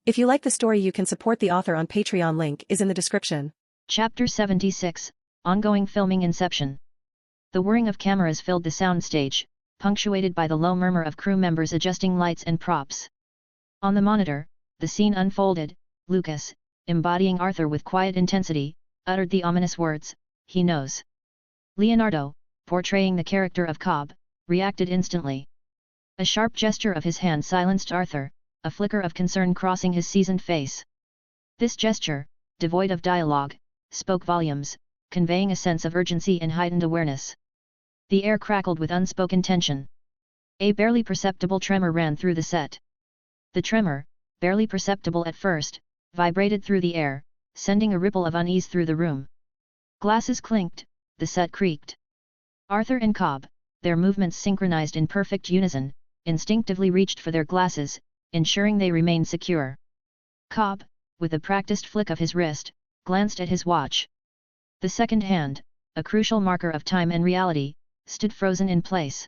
If you like the story, you can support the author on Patreon. Link is in the description. Chapter 76, Ongoing Filming. Inception. The whirring of cameras filled the soundstage, punctuated by the low murmur of crew members adjusting lights and props. On the monitor, the scene unfolded. Lucas, embodying Arthur with quiet intensity, uttered the ominous words, "He knows." Leonardo, portraying the character of Cobb, reacted instantly. A sharp gesture of his hand silenced Arthur, a flicker of concern crossing his seasoned face. This gesture, devoid of dialogue, spoke volumes, conveying a sense of urgency and heightened awareness. The air crackled with unspoken tension. A barely perceptible tremor ran through the set. The tremor, barely perceptible at first, vibrated through the air, sending a ripple of unease through the room. Glasses clinked, the set creaked. Arthur and Cobb, their movements synchronized in perfect unison, instinctively reached for their glasses, ensuring they remained secure. Cobb, with a practiced flick of his wrist, glanced at his watch. The second hand, a crucial marker of time and reality, stood frozen in place.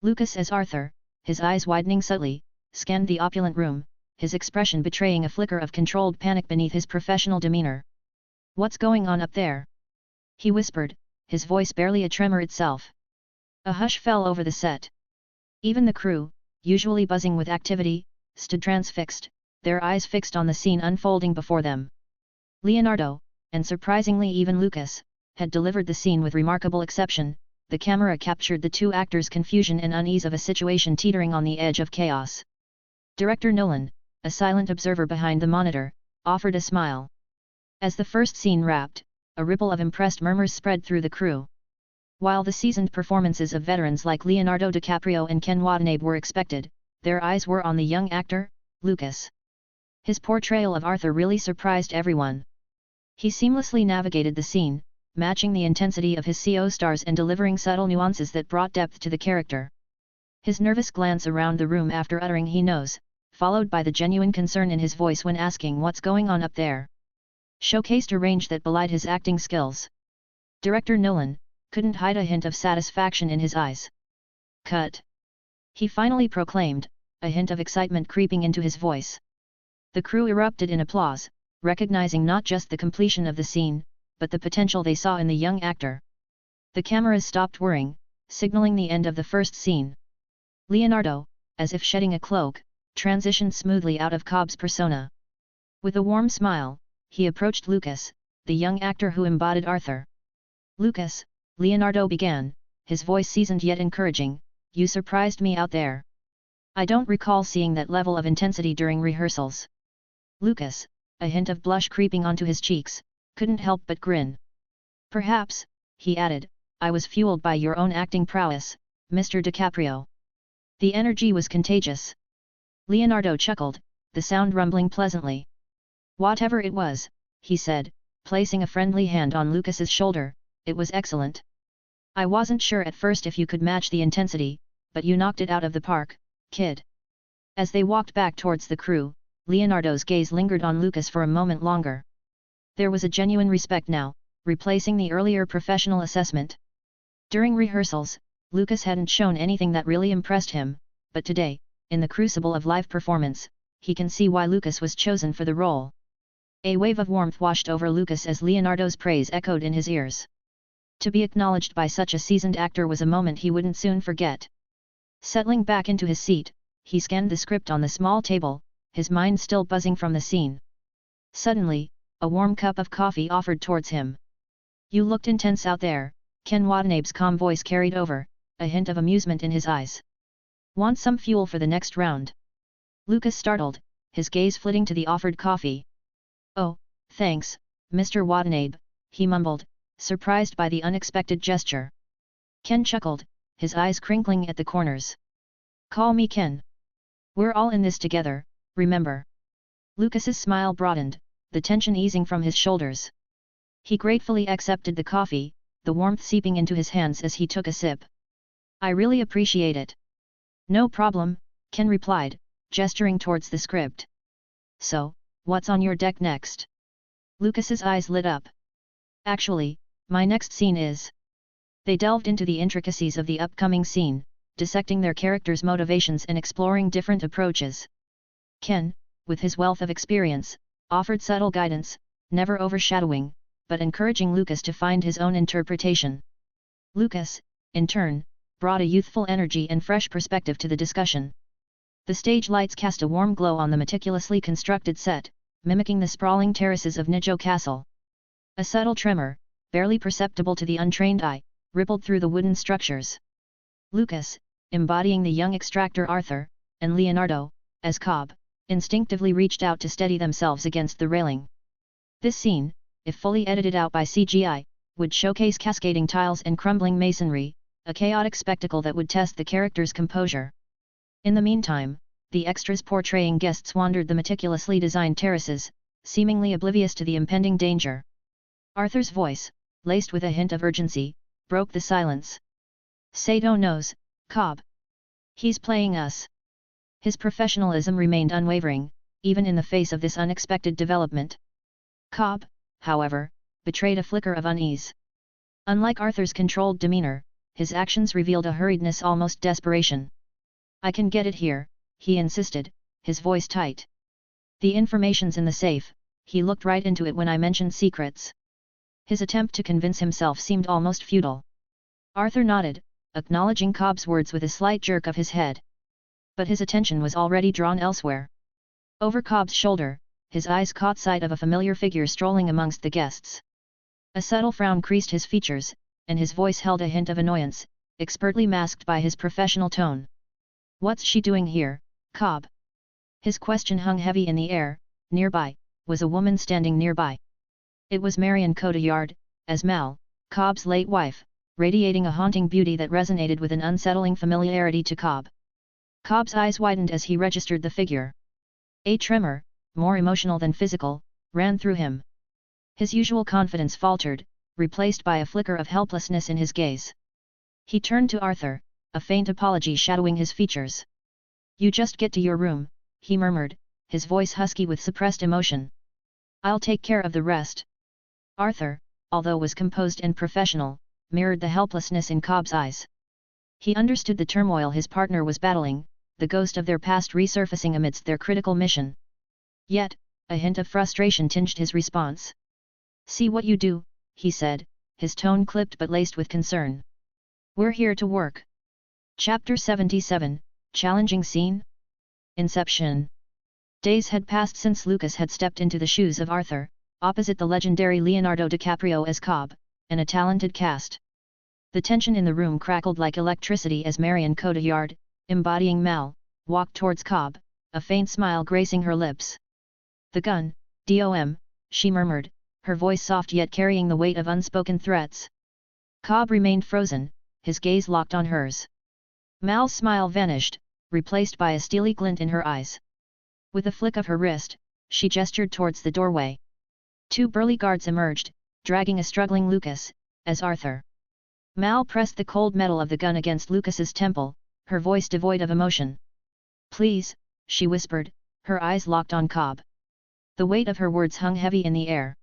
Lucas as Arthur, his eyes widening subtly, scanned the opulent room, his expression betraying a flicker of controlled panic beneath his professional demeanor. "What's going on up there?" he whispered, his voice barely a tremor itself. A hush fell over the set. Even the crew, usually buzzing with activity, stood transfixed, their eyes fixed on the scene unfolding before them. Leonardo, and surprisingly even Lucas, had delivered the scene with remarkable exception. The camera captured the two actors' confusion and unease of a situation teetering on the edge of chaos. Director Nolan, a silent observer behind the monitor, offered a smile. As the first scene wrapped, a ripple of impressed murmurs spread through the crew. While the seasoned performances of veterans like Leonardo DiCaprio and Ken Watanabe were expected, their eyes were on the young actor, Lucas. His portrayal of Arthur really surprised everyone. He seamlessly navigated the scene, matching the intensity of his co-stars and delivering subtle nuances that brought depth to the character. His nervous glance around the room after uttering "he knows," followed by the genuine concern in his voice when asking "what's going on up there," showcased a range that belied his acting skills. Director Nolan couldn't hide a hint of satisfaction in his eyes. "Cut!" he finally proclaimed, a hint of excitement creeping into his voice. The crew erupted in applause, recognizing not just the completion of the scene, but the potential they saw in the young actor. The cameras stopped whirring, signaling the end of the first scene. Leonardo, as if shedding a cloak, transitioned smoothly out of Cobb's persona. With a warm smile, he approached Lucas, the young actor who embodied Arthur. "Lucas," Leonardo began, his voice seasoned yet encouraging, "you surprised me out there. I don't recall seeing that level of intensity during rehearsals." Lucas, a hint of blush creeping onto his cheeks, couldn't help but grin. "Perhaps," he added, "I was fueled by your own acting prowess, Mr. DiCaprio." The energy was contagious. Leonardo chuckled, the sound rumbling pleasantly. "Whatever it was," he said, placing a friendly hand on Lucas's shoulder, "it was excellent. I wasn't sure at first if you could match the intensity, but you knocked it out of the park, kid." As they walked back towards the crew, Leonardo's gaze lingered on Lucas for a moment longer. There was a genuine respect now, replacing the earlier professional assessment. During rehearsals, Lucas hadn't shown anything that really impressed him, but today, in the crucible of live performance, he can see why Lucas was chosen for the role. A wave of warmth washed over Lucas as Leonardo's praise echoed in his ears. To be acknowledged by such a seasoned actor was a moment he wouldn't soon forget. Settling back into his seat, he scanned the script on the small table, his mind still buzzing from the scene. Suddenly, a warm cup of coffee offered towards him. "You looked intense out there," Ken Watanabe's calm voice carried over, a hint of amusement in his eyes. "Want some fuel for the next round?" Lucas startled, his gaze flitting to the offered coffee. "Oh, thanks, Mr. Watanabe," he mumbled, surprised by the unexpected gesture. Ken chuckled, his eyes crinkling at the corners. "Call me Ken. We're all in this together, remember?" Lucas's smile broadened, the tension easing from his shoulders. He gratefully accepted the coffee, the warmth seeping into his hands as he took a sip. "I really appreciate it." "No problem," Ken replied, gesturing towards the script. "So, what's on your deck next?" Lucas's eyes lit up. "Actually, my next scene is..." They delved into the intricacies of the upcoming scene, dissecting their characters' motivations and exploring different approaches. Ken, with his wealth of experience, offered subtle guidance, never overshadowing, but encouraging Lucas to find his own interpretation. Lucas, in turn, brought a youthful energy and fresh perspective to the discussion. The stage lights cast a warm glow on the meticulously constructed set, mimicking the sprawling terraces of Nijo Castle. A subtle tremor, barely perceptible to the untrained eye, rippled through the wooden structures. Lucas, embodying the young extractor Arthur, and Leonardo, as Cobb, instinctively reached out to steady themselves against the railing. This scene, if fully edited out by CGI, would showcase cascading tiles and crumbling masonry, a chaotic spectacle that would test the characters' composure. In the meantime, the extras portraying guests wandered the meticulously designed terraces, seemingly oblivious to the impending danger. Arthur's voice, laced with a hint of urgency, broke the silence. "Sato knows, Cobb. He's playing us." His professionalism remained unwavering, even in the face of this unexpected development. Cobb, however, betrayed a flicker of unease. Unlike Arthur's controlled demeanor, his actions revealed a hurriedness, almost desperation. "I can get it here," he insisted, his voice tight. "The information's in the safe," he looked right into it when I mentioned secrets. His attempt to convince himself seemed almost futile. Arthur nodded, acknowledging Cobb's words with a slight jerk of his head. But his attention was already drawn elsewhere. Over Cobb's shoulder, his eyes caught sight of a familiar figure strolling amongst the guests. A subtle frown creased his features, and his voice held a hint of annoyance, expertly masked by his professional tone. "What's she doing here, Cobb?" His question hung heavy in the air. Nearby was a woman standing nearby. It was Marion Cotillard, as Mal, Cobb's late wife, radiating a haunting beauty that resonated with an unsettling familiarity to Cobb. Cobb's eyes widened as he registered the figure. A tremor, more emotional than physical, ran through him. His usual confidence faltered, replaced by a flicker of helplessness in his gaze. He turned to Arthur, a faint apology shadowing his features. "You just get to your room," he murmured, his voice husky with suppressed emotion. "I'll take care of the rest." Arthur, although was composed and professional, mirrored the helplessness in Cobb's eyes. He understood the turmoil his partner was battling, the ghost of their past resurfacing amidst their critical mission. Yet, a hint of frustration tinged his response. "See what you do," he said, his tone clipped but laced with concern. "We're here to work." Chapter 77, Challenging Scene? Inception. Days had passed since Lucas had stepped into the shoes of Arthur, opposite the legendary Leonardo DiCaprio as Cobb, and a talented cast. The tension in the room crackled like electricity as Marion Cotillard, embodying Mal, walked towards Cobb, a faint smile gracing her lips. "The gun, DOM, she murmured, her voice soft yet carrying the weight of unspoken threats. Cobb remained frozen, his gaze locked on hers. Mal's smile vanished, replaced by a steely glint in her eyes. With a flick of her wrist, she gestured towards the doorway. Two burly guards emerged, dragging a struggling Lucas, as Arthur. Mal pressed the cold metal of the gun against Lucas's temple, her voice devoid of emotion. "Please," she whispered, her eyes locked on Cobb. The weight of her words hung heavy in the air.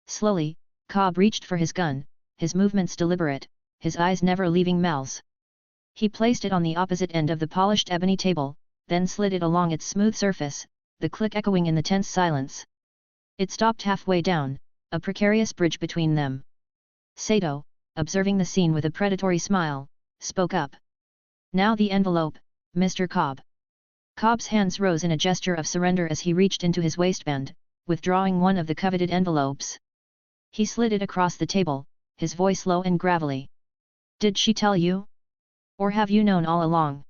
Slowly, Cobb reached for his gun, his movements deliberate, his eyes never leaving Mal's. He placed it on the opposite end of the polished ebony table, then slid it along its smooth surface, the click echoing in the tense silence. It stopped halfway down, a precarious bridge between them. Sato, observing the scene with a predatory smile, spoke up. "Now the envelope, Mr. Cobb." Cobb's hands rose in a gesture of surrender as he reached into his waistband, withdrawing one of the coveted envelopes. He slid it across the table, his voice low and gravelly. "Did she tell you? Or have you known all along?"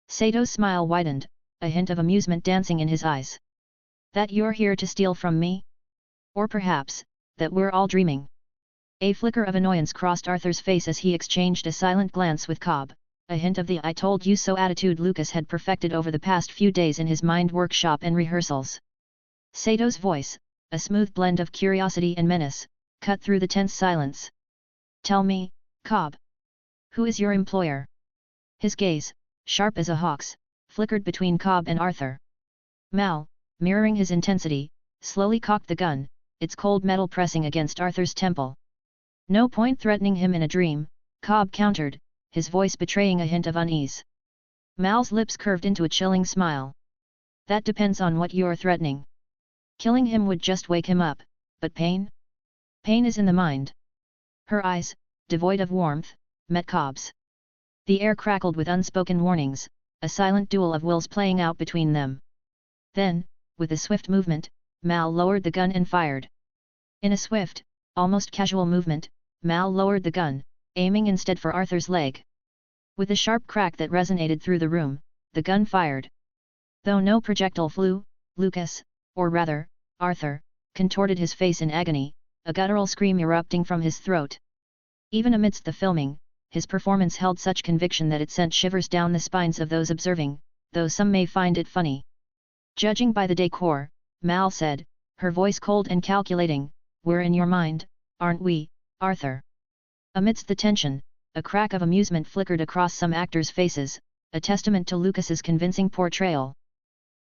Sato's smile widened, a hint of amusement dancing in his eyes. "That you're here to steal from me? Or perhaps, that we're all dreaming?" A flicker of annoyance crossed Arthur's face as he exchanged a silent glance with Cobb, a hint of the "I told you so" attitude Lucas had perfected over the past few days in his mind workshop and rehearsals. Sato's voice, a smooth blend of curiosity and menace, cut through the tense silence. "Tell me, Cobb. Who is your employer?" His gaze, sharp as a hawk's, flickered between Cobb and Arthur. Mal, mirroring his intensity, slowly cocked the gun, its cold metal pressing against Arthur's temple. "No point threatening him in a dream," Cobb countered, his voice betraying a hint of unease. Mal's lips curved into a chilling smile. That depends on what you're threatening. Killing him would just wake him up, but pain? Pain is in the mind. Her eyes, devoid of warmth, met Cobb's. The air crackled with unspoken warnings, a silent duel of wills playing out between them. Then, with a swift movement, Mal lowered the gun and fired. In a swift, almost casual movement, Mal lowered the gun, aiming instead for Arthur's leg. With a sharp crack that resonated through the room, the gun fired. Though no projectile flew, Lucas, or rather, Arthur, contorted his face in agony, a guttural scream erupting from his throat. Even amidst the filming, his performance held such conviction that it sent shivers down the spines of those observing, though some may find it funny. Judging by the decor, Mal said, her voice cold and calculating, "We're in your mind, aren't we, Arthur?" Amidst the tension, a crack of amusement flickered across some actors' faces, a testament to Lucas's convincing portrayal.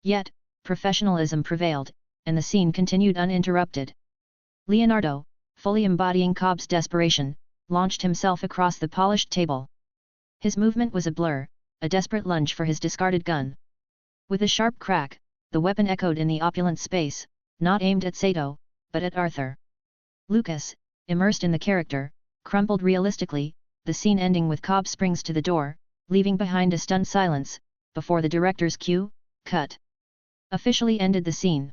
Yet, professionalism prevailed, and the scene continued uninterrupted. Leonardo, fully embodying Cobb's desperation, launched himself across the polished table. His movement was a blur, a desperate lunge for his discarded gun. With a sharp crack, the weapon echoed in the opulent space, not aimed at Sato, but at Arthur. Lucas, immersed in the character, crumpled realistically, the scene ending with Cobb springs to the door, leaving behind a stunned silence, before the director's cue, cut. Officially ended the scene.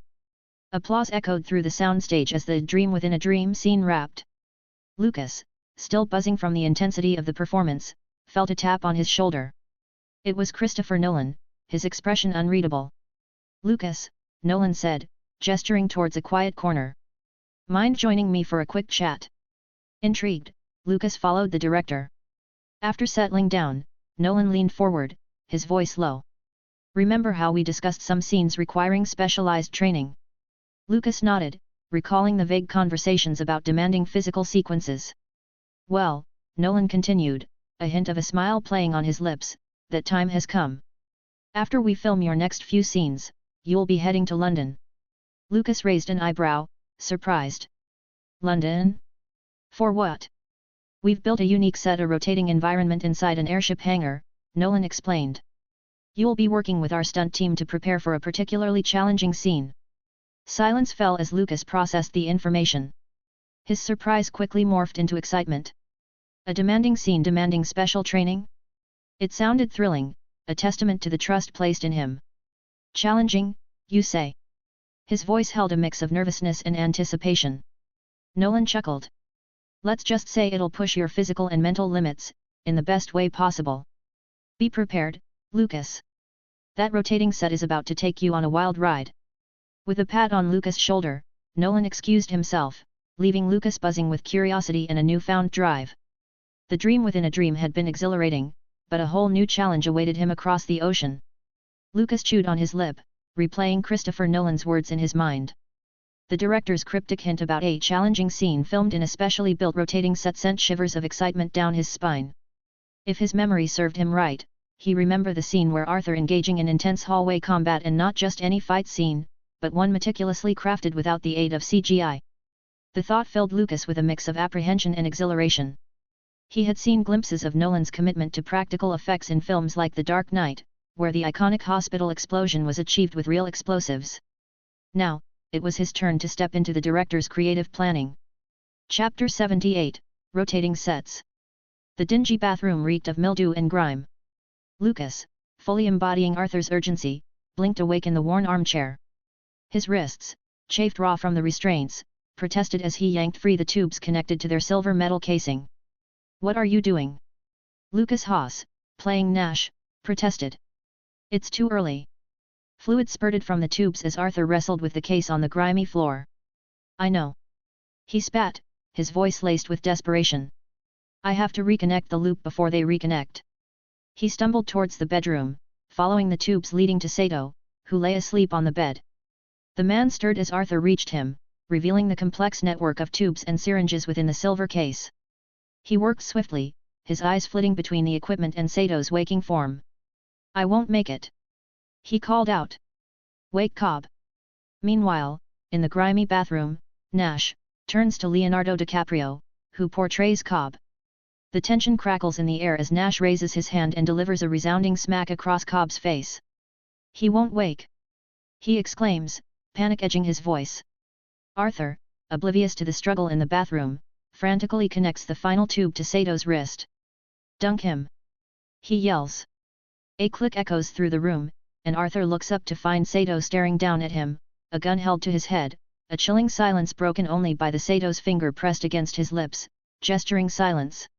Applause echoed through the soundstage as the dream within a dream scene wrapped. Lucas, still buzzing from the intensity of the performance, felt a tap on his shoulder. It was Christopher Nolan, his expression unreadable. "Lucas," Nolan said, gesturing towards a quiet corner. "Mind joining me for a quick chat?" Intrigued, Lucas followed the director. After settling down, Nolan leaned forward, his voice low. "Remember how we discussed some scenes requiring specialized training?" Lucas nodded, recalling the vague conversations about demanding physical sequences. "Well," Nolan continued, a hint of a smile playing on his lips, "that time has come. After we film your next few scenes, you'll be heading to London." Lucas raised an eyebrow, surprised. "London? For what?" "We've built a unique set, a rotating environment inside an airship hangar," Nolan explained. "You'll be working with our stunt team to prepare for a particularly challenging scene." Silence fell as Lucas processed the information. His surprise quickly morphed into excitement. A demanding scene demanding special training? It sounded thrilling, a testament to the trust placed in him. "Challenging, you say?" His voice held a mix of nervousness and anticipation. Nolan chuckled. "Let's just say it'll push your physical and mental limits, in the best way possible. Be prepared, Lucas. That rotating set is about to take you on a wild ride." With a pat on Lucas' shoulder, Nolan excused himself, leaving Lucas buzzing with curiosity and a newfound drive. The dream within a dream had been exhilarating, but a whole new challenge awaited him across the ocean. Lucas chewed on his lip, replaying Christopher Nolan's words in his mind. The director's cryptic hint about a challenging scene filmed in a specially built rotating set sent shivers of excitement down his spine. If his memory served him right, he remembered the scene where Arthur engaging in intense hallway combat, and not just any fight scene, but one meticulously crafted without the aid of CGI. The thought filled Lucas with a mix of apprehension and exhilaration. He had seen glimpses of Nolan's commitment to practical effects in films like The Dark Knight, where the iconic hospital explosion was achieved with real explosives. Now, it was his turn to step into the director's creative planning. Chapter 78, Rotating Sets. The dingy bathroom reeked of mildew and grime. Lucas, fully embodying Arthur's urgency, blinked awake in the worn armchair. His wrists, chafed raw from the restraints, protested as he yanked free the tubes connected to their silver metal casing. "What are you doing?" Lucas Haas, playing Nash, protested. "It's too early." Fluid spurted from the tubes as Arthur wrestled with the case on the grimy floor. "I know." He spat, his voice laced with desperation. "I have to reconnect the loop before they reconnect." He stumbled towards the bedroom, following the tubes leading to Sato, who lay asleep on the bed. The man stirred as Arthur reached him, revealing the complex network of tubes and syringes within the silver case. He worked swiftly, his eyes flitting between the equipment and Sato's waking form. "I won't make it," he called out. "Wake Cobb." Meanwhile, in the grimy bathroom, Nash turns to Leonardo DiCaprio, who portrays Cobb. The tension crackles in the air as Nash raises his hand and delivers a resounding smack across Cobb's face. "He won't wake." he exclaims, panic edging his voice. Arthur, oblivious to the struggle in the bathroom, frantically connects the final tube to Sato's wrist. Dunk him! He yells. A click echoes through the room, and Arthur looks up to find Sato staring down at him, a gun held to his head, a chilling silence broken only by the Sato's finger pressed against his lips, gesturing silence.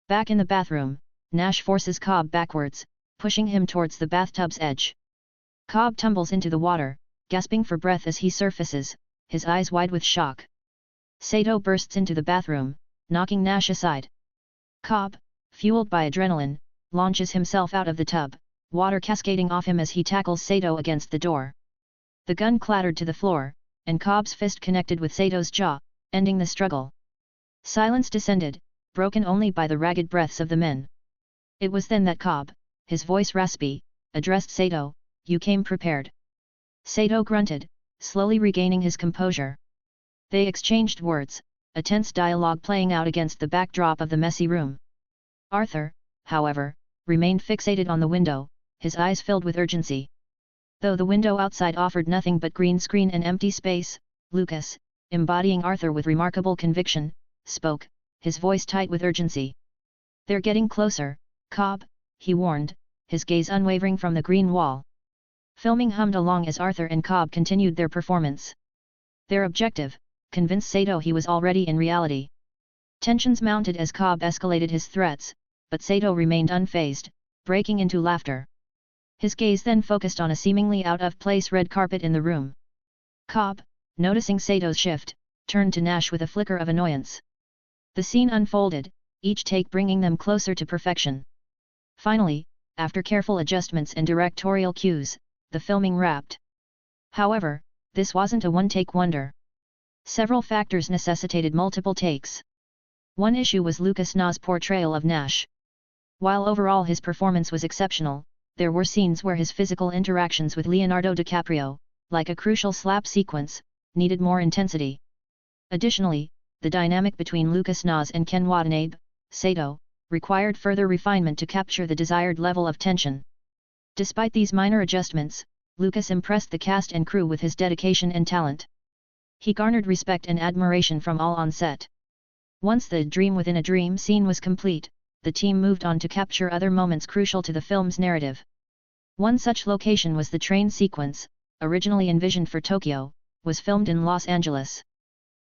Back in the bathroom, Nash forces Cobb backwards, pushing him towards the bathtub's edge. Cobb tumbles into the water, gasping for breath as he surfaces, his eyes wide with shock. Sato bursts into the bathroom, knocking Nash aside. Cobb, fueled by adrenaline, launches himself out of the tub, water cascading off him as he tackles Sato against the door. The gun clattered to the floor, and Cobb's fist connected with Sato's jaw, ending the struggle. Silence descended, broken only by the ragged breaths of the men. It was then that Cobb, his voice raspy, addressed Sato, "You came prepared." Sato grunted, slowly regaining his composure. They exchanged words, a tense dialogue playing out against the backdrop of the messy room. Arthur, however, remained fixated on the window, his eyes filled with urgency. Though the window outside offered nothing but green screen and empty space, Lucas, embodying Arthur with remarkable conviction, spoke, his voice tight with urgency. "They're getting closer, Cobb," he warned, his gaze unwavering from the green wall. Filming hummed along as Arthur and Cobb continued their performance. Their objective, convince Sato he was already in reality. Tensions mounted as Cobb escalated his threats, but Sato remained unfazed, breaking into laughter. His gaze then focused on a seemingly out-of-place red carpet in the room. Cobb, noticing Sato's shift, turned to Nash with a flicker of annoyance. The scene unfolded, each take bringing them closer to perfection. Finally, after careful adjustments and directorial cues, the filming wrapped. However, this wasn't a one-take wonder. Several factors necessitated multiple takes. One issue was Lucas Na's portrayal of Nash. While overall his performance was exceptional, there were scenes where his physical interactions with Leonardo DiCaprio, like a crucial slap sequence, needed more intensity. Additionally, the dynamic between Lucas Nas and Ken Watanabe, Sato, required further refinement to capture the desired level of tension. Despite these minor adjustments, Lucas impressed the cast and crew with his dedication and talent. He garnered respect and admiration from all on set. Once the dream within a dream scene was complete, the team moved on to capture other moments crucial to the film's narrative. One such location was the train sequence, originally envisioned for Tokyo, was filmed in Los Angeles.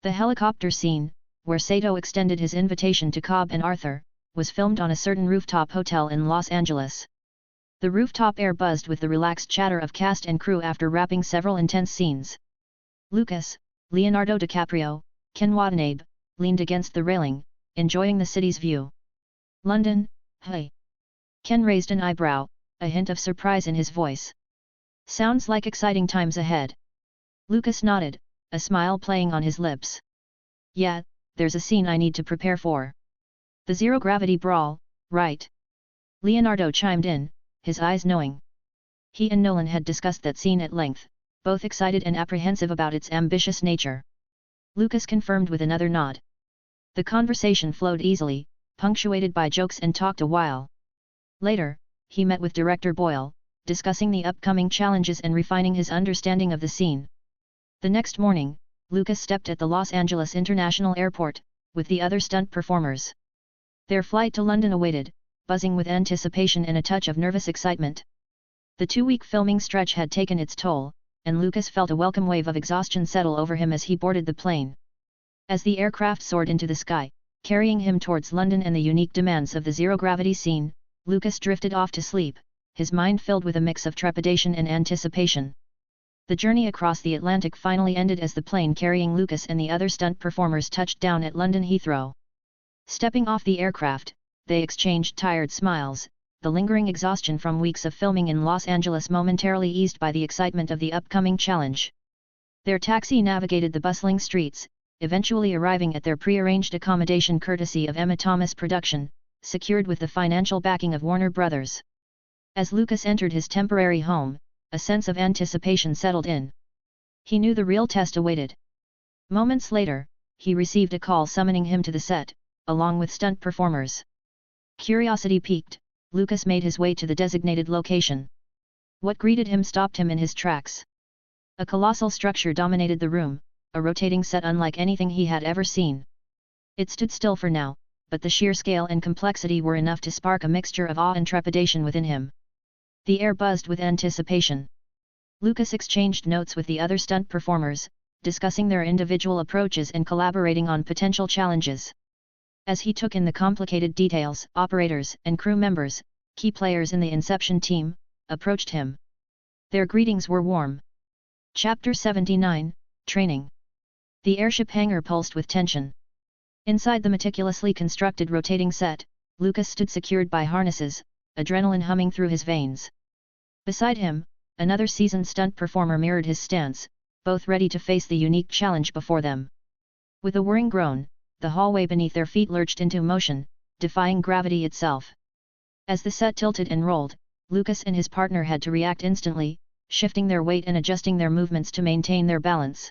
The helicopter scene, where Sato extended his invitation to Cobb and Arthur, was filmed on a certain rooftop hotel in Los Angeles. The rooftop air buzzed with the relaxed chatter of cast and crew after wrapping several intense scenes. Lucas, Leonardo DiCaprio, Ken Watanabe, leaned against the railing, enjoying the city's view. "London, hey?" Ken raised an eyebrow, a hint of surprise in his voice. "Sounds like exciting times ahead." Lucas nodded, a smile playing on his lips. "Yeah, there's a scene I need to prepare for." "The zero-gravity brawl, right?" Leonardo chimed in, his eyes knowing. He and Nolan had discussed that scene at length, both excited and apprehensive about its ambitious nature. Lucas confirmed with another nod. The conversation flowed easily, punctuated by jokes, and talked a while. Later, he met with director Boyle, discussing the upcoming challenges and refining his understanding of the scene. The next morning, Lucas stepped at the Los Angeles International Airport, with the other stunt performers. Their flight to London awaited, buzzing with anticipation and a touch of nervous excitement. The 2-week filming stretch had taken its toll, and Lucas felt a welcome wave of exhaustion settle over him as he boarded the plane. As the aircraft soared into the sky, carrying him towards London and the unique demands of the zero-gravity scene, Lucas drifted off to sleep, his mind filled with a mix of trepidation and anticipation. The journey across the Atlantic finally ended as the plane carrying Lucas and the other stunt performers touched down at London Heathrow. Stepping off the aircraft, they exchanged tired smiles, the lingering exhaustion from weeks of filming in Los Angeles momentarily eased by the excitement of the upcoming challenge. Their taxi navigated the bustling streets, eventually arriving at their pre-arranged accommodation courtesy of Emma Thomas Production, secured with the financial backing of Warner Brothers. As Lucas entered his temporary home, a sense of anticipation settled in. He knew the real test awaited. Moments later, he received a call summoning him to the set, along with stunt performers. Curiosity piqued, Lucas made his way to the designated location. What greeted him stopped him in his tracks. A colossal structure dominated the room, a rotating set unlike anything he had ever seen. It stood still for now, but the sheer scale and complexity were enough to spark a mixture of awe and trepidation within him. The air buzzed with anticipation. Lucas exchanged notes with the other stunt performers, discussing their individual approaches and collaborating on potential challenges. As he took in the complicated details, operators and crew members, key players in the Inception team, approached him. Their greetings were warm. Chapter 79, Training. The airship hangar pulsed with tension. Inside the meticulously constructed rotating set, Lucas stood secured by harnesses, adrenaline humming through his veins. Beside him, another seasoned stunt performer mirrored his stance, both ready to face the unique challenge before them. With a whirring groan, the hallway beneath their feet lurched into motion, defying gravity itself. As the set tilted and rolled, Lucas and his partner had to react instantly, shifting their weight and adjusting their movements to maintain their balance.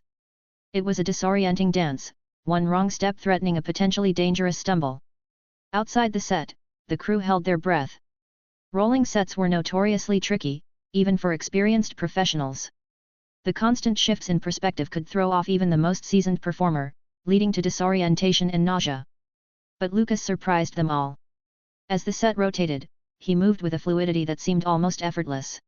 It was a disorienting dance, one wrong step threatening a potentially dangerous stumble. Outside the set, the crew held their breath. Rolling sets were notoriously tricky, even for experienced professionals. The constant shifts in perspective could throw off even the most seasoned performer, leading to disorientation and nausea. But Lucas surprised them all. As the set rotated, he moved with a fluidity that seemed almost effortless.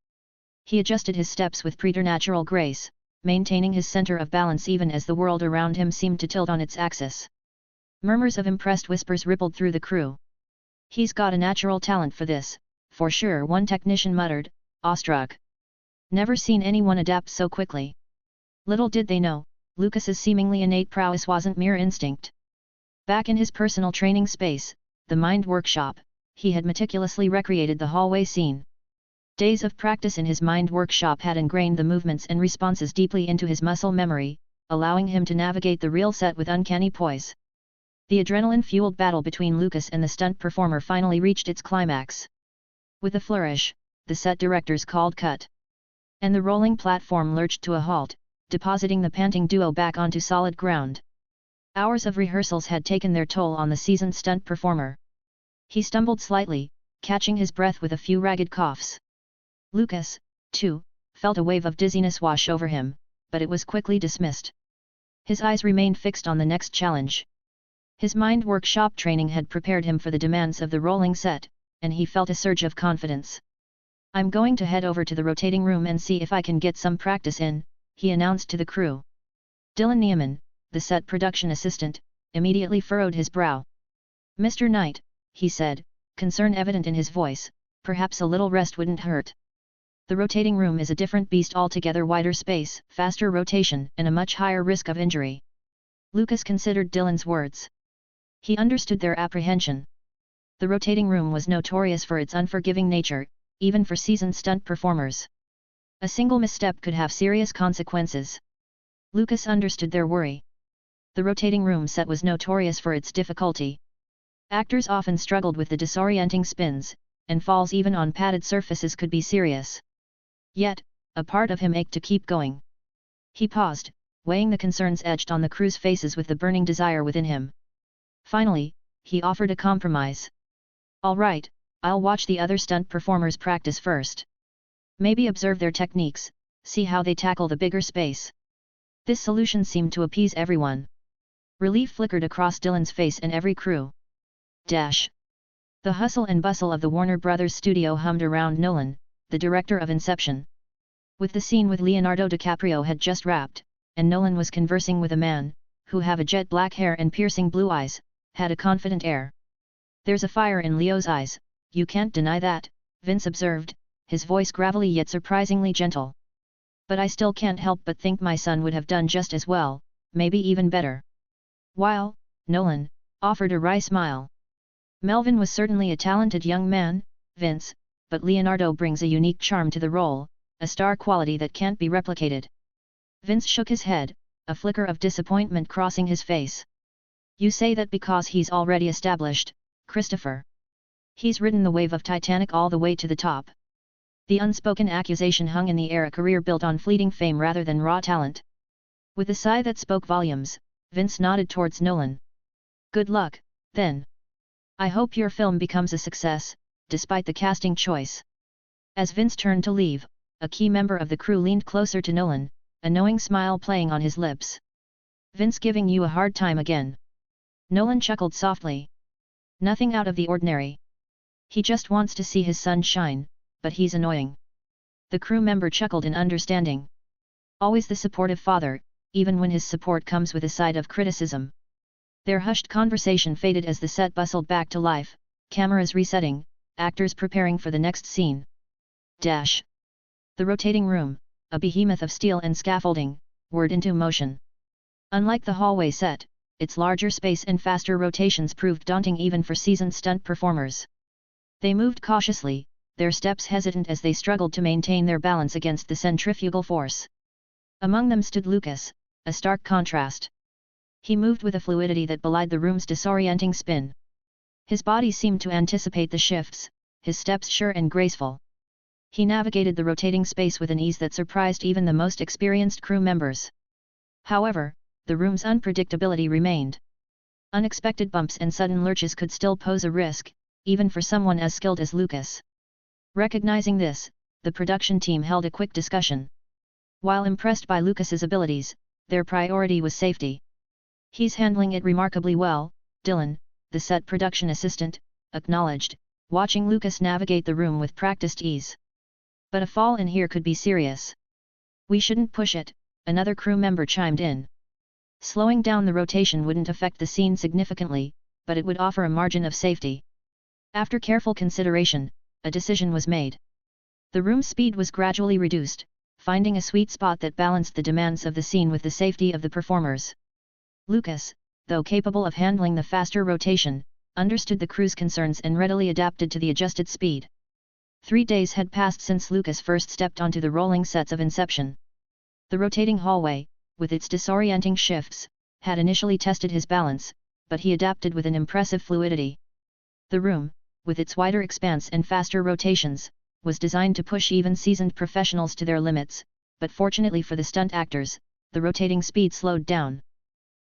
He adjusted his steps with preternatural grace, maintaining his center of balance even as the world around him seemed to tilt on its axis. Murmurs of impressed whispers rippled through the crew. "He's got a natural talent for this, for sure," one technician muttered, awestruck. "Never seen anyone adapt so quickly." Little did they know, Lucas's seemingly innate prowess wasn't mere instinct. Back in his personal training space, the Mind Workshop, he had meticulously recreated the hallway scene. Days of practice in his Mind Workshop had ingrained the movements and responses deeply into his muscle memory, allowing him to navigate the real set with uncanny poise. The adrenaline-fueled battle between Lucas and the stunt performer finally reached its climax. With a flourish, the set directors called cut. And the rolling platform lurched to a halt, depositing the panting duo back onto solid ground. Hours of rehearsals had taken their toll on the seasoned stunt performer. He stumbled slightly, catching his breath with a few ragged coughs. Lucas, too, felt a wave of dizziness wash over him, but it was quickly dismissed. His eyes remained fixed on the next challenge. His Mind Workshop training had prepared him for the demands of the rolling set, and he felt a surge of confidence. "I'm going to head over to the rotating room and see if I can get some practice in," he announced to the crew. Dylan Neiman, the set production assistant, immediately furrowed his brow. "Mr. Knight," he said, concern evident in his voice, "perhaps a little rest wouldn't hurt. The rotating room is a different beast altogether, wider space, faster rotation, and a much higher risk of injury." Lucas considered Dylan's words. He understood their apprehension. The rotating room was notorious for its unforgiving nature, even for seasoned stunt performers. A single misstep could have serious consequences. Lucas understood their worry. The rotating room set was notorious for its difficulty. Actors often struggled with the disorienting spins, and falls even on padded surfaces could be serious. Yet, a part of him ached to keep going. He paused, weighing the concerns etched on the crew's faces with the burning desire within him. Finally, he offered a compromise. "All right, I'll watch the other stunt performers practice first. Maybe observe their techniques, see how they tackle the bigger space." This solution seemed to appease everyone. Relief flickered across Dylan's face and every crew. The hustle and bustle of the Warner Brothers studio hummed around Nolan, the director of Inception. With the scene with Leonardo DiCaprio had just wrapped, and Nolan was conversing with a man, who had a jet black hair and piercing blue eyes, had a confident air. "There's a fire in Leo's eyes, you can't deny that," Vince observed, his voice gravelly yet surprisingly gentle. "But I still can't help but think my son would have done just as well, maybe even better." "While," Nolan offered a wry smile. "Melvin was certainly a talented young man, Vince, but Leonardo brings a unique charm to the role, a star quality that can't be replicated." Vince shook his head, a flicker of disappointment crossing his face. "You say that because he's already established, Christopher. He's ridden the wave of Titanic all the way to the top." The unspoken accusation hung in the air, a career built on fleeting fame rather than raw talent. With a sigh that spoke volumes, Vince nodded towards Nolan. "Good luck, then. I hope your film becomes a success, despite the casting choice." As Vince turned to leave, a key member of the crew leaned closer to Nolan, a knowing smile playing on his lips. "Vince giving you a hard time again?" Nolan chuckled softly. "Nothing out of the ordinary. He just wants to see his son shine, but he's annoying." The crew member chuckled in understanding. Always the supportive father, even when his support comes with a side of criticism. Their hushed conversation faded as the set bustled back to life, cameras resetting, actors preparing for the next scene. Dash. The rotating room, a behemoth of steel and scaffolding, whirred into motion. Unlike the hallway set, its larger space and faster rotations proved daunting even for seasoned stunt performers. They moved cautiously, their steps hesitant as they struggled to maintain their balance against the centrifugal force. Among them stood Lucas, a stark contrast. He moved with a fluidity that belied the room's disorienting spin. His body seemed to anticipate the shifts, his steps sure and graceful. He navigated the rotating space with an ease that surprised even the most experienced crew members. However, the room's unpredictability remained. Unexpected bumps and sudden lurches could still pose a risk, even for someone as skilled as Lucas. Recognizing this, the production team held a quick discussion. While impressed by Lucas's abilities, their priority was safety. "He's handling it remarkably well," Dylan, the set production assistant, acknowledged, watching Lucas navigate the room with practiced ease. "But a fall in here could be serious." "We shouldn't push it," another crew member chimed in. Slowing down the rotation wouldn't affect the scene significantly, but it would offer a margin of safety. After careful consideration, a decision was made. The room's speed was gradually reduced, finding a sweet spot that balanced the demands of the scene with the safety of the performers. Lucas, though capable of handling the faster rotation, understood the crew's concerns and readily adapted to the adjusted speed. 3 days had passed since Lucas first stepped onto the rolling sets of Inception. The rotating hallway, with its disorienting shifts, had initially tested his balance, but he adapted with an impressive fluidity. The room, with its wider expanse and faster rotations, was designed to push even seasoned professionals to their limits, but fortunately for the stunt actors, the rotating speed slowed down.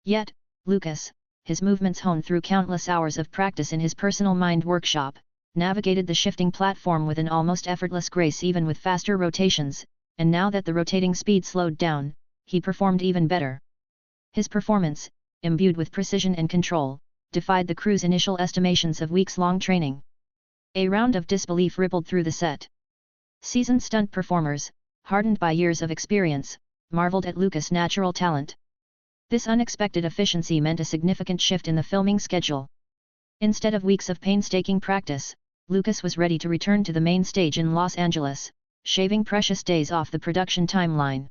Yet, Lucas, his movements honed through countless hours of practice in his personal mind workshop, navigated the shifting platform with an almost effortless grace even with faster rotations, and now that the rotating speed slowed down, he performed even better. His performance, imbued with precision and control, defied the crew's initial estimations of weeks-long training. A round of disbelief rippled through the set. Seasoned stunt performers, hardened by years of experience, marveled at Lucas' natural talent. This unexpected efficiency meant a significant shift in the filming schedule. Instead of weeks of painstaking practice, Lucas was ready to return to the main stage in Los Angeles, shaving precious days off the production timeline.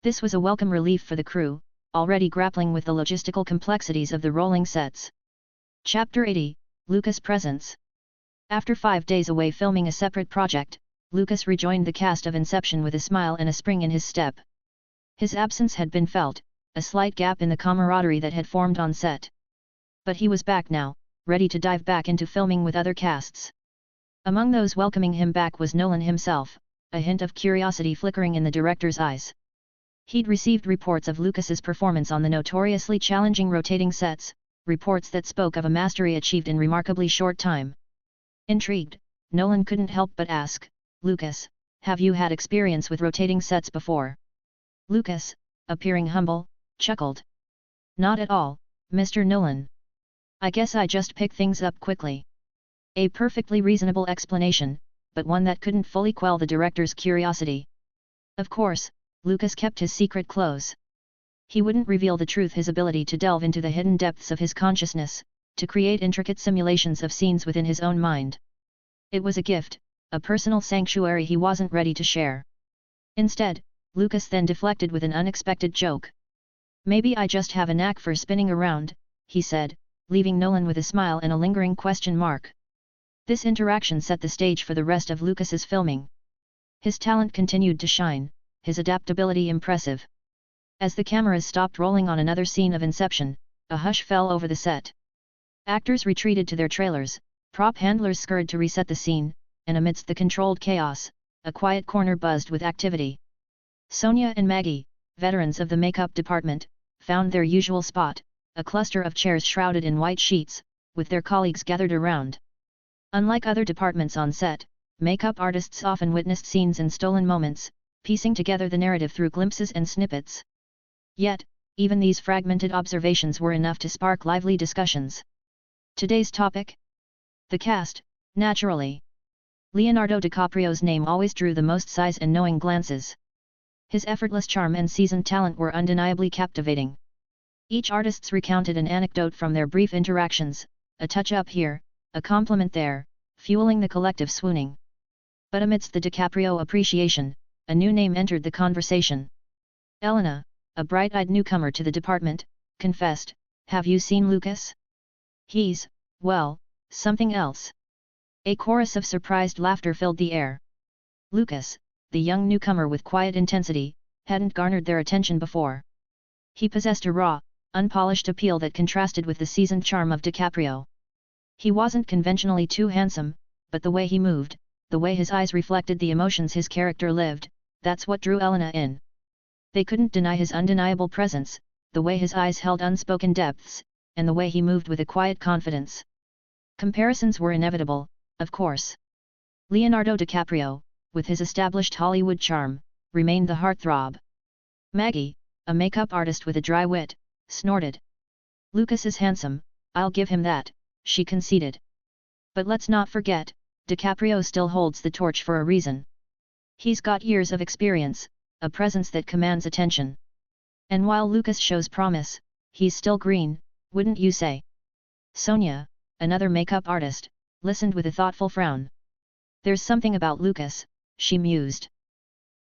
This was a welcome relief for the crew, already grappling with the logistical complexities of the rolling sets. Chapter 80, Lucas' Presence. After 5 days away filming a separate project, Lucas rejoined the cast of Inception with a smile and a spring in his step. His absence had been felt, a slight gap in the camaraderie that had formed on set. But he was back now, ready to dive back into filming with other casts. Among those welcoming him back was Nolan himself, a hint of curiosity flickering in the director's eyes. He'd received reports of Lucas's performance on the notoriously challenging rotating sets, reports that spoke of a mastery achieved in remarkably short time. Intrigued, Nolan couldn't help but ask, "Lucas, have you had experience with rotating sets before?" Lucas, appearing humble, chuckled. "Not at all, Mr. Nolan. I guess I just pick things up quickly." A perfectly reasonable explanation, but one that couldn't fully quell the director's curiosity. Of course, Lucas kept his secret close. He wouldn't reveal the truth: his ability to delve into the hidden depths of his consciousness, to create intricate simulations of scenes within his own mind. It was a gift, a personal sanctuary he wasn't ready to share. Instead, Lucas then deflected with an unexpected joke. "Maybe I just have a knack for spinning around," he said, leaving Nolan with a smile and a lingering question mark. This interaction set the stage for the rest of Lucas's filming. His talent continued to shine, his adaptability impressive. As the cameras stopped rolling on another scene of Inception, a hush fell over the set. Actors retreated to their trailers, prop handlers scurried to reset the scene, and amidst the controlled chaos, a quiet corner buzzed with activity. Sonia and Maggie, veterans of the makeup department, found their usual spot, a cluster of chairs shrouded in white sheets, with their colleagues gathered around. Unlike other departments on set, makeup artists often witnessed scenes and stolen moments, piecing together the narrative through glimpses and snippets. Yet, even these fragmented observations were enough to spark lively discussions. Today's topic? The cast, naturally. Leonardo DiCaprio's name always drew the most sighs and knowing glances. His effortless charm and seasoned talent were undeniably captivating. Each artist recounted an anecdote from their brief interactions, a touch-up here, a compliment there, fueling the collective swooning. But amidst the DiCaprio appreciation, a new name entered the conversation. Elena, a bright-eyed newcomer to the department, confessed, "Have you seen Lucas? He's, well, something else." A chorus of surprised laughter filled the air. Lucas, the young newcomer with quiet intensity, hadn't garnered their attention before. He possessed a raw, unpolished appeal that contrasted with the seasoned charm of DiCaprio. He wasn't conventionally too handsome, but the way he moved, the way his eyes reflected the emotions his character lived, that's what drew Elena in. They couldn't deny his undeniable presence, the way his eyes held unspoken depths, and the way he moved with a quiet confidence. Comparisons were inevitable, of course. Leonardo DiCaprio, with his established Hollywood charm, remained the heartthrob. Maggie, a makeup artist with a dry wit, snorted. "Lucas is handsome, I'll give him that," she conceded. "But let's not forget, DiCaprio still holds the torch for a reason. He's got years of experience, a presence that commands attention. And while Lucas shows promise, he's still green, wouldn't you say?" Sonia, another makeup artist, listened with a thoughtful frown. "There's something about Lucas," she mused.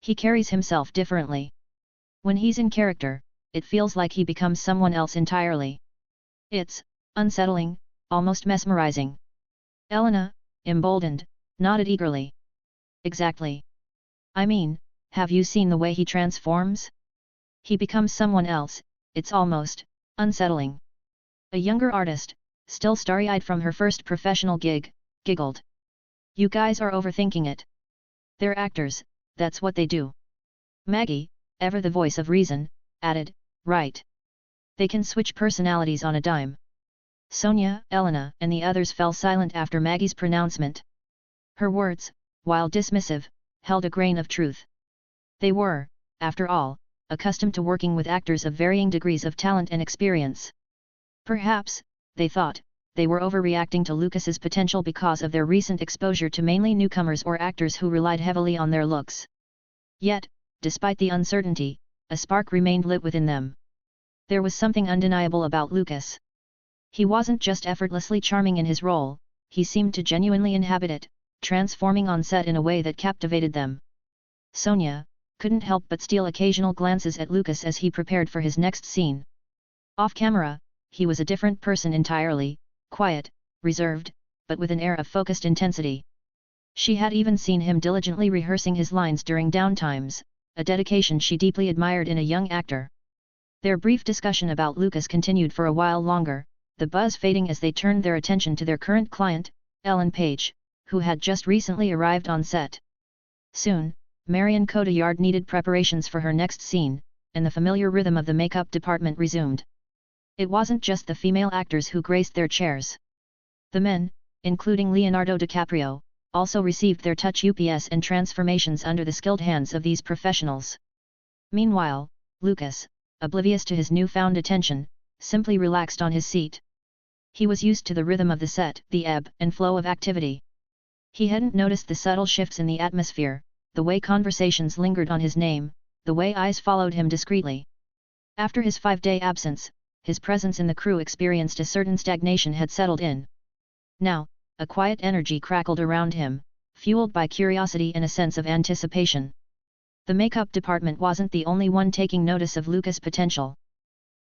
"He carries himself differently. When he's in character, it feels like he becomes someone else entirely. It's unsettling, almost mesmerizing." Elena, emboldened, nodded eagerly. "Exactly. I mean, have you seen the way he transforms? He becomes someone else, it's almost unsettling." A younger artist, still starry-eyed from her first professional gig, giggled. "You guys are overthinking it. They're actors, that's what they do." Maggie, ever the voice of reason, added, "Right. They can switch personalities on a dime." Sonia, Elena, and the others fell silent after Maggie's pronouncement. Her words, while dismissive, held a grain of truth. They were, after all, accustomed to working with actors of varying degrees of talent and experience. Perhaps, they thought, they were overreacting to Lucas's potential because of their recent exposure to mainly newcomers or actors who relied heavily on their looks. Yet, despite the uncertainty, a spark remained lit within them. There was something undeniable about Lucas. He wasn't just effortlessly charming in his role, he seemed to genuinely inhabit it, transforming on set in a way that captivated them. Sonia couldn't help but steal occasional glances at Lucas as he prepared for his next scene. Off camera, he was a different person entirely, quiet, reserved, but with an air of focused intensity. She had even seen him diligently rehearsing his lines during downtimes, a dedication she deeply admired in a young actor. Their brief discussion about Lucas continued for a while longer, the buzz fading as they turned their attention to their current client, Ellen Page, who had just recently arrived on set. Soon, Marion Cotillard needed preparations for her next scene, and the familiar rhythm of the makeup department resumed. It wasn't just the female actors who graced their chairs. The men, including Leonardo DiCaprio, also received their touch-ups and transformations under the skilled hands of these professionals. Meanwhile, Lucas, oblivious to his newfound attention, simply relaxed on his seat. He was used to the rhythm of the set, the ebb and flow of activity. He hadn't noticed the subtle shifts in the atmosphere, the way conversations lingered on his name, the way eyes followed him discreetly. After his 5-day absence, his presence in the crew experienced a certain stagnation had settled in. Now, a quiet energy crackled around him, fueled by curiosity and a sense of anticipation. The makeup department wasn't the only one taking notice of Lucas' potential.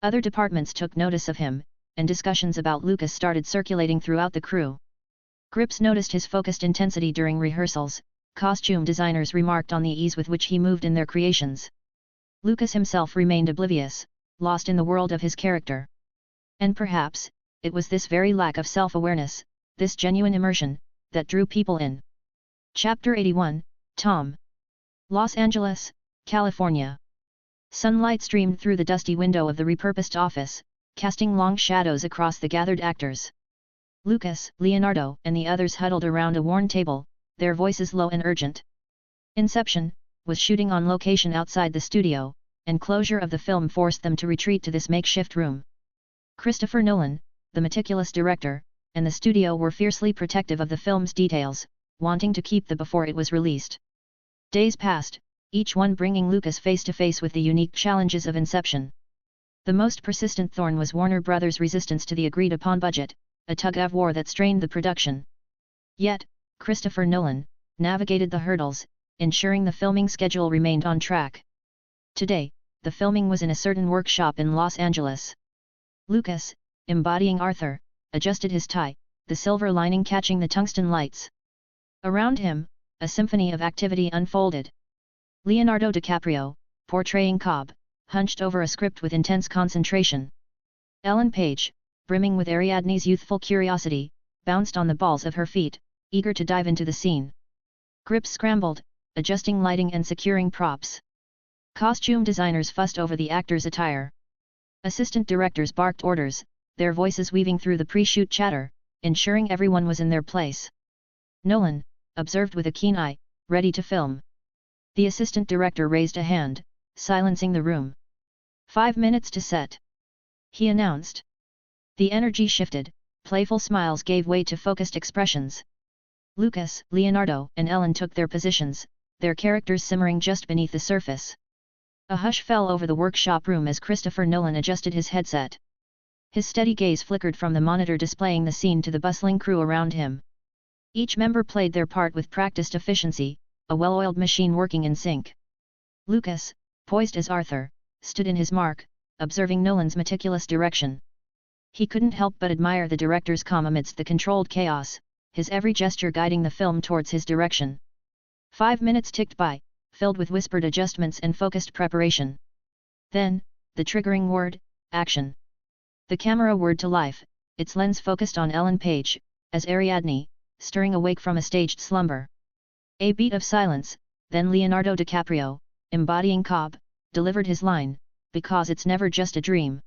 Other departments took notice of him, and discussions about Lucas started circulating throughout the crew. Grips noticed his focused intensity during rehearsals, costume designers remarked on the ease with which he moved in their creations. Lucas himself remained oblivious, lost in the world of his character. And perhaps, it was this very lack of self-awareness, this genuine immersion, that drew people in. Chapter 81, Tom. Los Angeles, California. Sunlight streamed through the dusty window of the repurposed office, casting long shadows across the gathered actors. Lucas, Leonardo, and the others huddled around a worn table, their voices low and urgent. Inception, was shooting on location outside the studio, and closure of the film forced them to retreat to this makeshift room. Christopher Nolan, the meticulous director, and the studio were fiercely protective of the film's details, wanting to keep the before it was released. Days passed, each one bringing Lucas face to face with the unique challenges of Inception. The most persistent thorn was Warner Bros.' resistance to the agreed-upon budget, a tug-of-war that strained the production. Yet, Christopher Nolan navigated the hurdles, ensuring the filming schedule remained on track. Today, the filming was in a certain workshop in Los Angeles. Lucas, embodying Arthur, adjusted his tie, the silver lining catching the tungsten lights. Around him, a symphony of activity unfolded. Leonardo DiCaprio, portraying Cobb, hunched over a script with intense concentration. Ellen Page, brimming with Ariadne's youthful curiosity, bounced on the balls of her feet, eager to dive into the scene. Grips scrambled, adjusting lighting and securing props. Costume designers fussed over the actors' attire. Assistant directors barked orders, their voices weaving through the pre-shoot chatter, ensuring everyone was in their place. Nolan observed with a keen eye, ready to film. The assistant director raised a hand, silencing the room. 5 minutes to set, he announced. The energy shifted, playful smiles gave way to focused expressions. Lucas, Leonardo, and Ellen took their positions, their characters simmering just beneath the surface. A hush fell over the workshop room as Christopher Nolan adjusted his headset. His steady gaze flickered from the monitor displaying the scene to the bustling crew around him. Each member played their part with practiced efficiency, a well-oiled machine working in sync. Lucas, poised as Arthur, stood in his mark, observing Nolan's meticulous direction. He couldn't help but admire the director's calm amidst the controlled chaos, his every gesture guiding the film towards his direction. 5 minutes ticked by, filled with whispered adjustments and focused preparation. Then, the triggering word, action. The camera whirred to life, its lens focused on Ellen Page, as Ariadne, stirring awake from a staged slumber. A beat of silence, then Leonardo DiCaprio, embodying Cobb, delivered his line, "Because it's never just a dream."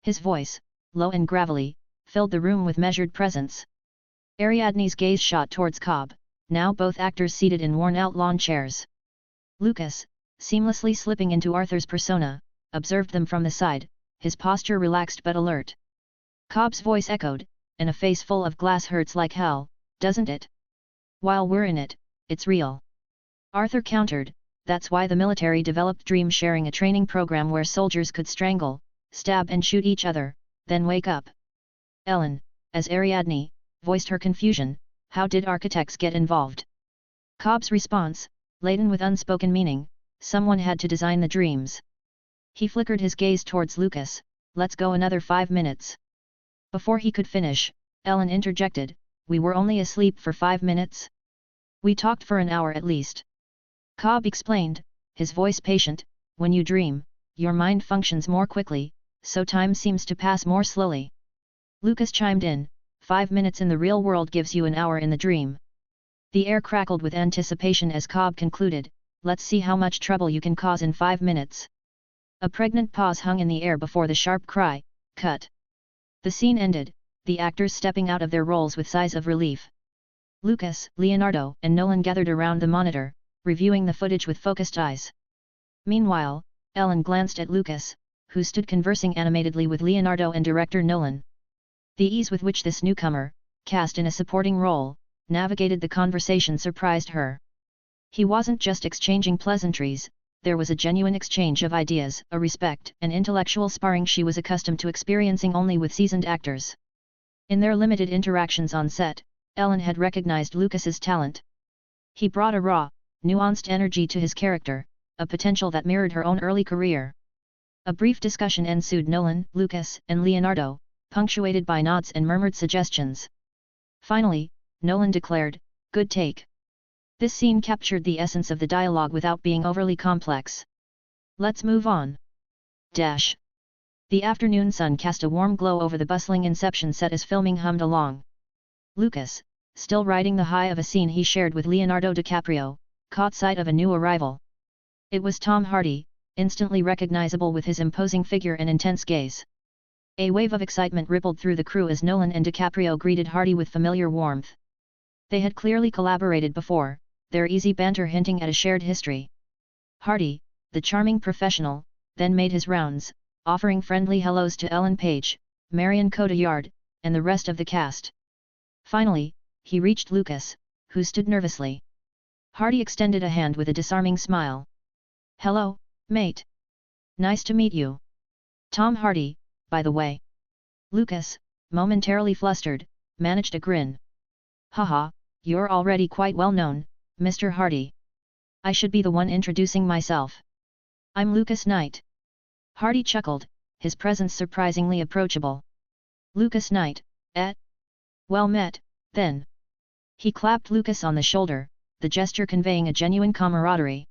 His voice, low and gravelly, filled the room with measured presence. Ariadne's gaze shot towards Cobb, now both actors seated in worn-out lawn chairs. Lucas, seamlessly slipping into Arthur's persona, observed them from the side, his posture relaxed but alert. Cobb's voice echoed, and a face full of glass hurts like hell, doesn't it? While we're in it, it's real. Arthur countered, that's why the military developed dream sharing, a training program where soldiers could strangle, stab and shoot each other, then wake up. Ellen, as Ariadne, voiced her confusion, how did architects get involved? Cobb's response, laden with unspoken meaning, someone had to design the dreams. He flickered his gaze towards Lucas, let's go another 5 minutes. Before he could finish, Ellen interjected, we were only asleep for 5 minutes? We talked for an hour at least. Cobb explained, his voice patient, when you dream, your mind functions more quickly, so time seems to pass more slowly. Lucas chimed in, 5 minutes in the real world gives you an hour in the dream. The air crackled with anticipation as Cobb concluded, let's see how much trouble you can cause in 5 minutes. A pregnant pause hung in the air before the sharp cry, cut. The scene ended, the actors stepping out of their roles with sighs of relief. Lucas, Leonardo, and Nolan gathered around the monitor, reviewing the footage with focused eyes. Meanwhile, Ellen glanced at Lucas, who stood conversing animatedly with Leonardo and director Nolan. The ease with which this newcomer, cast in a supporting role, navigated the conversation surprised her. He wasn't just exchanging pleasantries, there was a genuine exchange of ideas, a respect and intellectual sparring she was accustomed to experiencing only with seasoned actors. In their limited interactions on set, Ellen had recognized Lucas's talent. He brought a raw, nuanced energy to his character, a potential that mirrored her own early career. A brief discussion ensued, Nolan, Lucas, and Leonardo, punctuated by nods and murmured suggestions. Finally, Nolan declared, good take. This scene captured the essence of the dialogue without being overly complex. Let's move on. Dash. The afternoon sun cast a warm glow over the bustling Inception set as filming hummed along. Lucas, still riding the high of a scene he shared with Leonardo DiCaprio, caught sight of a new arrival. It was Tom Hardy, instantly recognizable with his imposing figure and intense gaze. A wave of excitement rippled through the crew as Nolan and DiCaprio greeted Hardy with familiar warmth. They had clearly collaborated before, their easy banter hinting at a shared history. Hardy, the charming professional, then made his rounds, offering friendly hellos to Ellen Page, Marion Cotillard, and the rest of the cast. Finally, he reached Lucas, who stood nervously. Hardy extended a hand with a disarming smile. "Hello, mate. Nice to meet you. Tom Hardy, by the way." Lucas, momentarily flustered, managed a grin. "Haha, you're already quite well known, Mr. Hardy. I should be the one introducing myself. I'm Lucas Knight." Hardy chuckled, his presence surprisingly approachable. "Lucas Knight, eh? Well met, then." He clapped Lucas on the shoulder, the gesture conveying a genuine camaraderie.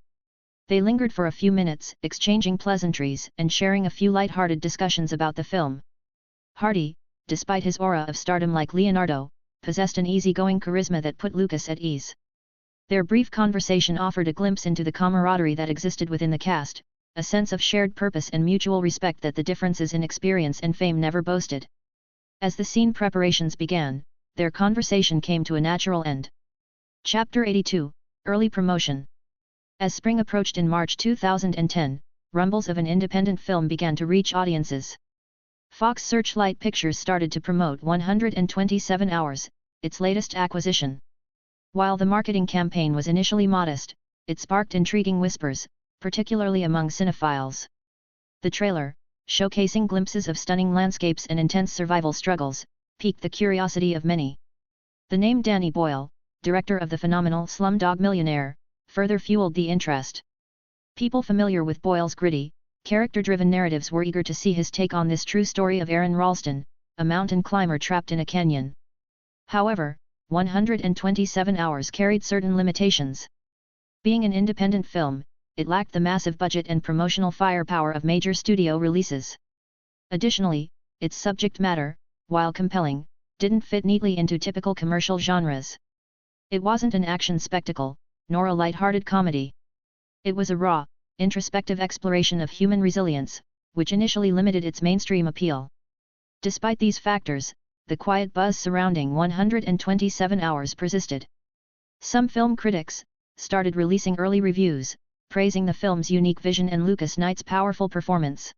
They lingered for a few minutes, exchanging pleasantries and sharing a few light-hearted discussions about the film. Hardy, despite his aura of stardom like Leonardo, possessed an easygoing charisma that put Lucas at ease. Their brief conversation offered a glimpse into the camaraderie that existed within the cast, a sense of shared purpose and mutual respect that the differences in experience and fame never boasted. As the scene preparations began, their conversation came to a natural end. Chapter 82, Early Promotion. As spring approached in March 2010, rumbles of an independent film began to reach audiences. Fox Searchlight Pictures started to promote 127 Hours, its latest acquisition. While the marketing campaign was initially modest, it sparked intriguing whispers, particularly among cinephiles. The trailer, showcasing glimpses of stunning landscapes and intense survival struggles, piqued the curiosity of many. The name Danny Boyle, director of the phenomenal Slumdog Millionaire, further fueled the interest. People familiar with Boyle's gritty, character-driven narratives were eager to see his take on this true story of Aaron Ralston, a mountain climber trapped in a canyon. However, 127 Hours carried certain limitations. Being an independent film, it lacked the massive budget and promotional firepower of major studio releases. Additionally, its subject matter, while compelling, didn't fit neatly into typical commercial genres. It wasn't an action spectacle, nor a light-hearted comedy. It was a raw, introspective exploration of human resilience, which initially limited its mainstream appeal. Despite these factors, the quiet buzz surrounding 127 Hours persisted. Some film critics started releasing early reviews, praising the film's unique vision and Lucas Knight's powerful performance.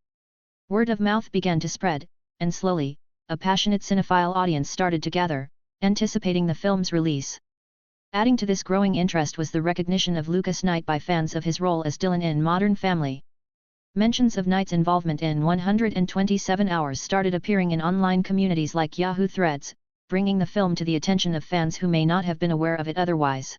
Word of mouth began to spread, and slowly, a passionate cinephile audience started to gather, anticipating the film's release. Adding to this growing interest was the recognition of Lucas Knight by fans of his role as Dylan in Modern Family. Mentions of Knight's involvement in 127 Hours started appearing in online communities like Yahoo Threads, bringing the film to the attention of fans who may not have been aware of it otherwise.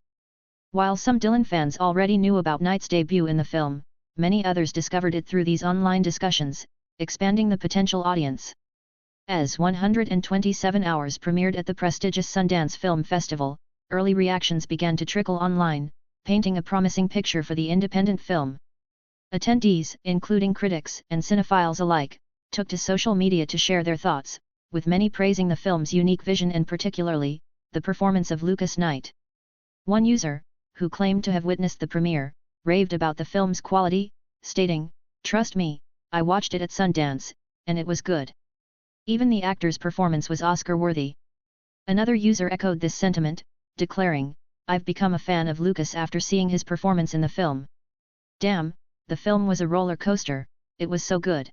While some Dylan fans already knew about Knight's debut in the film, many others discovered it through these online discussions, expanding the potential audience. As 127 Hours premiered at the prestigious Sundance Film Festival, early reactions began to trickle online, painting a promising picture for the independent film. Attendees, including critics and cinephiles alike, took to social media to share their thoughts, with many praising the film's unique vision and particularly, the performance of Lucas Knight. One user, who claimed to have witnessed the premiere, raved about the film's quality, stating, "Trust me, I watched it at Sundance, and it was good. Even the actor's performance was Oscar-worthy." Another user echoed this sentiment, declaring, "I've become a fan of Lucas after seeing his performance in the film. Damn, the film was a roller coaster, it was so good.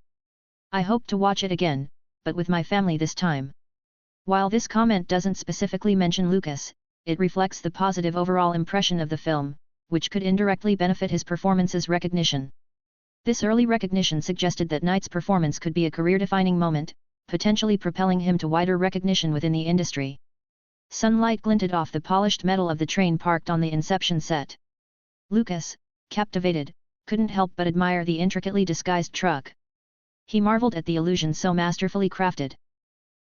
I hope to watch it again, but with my family this time." While this comment doesn't specifically mention Lucas, it reflects the positive overall impression of the film, which could indirectly benefit his performance's recognition. This early recognition suggested that Knight's performance could be a career-defining moment, potentially propelling him to wider recognition within the industry. Sunlight glinted off the polished metal of the train parked on the Inception set. Lucas, captivated, couldn't help but admire the intricately disguised truck. He marveled at the illusion so masterfully crafted.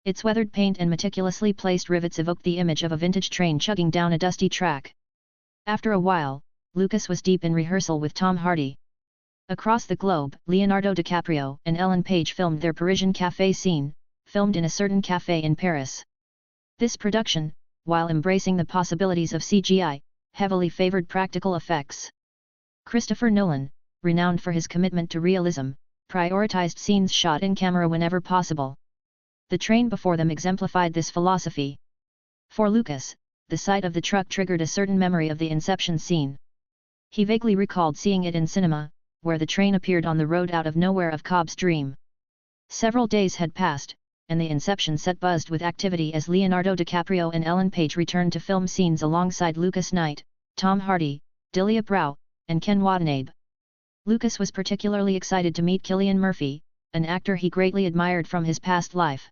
Its weathered paint and meticulously placed rivets evoked the image of a vintage train chugging down a dusty track. After a while, Lucas was deep in rehearsal with Tom Hardy. Across the globe, Leonardo DiCaprio and Ellen Page filmed their Parisian café scene, filmed in a certain café in Paris. This production, while embracing the possibilities of CGI, heavily favored practical effects. Christopher Nolan, renowned for his commitment to realism, prioritized scenes shot in camera whenever possible. The train before them exemplified this philosophy. For Lucas, the sight of the truck triggered a certain memory of the Inception scene. He vaguely recalled seeing it in cinema, where the train appeared on the road out of nowhere of Cobb's dream. Several days had passed, and the Inception set buzzed with activity as Leonardo DiCaprio and Ellen Page returned to film scenes alongside Lucas Knight, Tom Hardy, Delia Brow, and Ken Watanabe. Lucas was particularly excited to meet Cillian Murphy, an actor he greatly admired from his past life.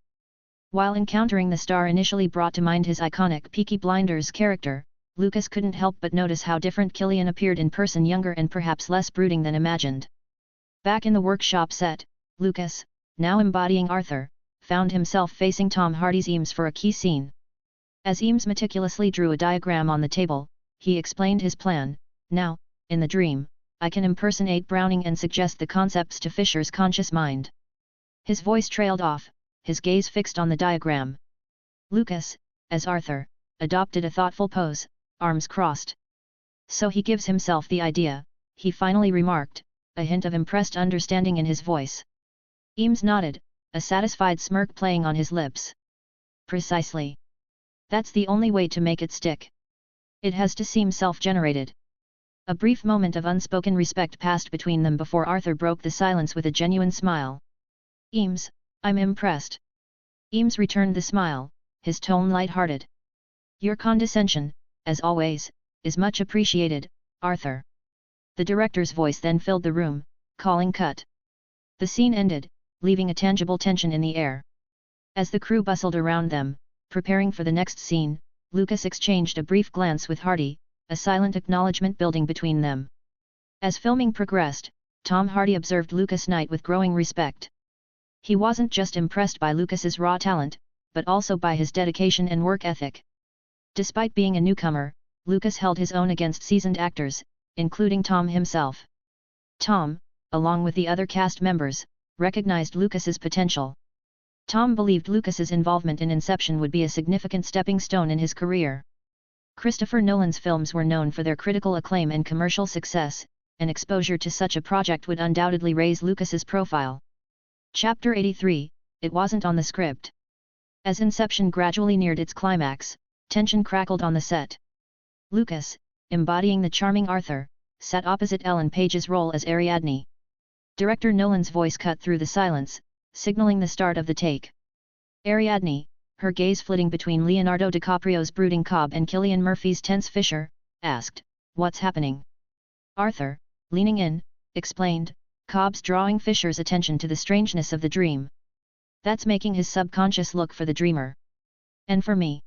While encountering the star initially brought to mind his iconic Peaky Blinders character, Lucas couldn't help but notice how different Cillian appeared in person, younger and perhaps less brooding than imagined. Back in the workshop set, Lucas, now embodying Arthur, found himself facing Tom Hardy's Eames for a key scene. As Eames meticulously drew a diagram on the table, he explained his plan. Now, in the dream, I can impersonate Browning and suggest the concepts to Fisher's conscious mind. His voice trailed off, his gaze fixed on the diagram. Lucas, as Arthur, adopted a thoughtful pose, arms crossed. So he gives himself the idea, he finally remarked, a hint of impressed understanding in his voice. Eames nodded, a satisfied smirk playing on his lips. Precisely. That's the only way to make it stick. It has to seem self-generated. A brief moment of unspoken respect passed between them before Arthur broke the silence with a genuine smile. Eames, I'm impressed. Eames returned the smile, his tone light-hearted. Your condescension, as always, is much appreciated, Arthur. The director's voice then filled the room, calling cut. The scene ended, leaving a tangible tension in the air. As the crew bustled around them, preparing for the next scene, Lucas exchanged a brief glance with Hardy, a silent acknowledgement building between them. As filming progressed, Tom Hardy observed Lucas Knight with growing respect. He wasn't just impressed by Lucas's raw talent, but also by his dedication and work ethic. Despite being a newcomer, Lucas held his own against seasoned actors, including Tom himself. Tom, along with the other cast members, recognized Lucas's potential. Tom believed Lucas's involvement in Inception would be a significant stepping stone in his career. Christopher Nolan's films were known for their critical acclaim and commercial success, and exposure to such a project would undoubtedly raise Lucas's profile. Chapter 83, It Wasn't on the Script. As Inception gradually neared its climax, tension crackled on the set. Lucas, embodying the charming Arthur, sat opposite Ellen Page's role as Ariadne. Director Nolan's voice cut through the silence, signaling the start of the take. Ariadne, her gaze flitting between Leonardo DiCaprio's brooding Cobb and Cillian Murphy's tense Fisher, asked, "What's happening?" Arthur, leaning in, explained, Cobb's drawing Fisher's attention to the strangeness of the dream. That's making his subconscious look for the dreamer. And for me.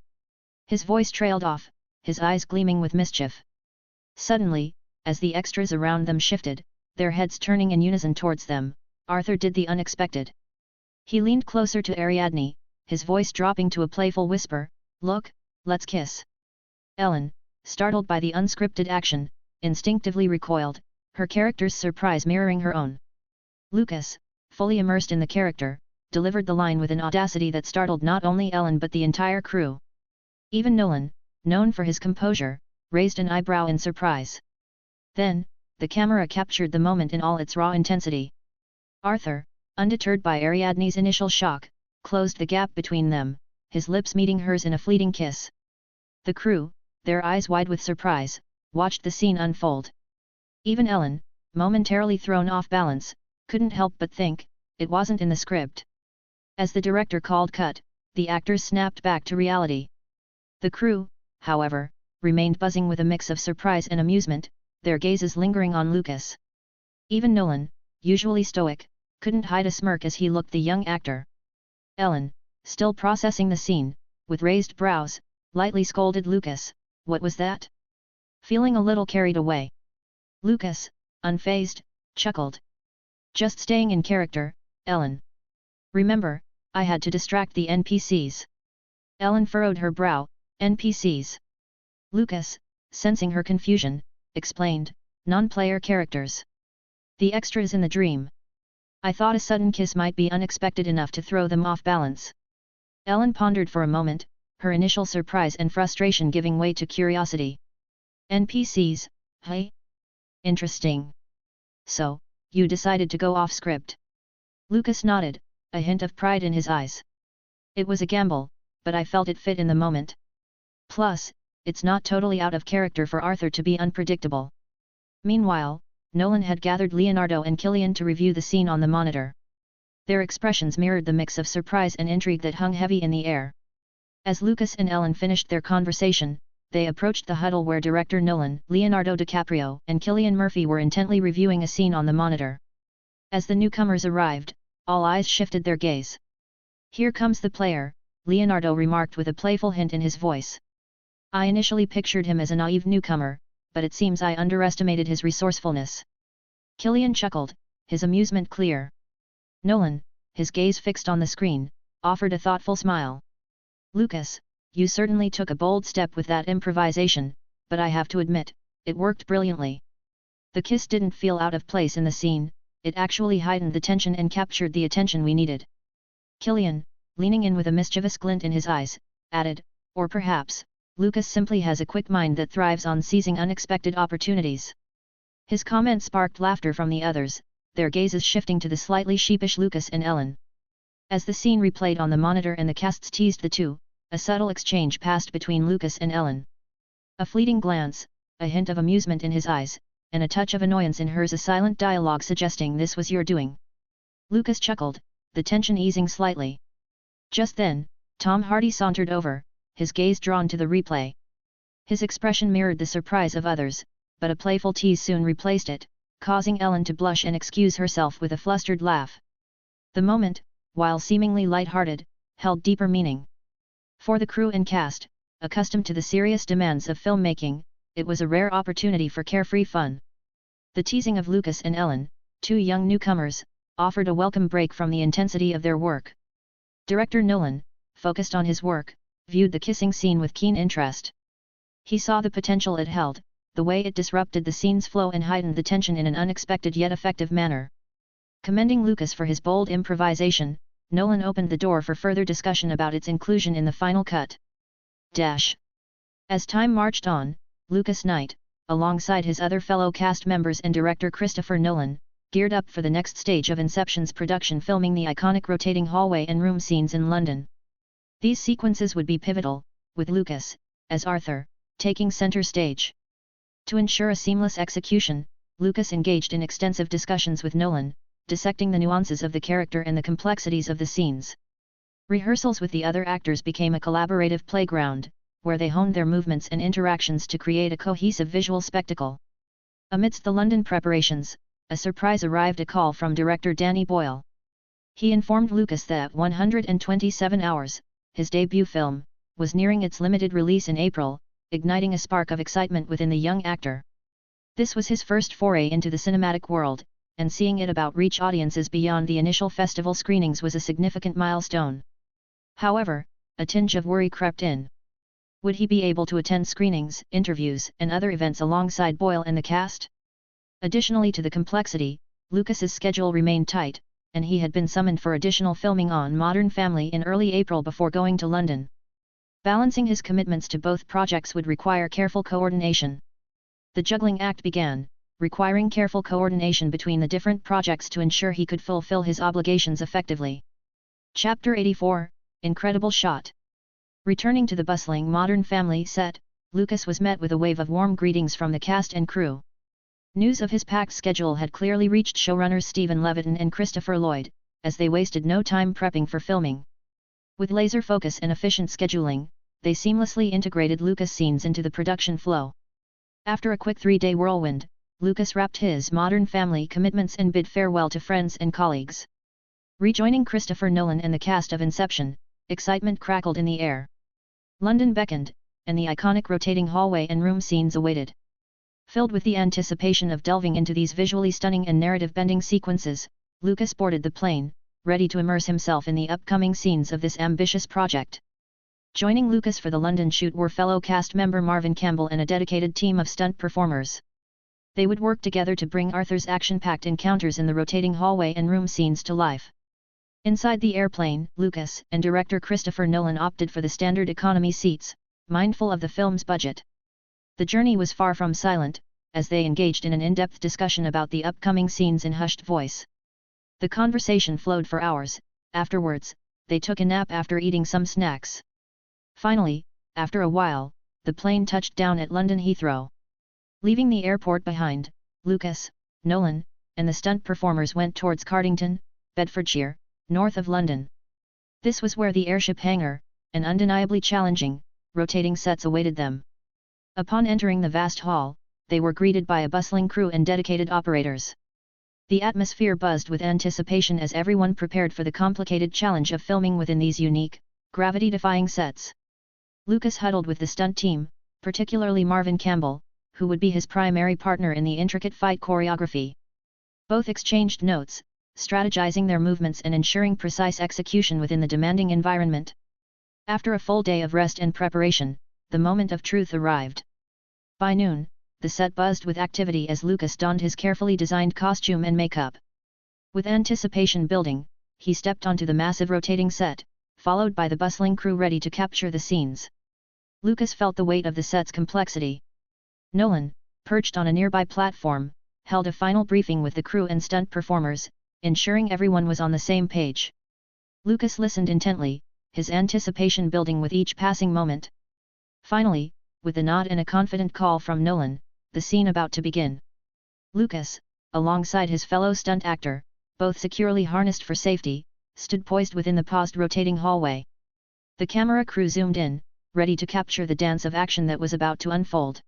His voice trailed off, his eyes gleaming with mischief. Suddenly, as the extras around them shifted, their heads turning in unison towards them, Arthur did the unexpected. He leaned closer to Ariadne, his voice dropping to a playful whisper, "Look, let's kiss." Ellen, startled by the unscripted action, instinctively recoiled, her character's surprise mirroring her own. Lucas, fully immersed in the character, delivered the line with an audacity that startled not only Ellen but the entire crew. Even Nolan, known for his composure, raised an eyebrow in surprise. Then, the camera captured the moment in all its raw intensity. Arthur, undeterred by Ariadne's initial shock, closed the gap between them, his lips meeting hers in a fleeting kiss. The crew, their eyes wide with surprise, watched the scene unfold. Even Ellen, momentarily thrown off balance, couldn't help but think, it wasn't in the script. As the director called cut, the actors snapped back to reality. The crew, however, remained buzzing with a mix of surprise and amusement, their gazes lingering on Lucas. Even Nolan, usually stoic, couldn't hide a smirk as he looked the young actor. Ellen, still processing the scene, with raised brows, lightly scolded Lucas, "What was that?" Feeling a little carried away. Lucas, unfazed, chuckled. "Just staying in character, Ellen. Remember, I had to distract the NPCs." Ellen furrowed her brow, "NPCs?" Lucas, sensing her confusion, explained, "Non-player characters. The extras in the dream. I thought a sudden kiss might be unexpected enough to throw them off balance." Ellen pondered for a moment, her initial surprise and frustration giving way to curiosity. "NPCs, hey? Interesting. So, you decided to go off script?" Lucas nodded, a hint of pride in his eyes. "It was a gamble, but I felt it fit in the moment. Plus, it's not totally out of character for Arthur to be unpredictable." Meanwhile, Nolan had gathered Leonardo and Cillian to review the scene on the monitor. Their expressions mirrored the mix of surprise and intrigue that hung heavy in the air. As Lucas and Ellen finished their conversation, they approached the huddle where director Nolan, Leonardo DiCaprio, and Cillian Murphy were intently reviewing a scene on the monitor. As the newcomers arrived, all eyes shifted their gaze. "Here comes the player," Leonardo remarked with a playful hint in his voice. "I initially pictured him as a naive newcomer, but it seems I underestimated his resourcefulness." Cillian chuckled, his amusement clear. Nolan, his gaze fixed on the screen, offered a thoughtful smile. "Lucas, you certainly took a bold step with that improvisation, but I have to admit, it worked brilliantly. The kiss didn't feel out of place in the scene, it actually heightened the tension and captured the attention we needed." Cillian, leaning in with a mischievous glint in his eyes, added, "Or perhaps, Lucas simply has a quick mind that thrives on seizing unexpected opportunities." His comment sparked laughter from the others, their gazes shifting to the slightly sheepish Lucas and Ellen. As the scene replayed on the monitor and the casts teased the two, a subtle exchange passed between Lucas and Ellen. A fleeting glance, a hint of amusement in his eyes, and a touch of annoyance in hers, a silent dialogue suggesting this was your doing. Lucas chuckled, the tension easing slightly. Just then, Tom Hardy sauntered over, his gaze drawn to the replay. His expression mirrored the surprise of others, but a playful tease soon replaced it, causing Ellen to blush and excuse herself with a flustered laugh. The moment, while seemingly light-hearted, held deeper meaning. For the crew and cast, accustomed to the serious demands of filmmaking, it was a rare opportunity for carefree fun. The teasing of Lucas and Ellen, two young newcomers, offered a welcome break from the intensity of their work. Director Nolan, focused on his work, viewed the kissing scene with keen interest. He saw the potential it held, the way it disrupted the scene's flow and heightened the tension in an unexpected yet effective manner. Commending Lucas for his bold improvisation, Nolan opened the door for further discussion about its inclusion in the final cut. As time marched on, Lucas Knight, alongside his other fellow cast members and director Christopher Nolan, geared up for the next stage of Inception's production, filming the iconic rotating hallway and room scenes in London. These sequences would be pivotal, with Lucas, as Arthur, taking center stage. To ensure a seamless execution, Lucas engaged in extensive discussions with Nolan, dissecting the nuances of the character and the complexities of the scenes. Rehearsals with the other actors became a collaborative playground, where they honed their movements and interactions to create a cohesive visual spectacle. Amidst the London preparations, a surprise arrived: a call from director Danny Boyle. He informed Lucas that 127 Hours, his debut film, was nearing its limited release in April, igniting a spark of excitement within the young actor. This was his first foray into the cinematic world, and seeing it reach audiences beyond the initial festival screenings was a significant milestone. However, a tinge of worry crept in. Would he be able to attend screenings, interviews, and other events alongside Boyle and the cast? Additionally to the complexity, Lucas's schedule remained tight, and he had been summoned for additional filming on Modern Family in early April before going to London. Balancing his commitments to both projects would require careful coordination. The juggling act began, requiring careful coordination between the different projects to ensure he could fulfill his obligations effectively. Chapter 84, Incredible Shot. Returning to the bustling Modern Family set, Lucas was met with a wave of warm greetings from the cast and crew. News of his packed schedule had clearly reached showrunners Stephen Levitan and Christopher Lloyd, as they wasted no time prepping for filming. With laser focus and efficient scheduling, they seamlessly integrated Lucas scenes into the production flow. After a quick 3-day whirlwind, Lucas wrapped his Modern Family commitments and bid farewell to friends and colleagues. Rejoining Christopher Nolan and the cast of Inception, excitement crackled in the air. London beckoned, and the iconic rotating hallway and room scenes awaited. Filled with the anticipation of delving into these visually stunning and narrative-bending sequences, Lucas boarded the plane, ready to immerse himself in the upcoming scenes of this ambitious project. Joining Lucas for the London shoot were fellow cast member Marvin Campbell and a dedicated team of stunt performers. They would work together to bring Arthur's action-packed encounters in the rotating hallway and room scenes to life. Inside the airplane, Lucas and director Christopher Nolan opted for the standard economy seats, mindful of the film's budget. The journey was far from silent, as they engaged in an in-depth discussion about the upcoming scenes in hushed voice. The conversation flowed for hours. Afterwards, they took a nap after eating some snacks. Finally, after a while, the plane touched down at London Heathrow. Leaving the airport behind, Lucas, Nolan, and the stunt performers went towards Cardington, Bedfordshire, north of London. This was where the airship hangar, and undeniably challenging, rotating sets awaited them. Upon entering the vast hall, they were greeted by a bustling crew and dedicated operators. The atmosphere buzzed with anticipation as everyone prepared for the complicated challenge of filming within these unique, gravity-defying sets. Lucas huddled with the stunt team, particularly Marvin Campbell, who would be his primary partner in the intricate fight choreography. Both exchanged notes, strategizing their movements and ensuring precise execution within the demanding environment. After a full day of rest and preparation, the moment of truth arrived. By noon, the set buzzed with activity as Lucas donned his carefully designed costume and makeup. With anticipation building, he stepped onto the massive rotating set, followed by the bustling crew ready to capture the scenes. Lucas felt the weight of the set's complexity. Nolan, perched on a nearby platform, held a final briefing with the crew and stunt performers, ensuring everyone was on the same page. Lucas listened intently, his anticipation building with each passing moment. Finally, with a nod and a confident call from Nolan, the scene about to begin. Lucas, alongside his fellow stunt actor, both securely harnessed for safety, stood poised within the paused rotating hallway. The camera crew zoomed in, ready to capture the dance of action that was about to unfold.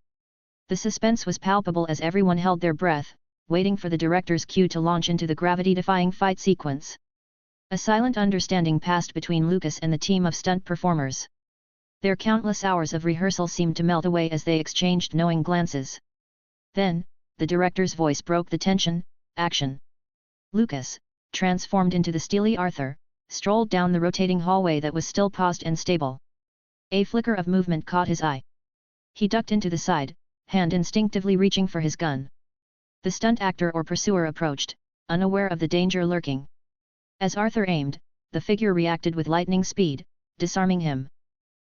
The suspense was palpable as everyone held their breath, waiting for the director's cue to launch into the gravity-defying fight sequence. A silent understanding passed between Lucas and the team of stunt performers. Their countless hours of rehearsal seemed to melt away as they exchanged knowing glances. Then, the director's voice broke the tension. Action. Lucas, transformed into the steely Arthur, strolled down the rotating hallway that was still paused and stable. A flicker of movement caught his eye. He ducked into the side, hand instinctively reaching for his gun. The stunt actor or pursuer approached, unaware of the danger lurking. As Arthur aimed, the figure reacted with lightning speed, disarming him.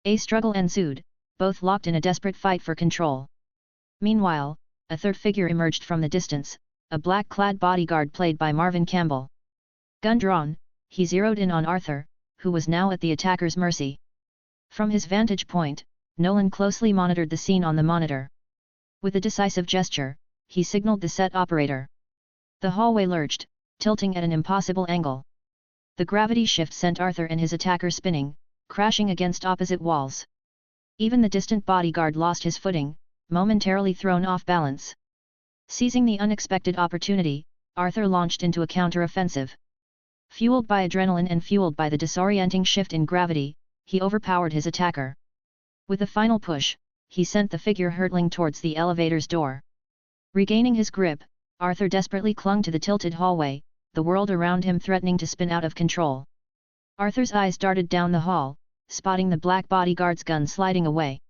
A struggle ensued, both locked in a desperate fight for control. Meanwhile, a third figure emerged from the distance, a black-clad bodyguard played by Marvin Campbell. Gun drawn, he zeroed in on Arthur, who was now at the attacker's mercy. From his vantage point, Nolan closely monitored the scene on the monitor. With a decisive gesture, he signaled the set operator. The hallway lurched, tilting at an impossible angle. The gravity shift sent Arthur and his attacker spinning, crashing against opposite walls. Even the distant bodyguard lost his footing, momentarily thrown off balance. Seizing the unexpected opportunity, Arthur launched into a counter-offensive. Fueled by adrenaline and fueled by the disorienting shift in gravity, he overpowered his attacker. With a final push, he sent the figure hurtling towards the elevator's door. Regaining his grip, Arthur desperately clung to the tilted hallway, the world around him threatening to spin out of control. Arthur's eyes darted down the hall, spotting the black bodyguard's gun sliding away.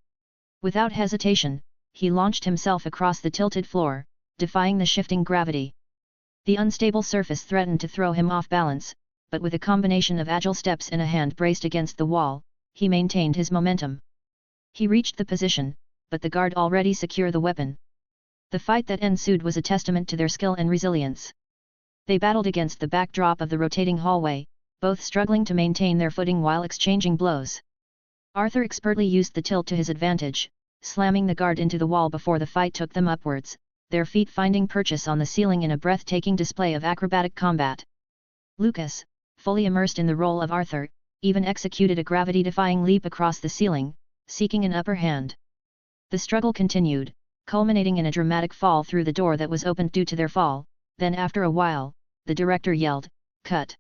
Without hesitation, he launched himself across the tilted floor, defying the shifting gravity. The unstable surface threatened to throw him off balance, but with a combination of agile steps and a hand braced against the wall, he maintained his momentum. He reached the position, but the guard already secured the weapon. The fight that ensued was a testament to their skill and resilience. They battled against the backdrop of the rotating hallway, both struggling to maintain their footing while exchanging blows. Arthur expertly used the tilt to his advantage, slamming the guard into the wall before the fight took them upwards, their feet finding purchase on the ceiling in a breathtaking display of acrobatic combat. Lucas, fully immersed in the role of Arthur, even executed a gravity-defying leap across the ceiling, seeking an upper hand. The struggle continued, culminating in a dramatic fall through the door that was opened due to their fall. Then after a while, the director yelled, "Cut!"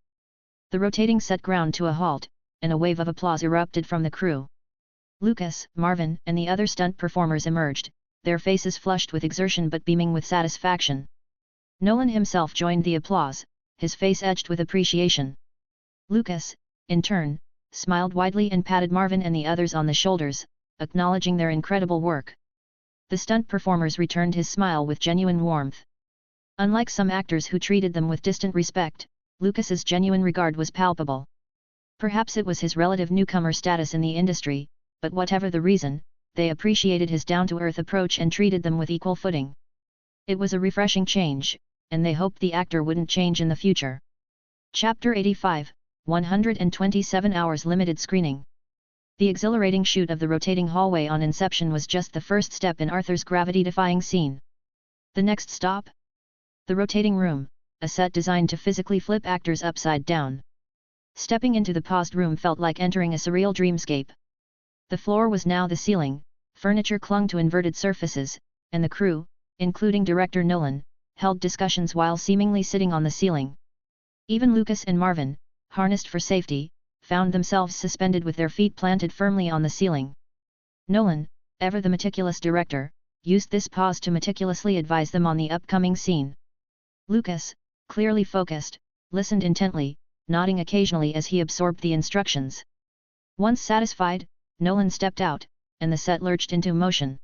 The rotating set ground to a halt, and a wave of applause erupted from the crew. Lucas, Marvin, and the other stunt performers emerged, their faces flushed with exertion but beaming with satisfaction. Nolan himself joined the applause, his face edged with appreciation. Lucas, in turn, smiled widely and patted Marvin and the others on the shoulders, acknowledging their incredible work. The stunt performers returned his smile with genuine warmth. Unlike some actors who treated them with distant respect, Lucas's genuine regard was palpable. Perhaps it was his relative newcomer status in the industry, but whatever the reason, they appreciated his down-to-earth approach and treated them with equal footing. It was a refreshing change, and they hoped the actor wouldn't change in the future. Chapter 85, 127 Hours Limited Screening. The exhilarating shoot of the rotating hallway on Inception was just the first step in Arthur's gravity-defying scene. The next stop? The rotating room, a set designed to physically flip actors upside down. Stepping into the paused room felt like entering a surreal dreamscape. The floor was now the ceiling, furniture clung to inverted surfaces, and the crew, including director Nolan, held discussions while seemingly sitting on the ceiling. Even Lucas and Marvin, harnessed for safety, found themselves suspended with their feet planted firmly on the ceiling. Nolan, ever the meticulous director, used this pause to meticulously advise them on the upcoming scene. Lucas, clearly focused, listened intently, nodding occasionally as he absorbed the instructions. Once satisfied, Nolan stepped out, and the set lurched into motion.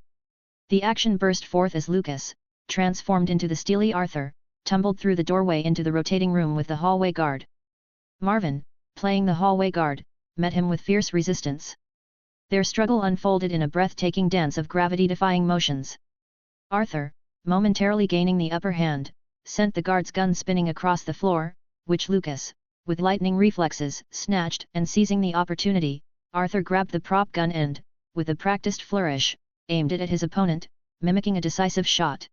The action burst forth as Lucas, transformed into the steely Arthur, tumbled through the doorway into the rotating room with the hallway guard. Marvin, playing the hallway guard, met him with fierce resistance. Their struggle unfolded in a breathtaking dance of gravity-defying motions. Arthur, momentarily gaining the upper hand, sent the guard's gun spinning across the floor, which Lucas, with lightning reflexes, snatched, and seizing the opportunity, Arthur grabbed the prop gun and, with a practiced flourish, aimed it at his opponent, mimicking a decisive shot.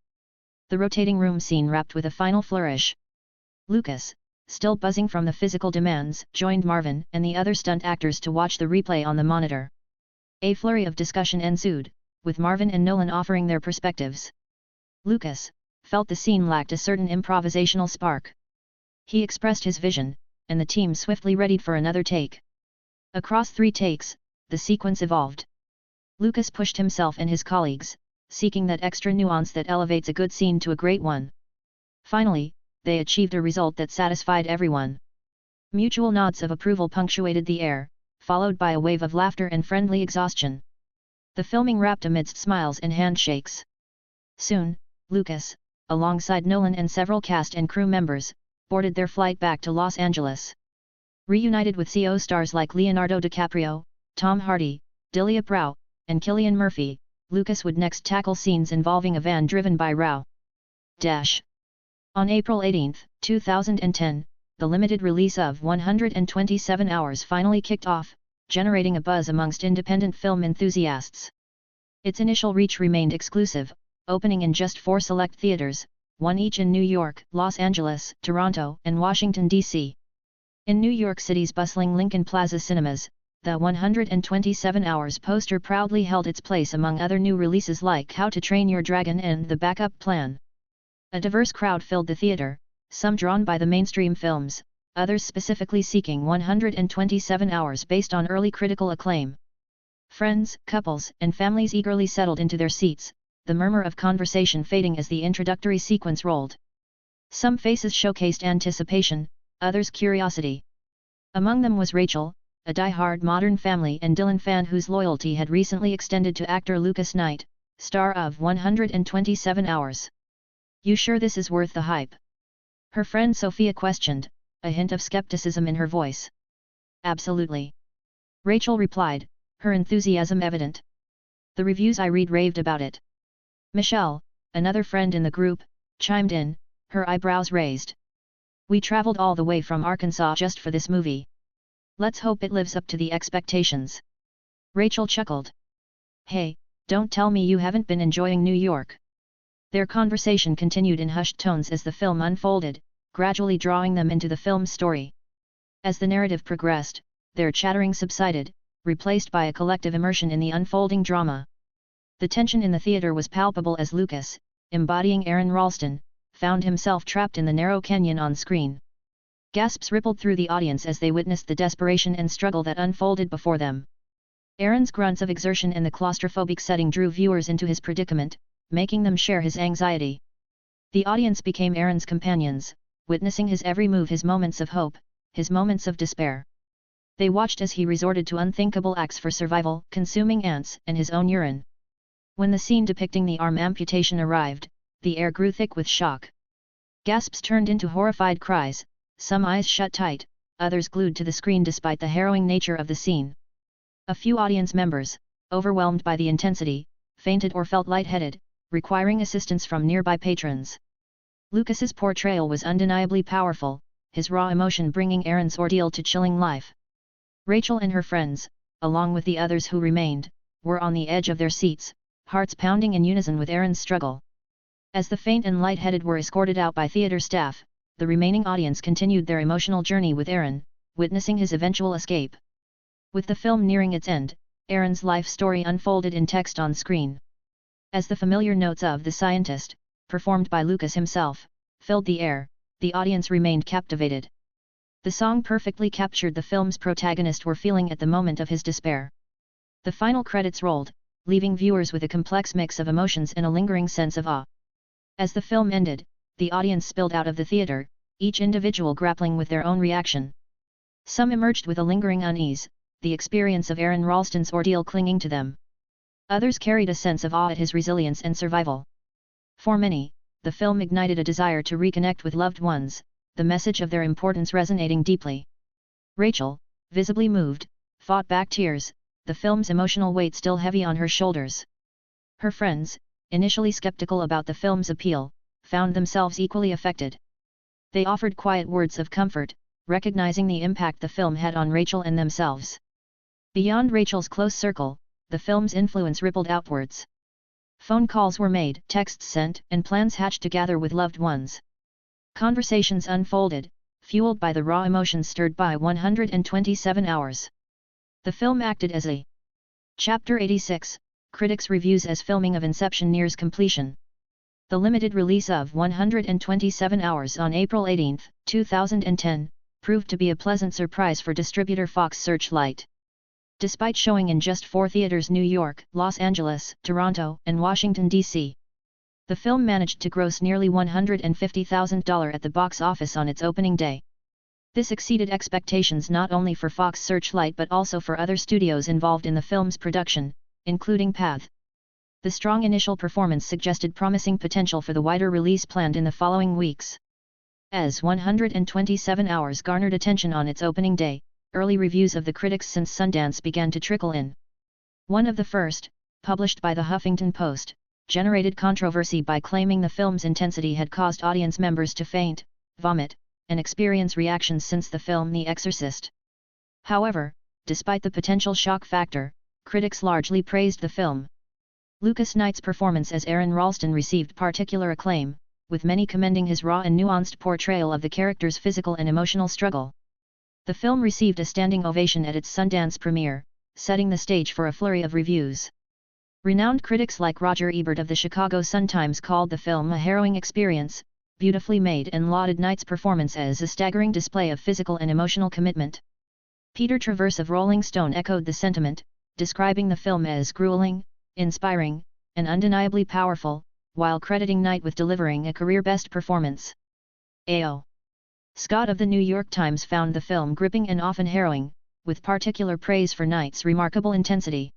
The rotating room scene wrapped with a final flourish. Lucas, still buzzing from the physical demands, joined Marvin and the other stunt actors to watch the replay on the monitor. A flurry of discussion ensued, with Marvin and Nolan offering their perspectives. Lucas felt the scene lacked a certain improvisational spark. He expressed his vision, and the team swiftly readied for another take. Across 3 takes, the sequence evolved. Lucas pushed himself and his colleagues, seeking that extra nuance that elevates a good scene to a great one. Finally, they achieved a result that satisfied everyone. Mutual nods of approval punctuated the air, followed by a wave of laughter and friendly exhaustion. The filming wrapped amidst smiles and handshakes. Soon, Lucas, alongside Nolan and several cast and crew members, boarded their flight back to Los Angeles. Reunited with CO stars like Leonardo DiCaprio, Tom Hardy, Delia Prau, and Cillian Murphy, Lucas would next tackle scenes involving a van driven by Rao. On April 18, 2010, the limited release of 127 Hours finally kicked off, generating a buzz amongst independent film enthusiasts. Its initial reach remained exclusive, opening in just 4 select theaters, 1 each in New York, Los Angeles, Toronto, and Washington, D.C. In New York City's bustling Lincoln Plaza cinemas, the 127 Hours poster proudly held its place among other new releases like How to Train Your Dragon and The Backup Plan. A diverse crowd filled the theater, some drawn by the mainstream films, others specifically seeking 127 Hours based on early critical acclaim. Friends, couples, and families eagerly settled into their seats, the murmur of conversation fading as the introductory sequence rolled. Some faces showcased anticipation, others curiosity. Among them was Rachel, a die-hard Modern Family and Dylan fan whose loyalty had recently extended to actor Lucas Knight, star of 127 Hours. "You sure this is worth the hype?" her friend Sophia questioned, a hint of skepticism in her voice. "Absolutely," Rachel replied, her enthusiasm evident. "The reviews I read raved about it." Michelle, another friend in the group, chimed in, her eyebrows raised. "We traveled all the way from Arkansas just for this movie. Let's hope it lives up to the expectations." Rachel chuckled. "Hey, don't tell me you haven't been enjoying New York." Their conversation continued in hushed tones as the film unfolded, gradually drawing them into the film's story. As the narrative progressed, their chattering subsided, replaced by a collective immersion in the unfolding drama. The tension in the theater was palpable as Lucas, embodying Aaron Ralston, found himself trapped in the narrow canyon on screen. Gasps rippled through the audience as they witnessed the desperation and struggle that unfolded before them. Aaron's grunts of exertion and the claustrophobic setting drew viewers into his predicament, making them share his anxiety. The audience became Aaron's companions, witnessing his every move, his moments of hope, his moments of despair. They watched as he resorted to unthinkable acts for survival, consuming ants and his own urine. When the scene depicting the arm amputation arrived, the air grew thick with shock. Gasps turned into horrified cries, some eyes shut tight, others glued to the screen despite the harrowing nature of the scene. A few audience members, overwhelmed by the intensity, fainted or felt lightheaded, requiring assistance from nearby patrons. Lucas's portrayal was undeniably powerful, his raw emotion bringing Aaron's ordeal to chilling life. Rachel and her friends, along with the others who remained, were on the edge of their seats, hearts pounding in unison with Aaron's struggle. As the faint and lightheaded were escorted out by theater staff, the remaining audience continued their emotional journey with Aaron, witnessing his eventual escape. With the film nearing its end, Aaron's life story unfolded in text on screen. As the familiar notes of The Scientist, performed by Lucas himself, filled the air, the audience remained captivated. The song perfectly captured the film's protagonist were feeling at the moment of his despair. The final credits rolled, leaving viewers with a complex mix of emotions and a lingering sense of awe. As the film ended, the audience spilled out of the theater, each individual grappling with their own reaction. Some emerged with a lingering unease, the experience of Aaron Ralston's ordeal clinging to them. Others carried a sense of awe at his resilience and survival. For many, the film ignited a desire to reconnect with loved ones, the message of their importance resonating deeply. Rachel, visibly moved, fought back tears, the film's emotional weight still heavy on her shoulders. Her friends, initially skeptical about the film's appeal, found themselves equally affected. They offered quiet words of comfort, recognizing the impact the film had on Rachel and themselves. Beyond Rachel's close circle, the film's influence rippled outwards. Phone calls were made, texts sent, and plans hatched to gather with loved ones. Conversations unfolded, fueled by the raw emotions stirred by 127 hours. The film acted as a Chapter 86, critics' reviews as filming of Inception nears completion. The limited release of 127 hours on April 18, 2010, proved to be a pleasant surprise for distributor Fox Searchlight. Despite showing in just 4 theaters, New York, Los Angeles, Toronto, and Washington, D.C., the film managed to gross nearly $150,000 at the box office on its opening day. This exceeded expectations not only for Fox Searchlight but also for other studios involved in the film's production, including Path. The strong initial performance suggested promising potential for the wider release planned in the following weeks. As 127 hours garnered attention on its opening day, early reviews of the critics since Sundance began to trickle in. One of the first, published by the Huffington Post, generated controversy by claiming the film's intensity had caused audience members to faint, vomit, and experience reactions since the film The Exorcist. However, despite the potential shock factor, critics largely praised the film. Lucas Knight's performance as Aaron Ralston received particular acclaim, with many commending his raw and nuanced portrayal of the character's physical and emotional struggle. The film received a standing ovation at its Sundance premiere, setting the stage for a flurry of reviews. Renowned critics like Roger Ebert of the Chicago Sun-Times called the film a harrowing experience, beautifully made, and lauded Knight's performance as a staggering display of physical and emotional commitment. Peter Travers of Rolling Stone echoed the sentiment, describing the film as grueling, inspiring, and undeniably powerful, while crediting Knight with delivering a career-best performance. A.O. Scott of the New York Times found the film gripping and often harrowing, with particular praise for Knight's remarkable intensity.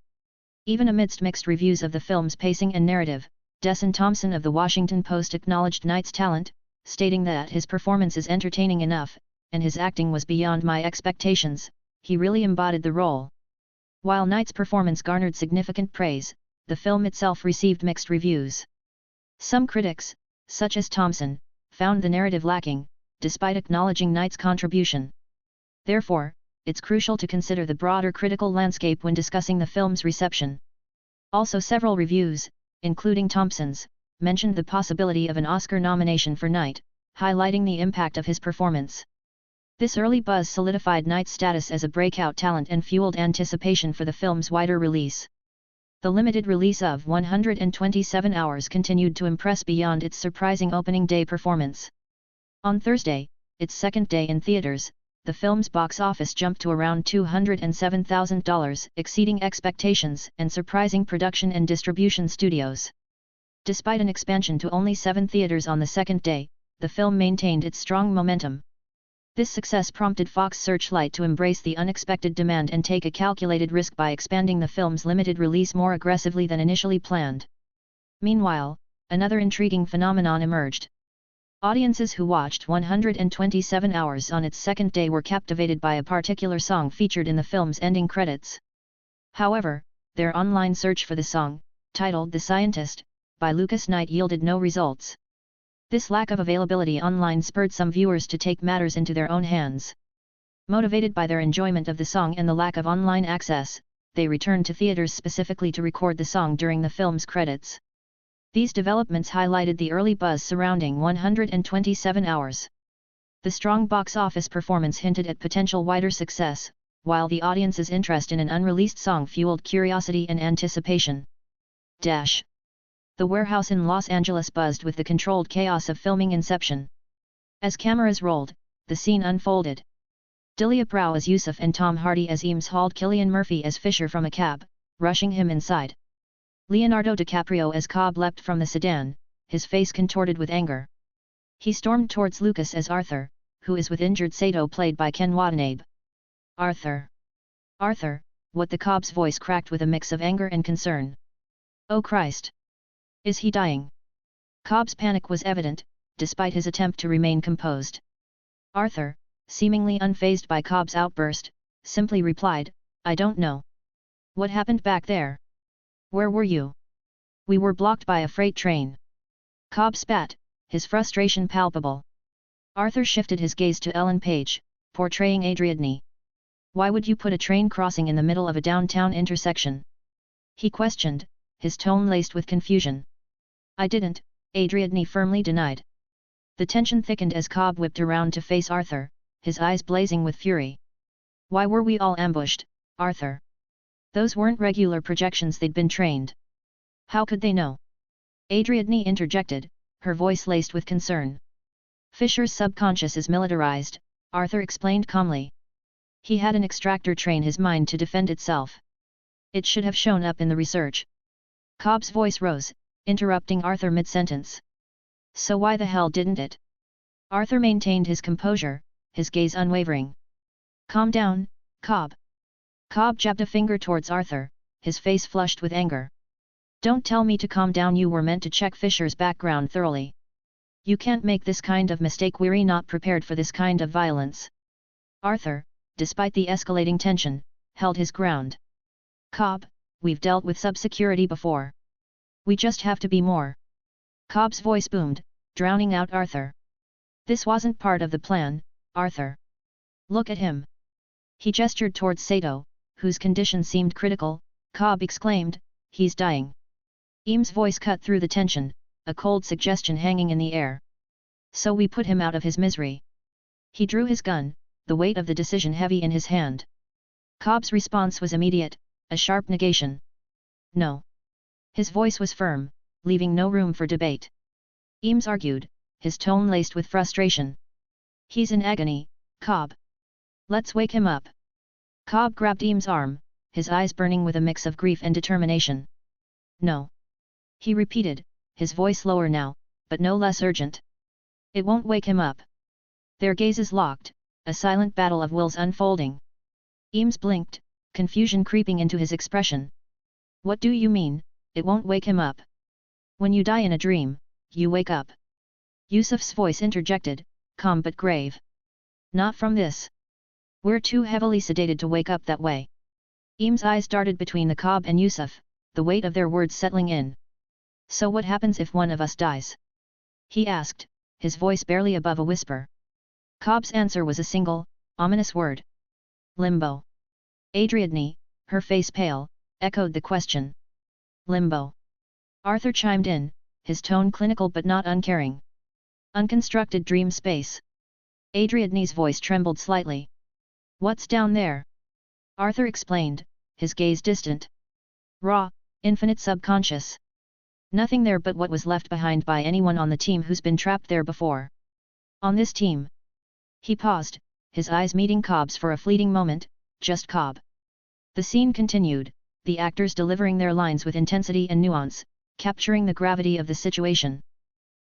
Even amidst mixed reviews of the film's pacing and narrative, Desson Thompson of the Washington Post acknowledged Knight's talent, stating that his performance is entertaining enough, and his acting was beyond my expectations, he really embodied the role. While Knight's performance garnered significant praise, the film itself received mixed reviews. Some critics, such as Thompson, found the narrative lacking, despite acknowledging Knight's contribution. Therefore, it's crucial to consider the broader critical landscape when discussing the film's reception. Also, several reviews, including Thompson's, mentioned the possibility of an Oscar nomination for Knight, highlighting the impact of his performance. This early buzz solidified Knight's status as a breakout talent and fueled anticipation for the film's wider release. The limited release of 127 hours continued to impress beyond its surprising opening day performance. On Thursday, its second day in theaters, the film's box office jumped to around $207,000, exceeding expectations and surprising production and distribution studios. Despite an expansion to only 7 theaters on the second day, the film maintained its strong momentum. This success prompted Fox Searchlight to embrace the unexpected demand and take a calculated risk by expanding the film's limited release more aggressively than initially planned. Meanwhile, another intriguing phenomenon emerged. Audiences who watched 127 hours on its second day were captivated by a particular song featured in the film's ending credits. However, their online search for the song, titled The Scientist, by Lucas Knight, yielded no results. This lack of availability online spurred some viewers to take matters into their own hands. Motivated by their enjoyment of the song and the lack of online access, they returned to theaters specifically to record the song during the film's credits. These developments highlighted the early buzz surrounding 127 Hours. The strong box office performance hinted at potential wider success, while the audience's interest in an unreleased song fueled curiosity and anticipation. The warehouse in Los Angeles buzzed with the controlled chaos of filming Inception. As cameras rolled, the scene unfolded. Delia Brow as Yusuf and Tom Hardy as Eames hauled Cillian Murphy as Fisher from a cab, rushing him inside. Leonardo DiCaprio as Cobb leapt from the sedan, his face contorted with anger. He stormed towards Lucas as Arthur, who is with injured Sato played by Ken Watanabe. Arthur! Arthur! What? The Cobb's voice cracked with a mix of anger and concern. Oh Christ! Is he dying? Cobb's panic was evident, despite his attempt to remain composed. Arthur, seemingly unfazed by Cobb's outburst, simply replied, I don't know. What happened back there? Where were you? We were blocked by a freight train. Cobb spat, his frustration palpable. Arthur shifted his gaze to Ellen Page, portraying Adrienne. Why would you put a train crossing in the middle of a downtown intersection? He questioned, his tone laced with confusion. I didn't, Adrienne firmly denied. The tension thickened as Cobb whipped around to face Arthur, his eyes blazing with fury. Why were we all ambushed, Arthur? Those weren't regular projections, they'd been trained. How could they know? Adrienne interjected, her voice laced with concern. Fisher's subconscious is militarized, Arthur explained calmly. He had an extractor train his mind to defend itself. It should have shown up in the research. Cobb's voice rose, interrupting Arthur mid-sentence. So why the hell didn't it? Arthur maintained his composure, his gaze unwavering. Calm down, Cobb. Cobb jabbed a finger towards Arthur, his face flushed with anger. Don't tell me to calm down, you were meant to check Fisher's background thoroughly. You can't make this kind of mistake, we're not prepared for this kind of violence. Arthur, despite the escalating tension, held his ground. Cobb, we've dealt with sub-security before. We just have to be more. Cobb's voice boomed, drowning out Arthur. This wasn't part of the plan, Arthur. Look at him. He gestured towards Sato, whose condition seemed critical. Cobb exclaimed, he's dying. Eames' voice cut through the tension, a cold suggestion hanging in the air. So we put him out of his misery. He drew his gun, the weight of the decision heavy in his hand. Cobb's response was immediate, a sharp negation. No. His voice was firm, leaving no room for debate. Eames argued, his tone laced with frustration. He's in agony, Cobb. Let's wake him up. Cobb grabbed Eames' arm, his eyes burning with a mix of grief and determination. No. He repeated, his voice lower now, but no less urgent. It won't wake him up. Their gazes locked, a silent battle of wills unfolding. Eames blinked, confusion creeping into his expression. What do you mean, it won't wake him up? When you die in a dream, you wake up. Yusuf's voice interjected, calm but grave. Not from this. We're too heavily sedated to wake up that way. Eames' eyes darted between the Cobb and Yusuf, the weight of their words settling in. So what happens if one of us dies? He asked, his voice barely above a whisper. Cobb's answer was a single, ominous word. Limbo. Adrienne, her face pale, echoed the question. Limbo. Arthur chimed in, his tone clinical but not uncaring. Unconstructed dream space. Adrienne's voice trembled slightly. What's down there? Arthur explained, his gaze distant. Raw, infinite subconscious. Nothing there but what was left behind by anyone on the team who's been trapped there before. On this team. He paused, his eyes meeting Cobb's for a fleeting moment, just Cobb. The scene continued, the actors delivering their lines with intensity and nuance, capturing the gravity of the situation.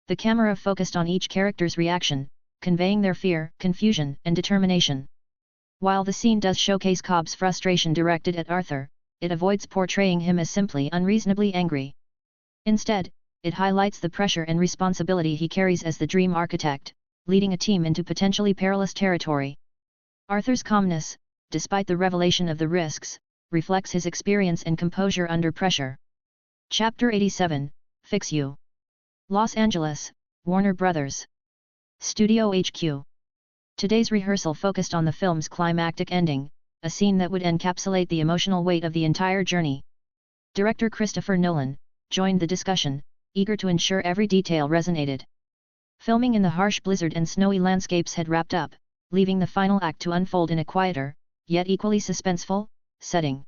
The camera focused on each character's reaction, conveying their fear, confusion, and determination. While the scene does showcase Cobb's frustration directed at Arthur, it avoids portraying him as simply unreasonably angry. Instead, it highlights the pressure and responsibility he carries as the dream architect, leading a team into potentially perilous territory. Arthur's calmness, despite the revelation of the risks, reflects his experience and composure under pressure. Chapter 87, Fix You. Los Angeles, Warner Brothers. Studio HQ. Today's rehearsal focused on the film's climactic ending, a scene that would encapsulate the emotional weight of the entire journey. Director Christopher Nolan joined the discussion, eager to ensure every detail resonated. Filming in the harsh blizzard and snowy landscapes had wrapped up, leaving the final act to unfold in a quieter, yet equally suspenseful, setting.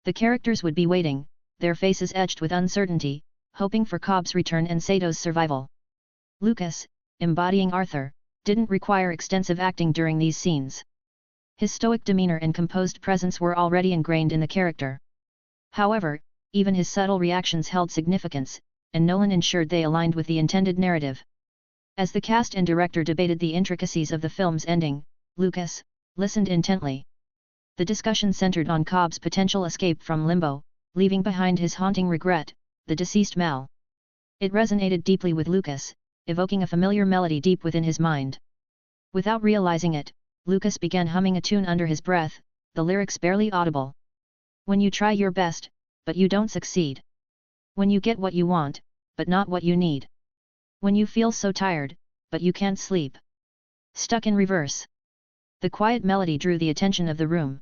The characters would be waiting, their faces etched with uncertainty, hoping for Cobb's return and Sato's survival. Lucas, embodying Arthur, didn't require extensive acting during these scenes. His stoic demeanor and composed presence were already ingrained in the character. However, even his subtle reactions held significance, and Nolan ensured they aligned with the intended narrative. As the cast and director debated the intricacies of the film's ending, Lucas listened intently. The discussion centered on Cobb's potential escape from limbo, leaving behind his haunting regret, the deceased Mal. It resonated deeply with Lucas, evoking a familiar melody deep within his mind. Without realizing it, Lucas began humming a tune under his breath, the lyrics barely audible. When you try your best, but you don't succeed. When you get what you want, but not what you need. When you feel so tired, but you can't sleep. Stuck in reverse. The quiet melody drew the attention of the room.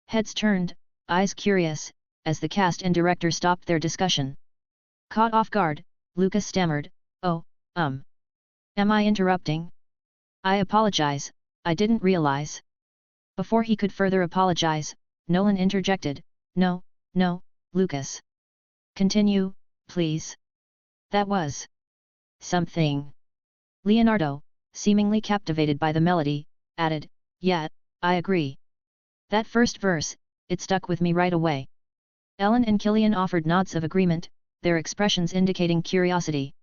Heads turned, eyes curious, as the cast and director stopped their discussion. Caught off guard, Lucas stammered, "Oh, am I interrupting? I apologize, I didn't realize." Before he could further apologize, Nolan interjected, No, Lucas. Continue, please. That was something." Leonardo, seemingly captivated by the melody, added, "Yeah, I agree. That first verse, it stuck with me right away." Ellen and Killian offered nods of agreement, their expressions indicating curiosity.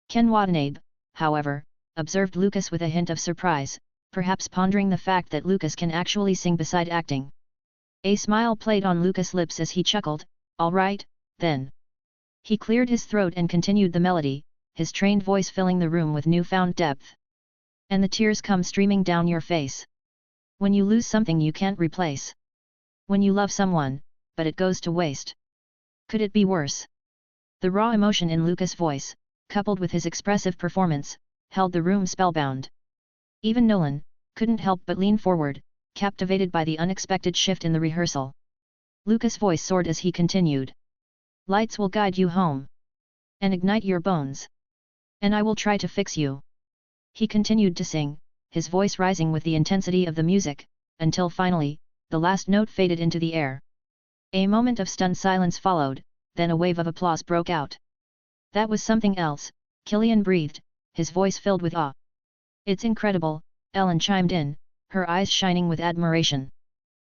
Ken Watanabe, however, observed Lucas with a hint of surprise, perhaps pondering the fact that Lucas can actually sing beside acting. A smile played on Lucas' lips as he chuckled, "All right, then." He cleared his throat and continued the melody, his trained voice filling the room with newfound depth. "And the tears come streaming down your face. When you lose something you can't replace. When you love someone, but it goes to waste. Could it be worse?" The raw emotion in Lucas' voice, coupled with his expressive performance, held the room spellbound. Even Nolan couldn't help but lean forward, captivated by the unexpected shift in the rehearsal. Lucas' voice soared as he continued. "Lights will guide you home. And ignite your bones. And I will try to fix you." He continued to sing, his voice rising with the intensity of the music, until finally, the last note faded into the air. A moment of stunned silence followed, then a wave of applause broke out. "That was something else," Killian breathed, his voice filled with awe. "It's incredible," Ellen chimed in, her eyes shining with admiration.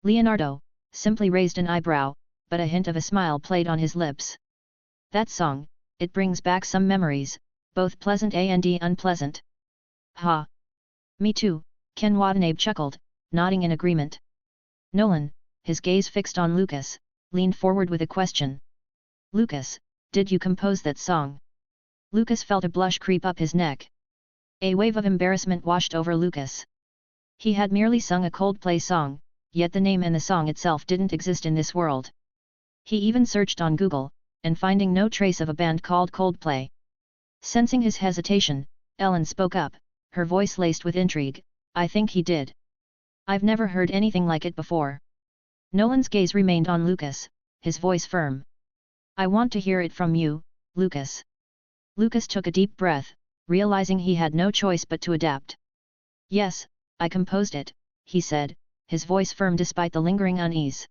Leonardo simply raised an eyebrow, but a hint of a smile played on his lips. "That song, it brings back some memories, both pleasant and unpleasant." "Ha! Me too," Ken Watanabe chuckled, nodding in agreement. Nolan, his gaze fixed on Lucas, leaned forward with a question. "Lucas, did you compose that song?" Lucas felt a blush creep up his neck. A wave of embarrassment washed over Lucas. He had merely sung a Coldplay song, yet the name and the song itself didn't exist in this world. He even searched on Google, and finding no trace of a band called Coldplay. Sensing his hesitation, Ellen spoke up, her voice laced with intrigue, "I think he did. I've never heard anything like it before." Nolan's gaze remained on Lucas, his voice firm. "I want to hear it from you, Lucas." Lucas took a deep breath, realizing he had no choice but to adapt. "Yes, I composed it," he said, his voice firm despite the lingering unease.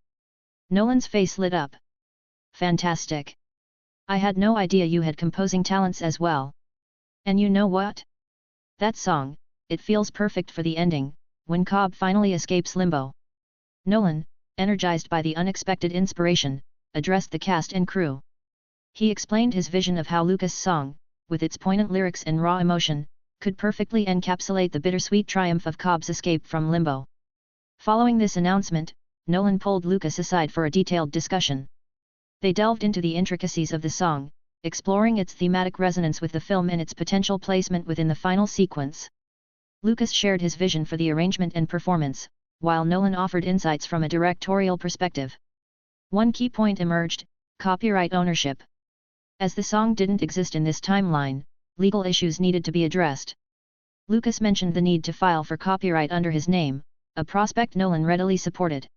Nolan's face lit up. "Fantastic! I had no idea you had composing talents as well. And you know what? That song, it feels perfect for the ending, when Cobb finally escapes limbo." Nolan, energized by the unexpected inspiration, addressed the cast and crew. He explained his vision of how Lucas' song, with its poignant lyrics and raw emotion, could perfectly encapsulate the bittersweet triumph of Cobb's escape from limbo. Following this announcement, Nolan pulled Lucas aside for a detailed discussion. They delved into the intricacies of the song, exploring its thematic resonance with the film and its potential placement within the final sequence. Lucas shared his vision for the arrangement and performance, while Nolan offered insights from a directorial perspective. One key point emerged: copyright ownership. As the song didn't exist in this timeline, legal issues needed to be addressed. Lucas mentioned the need to file for copyright under his name, a prospect Nolan readily supported.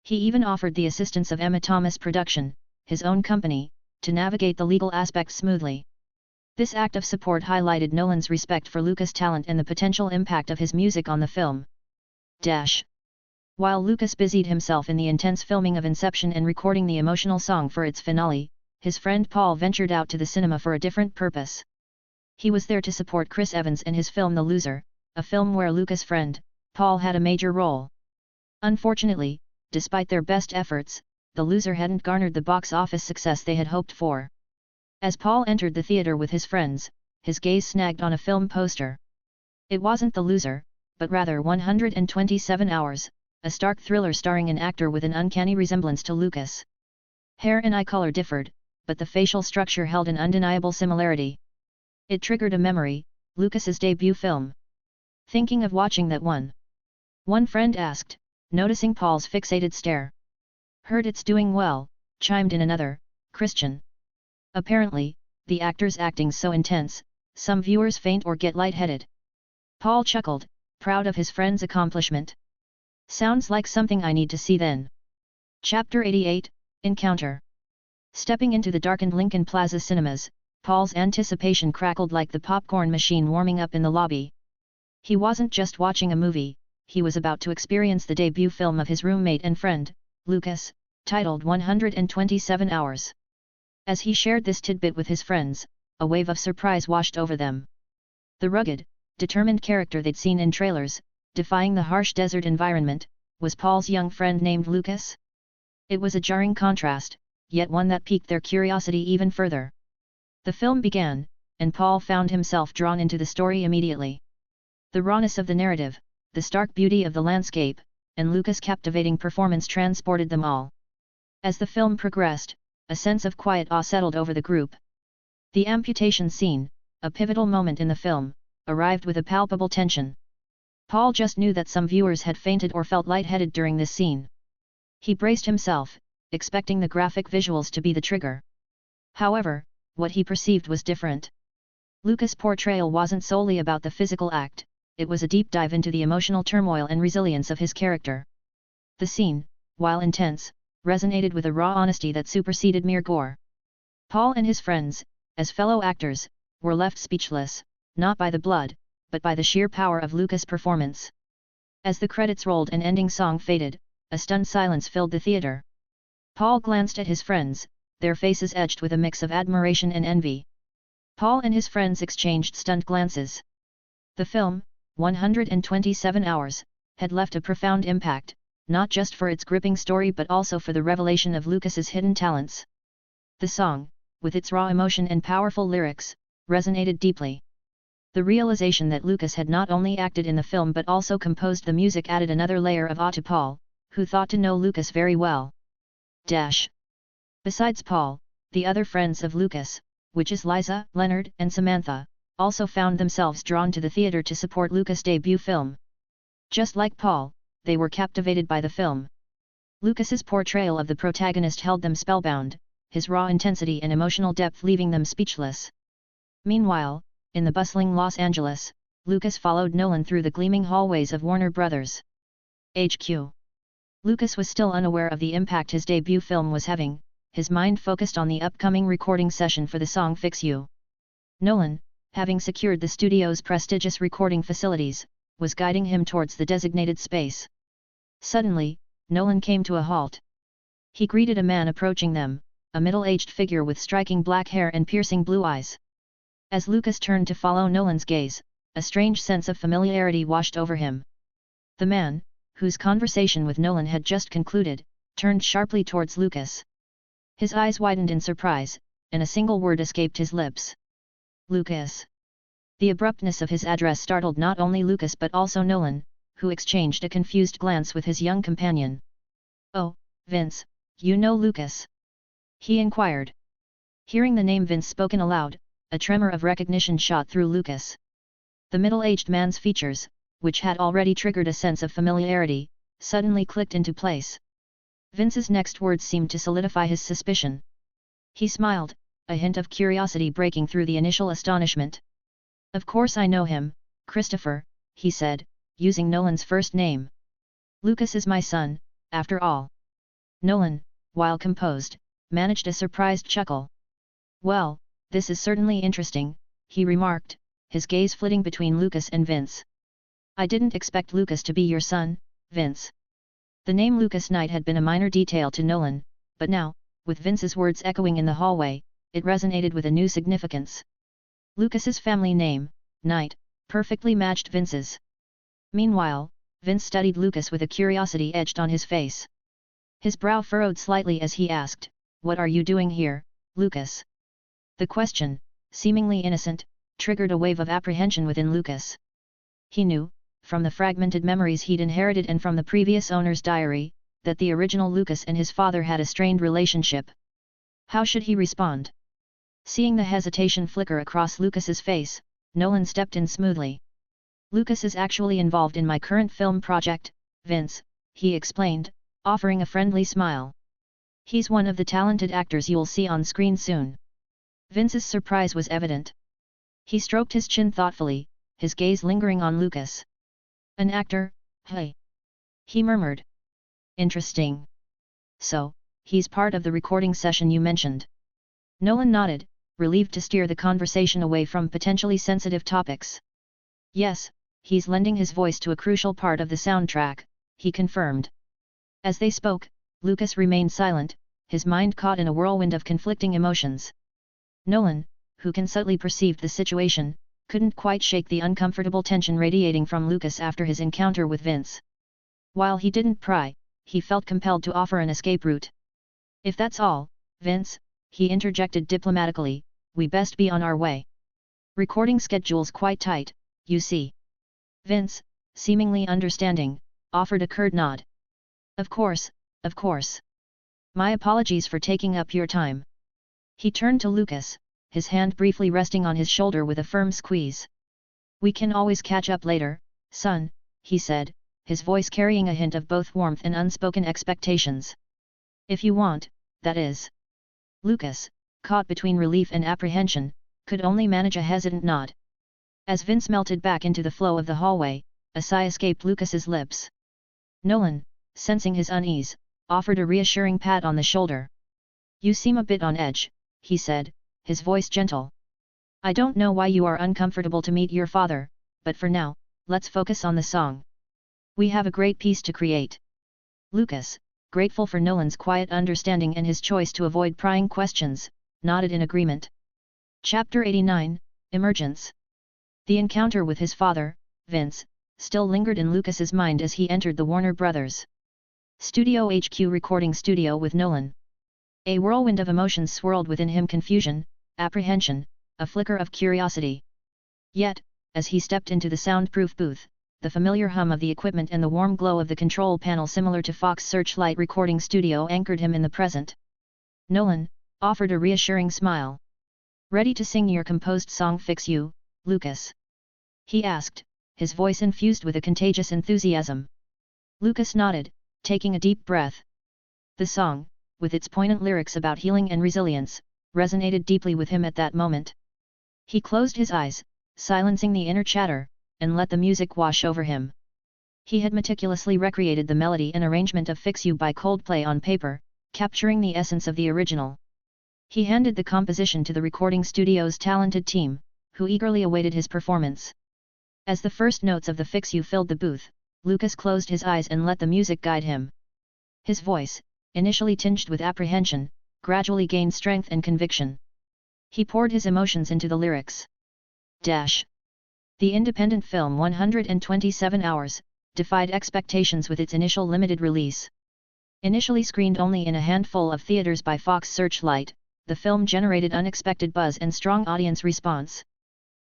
He even offered the assistance of Emma Thomas Production, his own company, to navigate the legal aspects smoothly. This act of support highlighted Nolan's respect for Lucas' talent and the potential impact of his music on the film. While Lucas busied himself in the intense filming of Inception and recording the emotional song for its finale, his friend Paul ventured out to the cinema for a different purpose. He was there to support Chris Evans in his film The Loser, a film where Lucas' friend, Paul, had a major role. Unfortunately, despite their best efforts, The Loser hadn't garnered the box office success they had hoped for. As Paul entered the theater with his friends, his gaze snagged on a film poster. It wasn't The Loser, but rather 127 Hours, a stark thriller starring an actor with an uncanny resemblance to Lucas. Hair and eye color differed, but the facial structure held an undeniable similarity. It triggered a memory, Lucas's debut film. Thinking of watching that one? One friend asked, noticing Paul's fixated stare. Heard it's doing well, chimed in another, Christian. Apparently, the actor's acting's so intense, some viewers faint or get lightheaded. Paul chuckled, proud of his friend's accomplishment. Sounds like something I need to see then. Chapter 88, Encounter. Stepping into the darkened Lincoln Plaza cinemas, Paul's anticipation crackled like the popcorn machine warming up in the lobby. He wasn't just watching a movie, he was about to experience the debut film of his roommate and friend, Lucas, titled 127 Hours. As he shared this tidbit with his friends, a wave of surprise washed over them. The rugged, determined character they'd seen in trailers, defying the harsh desert environment, was Paul's young friend named Lucas? It was a jarring contrast, yet one that piqued their curiosity even further. The film began, and Paul found himself drawn into the story immediately. The rawness of the narrative, the stark beauty of the landscape, and Lucas' captivating performance transported them all. As the film progressed, a sense of quiet awe settled over the group. The amputation scene, a pivotal moment in the film, arrived with a palpable tension. Paul just knew that some viewers had fainted or felt lightheaded during this scene. He braced himself, expecting the graphic visuals to be the trigger. However, what he perceived was different. Lucas' portrayal wasn't solely about the physical act, it was a deep dive into the emotional turmoil and resilience of his character. The scene, while intense, resonated with a raw honesty that superseded mere gore. Paul and his friends, as fellow actors, were left speechless, not by the blood, but by the sheer power of Lucas' performance. As the credits rolled and ending song faded, a stunned silence filled the theater. Paul glanced at his friends, their faces edged with a mix of admiration and envy. Paul and his friends exchanged stunned glances. The film, 127 Hours, had left a profound impact, not just for its gripping story but also for the revelation of Lucas's hidden talents. The song, with its raw emotion and powerful lyrics, resonated deeply. The realization that Lucas had not only acted in the film but also composed the music added another layer of awe to Paul, who thought to know Lucas very well. Besides Paul, the other friends of Lucas, which is Liza, Leonard, and Samantha, also found themselves drawn to the theater to support Lucas' debut film. Just like Paul, they were captivated by the film. Lucas's portrayal of the protagonist held them spellbound, his raw intensity and emotional depth leaving them speechless. Meanwhile, in the bustling Los Angeles, Lucas followed Nolan through the gleaming hallways of Warner Brothers. HQ. Lucas was still unaware of the impact his debut film was having, his mind focused on the upcoming recording session for the song Fix You. Nolan, having secured the studio's prestigious recording facilities, was guiding him towards the designated space. Suddenly, Nolan came to a halt. He greeted a man approaching them, a middle-aged figure with striking black hair and piercing blue eyes. As Lucas turned to follow Nolan's gaze, a strange sense of familiarity washed over him. The man, whose conversation with Nolan had just concluded, turned sharply towards Lucas. His eyes widened in surprise, and a single word escaped his lips. Lucas. The abruptness of his address startled not only Lucas but also Nolan, who exchanged a confused glance with his young companion. "Oh, Vince, you know Lucas?" he inquired. Hearing the name Vince spoken aloud, a tremor of recognition shot through Lucas. The middle-aged man's features, which had already triggered a sense of familiarity, suddenly clicked into place. Vince's next words seemed to solidify his suspicion. He smiled, a hint of curiosity breaking through the initial astonishment. "Of course I know him, Christopher," he said, using Nolan's first name. "Lucas is my son, after all." Nolan, while composed, managed a surprised chuckle. "Well, this is certainly interesting, he remarked, his gaze flitting between Lucas and Vince. I didn't expect Lucas to be your son, Vince. The name Lucas Knight had been a minor detail to Nolan, but now, with Vince's words echoing in the hallway, it resonated with a new significance. Lucas's family name, Knight, perfectly matched Vince's. Meanwhile, Vince studied Lucas with a curiosity etched on his face. His brow furrowed slightly as he asked, "What are you doing here, Lucas?" The question, seemingly innocent, triggered a wave of apprehension within Lucas. He knew, from the fragmented memories he'd inherited and from the previous owner's diary, that the original Lucas and his father had a strained relationship. How should he respond? Seeing the hesitation flicker across Lucas's face, Nolan stepped in smoothly. "Lucas is actually involved in my current film project, Vince," he explained, offering a friendly smile. "He's one of the talented actors you'll see on screen soon." Vince's surprise was evident. He stroked his chin thoughtfully, his gaze lingering on Lucas. "An actor, hey?" he murmured. "Interesting. So, he's part of the recording session you mentioned?" Nolan nodded, relieved to steer the conversation away from potentially sensitive topics. "Yes, he's lending his voice to a crucial part of the soundtrack," he confirmed. As they spoke, Lucas remained silent, his mind caught in a whirlwind of conflicting emotions. Nolan, who can subtly perceive the situation, couldn't quite shake the uncomfortable tension radiating from Lucas after his encounter with Vince. While he didn't pry, he felt compelled to offer an escape route. "If that's all, Vince," he interjected diplomatically, "we best be on our way. Recording schedule's quite tight, you see." Vince, seemingly understanding, offered a curt nod. Of course, of course. My apologies for taking up your time." He turned to Lucas, his hand briefly resting on his shoulder with a firm squeeze. "We can always catch up later, son," he said, his voice carrying a hint of both warmth and unspoken expectations. "If you want, that is." Lucas, caught between relief and apprehension, could only manage a hesitant nod. As Vince melted back into the flow of the hallway, a sigh escaped Lucas's lips. Nolan, sensing his unease, offered a reassuring pat on the shoulder. "You seem a bit on edge," he said, his voice gentle. "I don't know why you are uncomfortable to meet your father, but for now, let's focus on the song. We have a great piece to create." Lucas, grateful for Nolan's quiet understanding and his choice to avoid prying questions, nodded in agreement. Chapter 89, Emergence. The encounter with his father, Vince, still lingered in Lucas's mind as he entered the Warner Brothers Studio HQ recording studio with Nolan. A whirlwind of emotions swirled within him: confusion, apprehension, a flicker of curiosity. Yet, as he stepped into the soundproof booth, the familiar hum of the equipment and the warm glow of the control panel similar to Fox Searchlight recording studio anchored him in the present. Nolan offered a reassuring smile. "Ready to sing your composed song Fix You, Lucas?" he asked, his voice infused with a contagious enthusiasm. Lucas nodded, taking a deep breath. The song, with its poignant lyrics about healing and resilience, resonated deeply with him at that moment. He closed his eyes, silencing the inner chatter, and let the music wash over him. He had meticulously recreated the melody and arrangement of Fix You by Coldplay on paper, capturing the essence of the original. He handed the composition to the recording studio's talented team, who eagerly awaited his performance. As the first notes of the Fix You filled the booth, Lucas closed his eyes and let the music guide him. His voice, initially tinged with apprehension, gradually gained strength and conviction. He poured his emotions into the lyrics. The independent film 127 Hours, defied expectations with its initial limited release. Initially screened only in a handful of theaters by Fox Searchlight, the film generated unexpected buzz and strong audience response.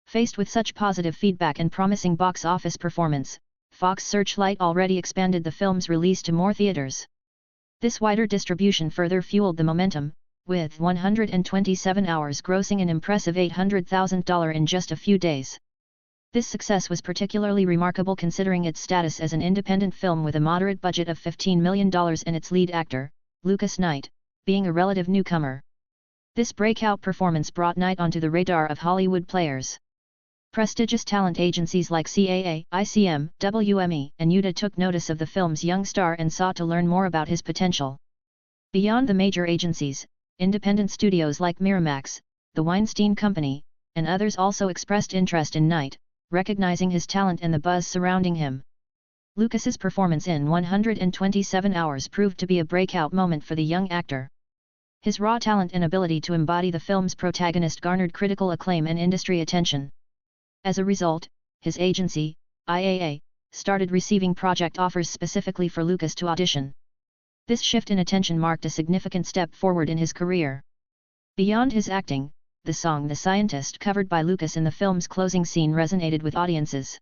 Faced with such positive feedback and promising box office performance, Fox Searchlight already expanded the film's release to more theaters. This wider distribution further fueled the momentum, with 127 Hours grossing an impressive $800,000 in just a few days. This success was particularly remarkable considering its status as an independent film with a moderate budget of $15 million and its lead actor, Lucas Knight, being a relative newcomer. This breakout performance brought Knight onto the radar of Hollywood players. Prestigious talent agencies like CAA, ICM, WME, and UTA took notice of the film's young star and sought to learn more about his potential. Beyond the major agencies, independent studios like Miramax, The Weinstein Company, and others also expressed interest in Knight, recognizing his talent and the buzz surrounding him. Lucas's performance in 127 Hours proved to be a breakout moment for the young actor. His raw talent and ability to embody the film's protagonist garnered critical acclaim and industry attention. As a result, his agency, IAA, started receiving project offers specifically for Lucas to audition. This shift in attention marked a significant step forward in his career. Beyond his acting, the song The Scientist covered by Lucas in the film's closing scene resonated with audiences.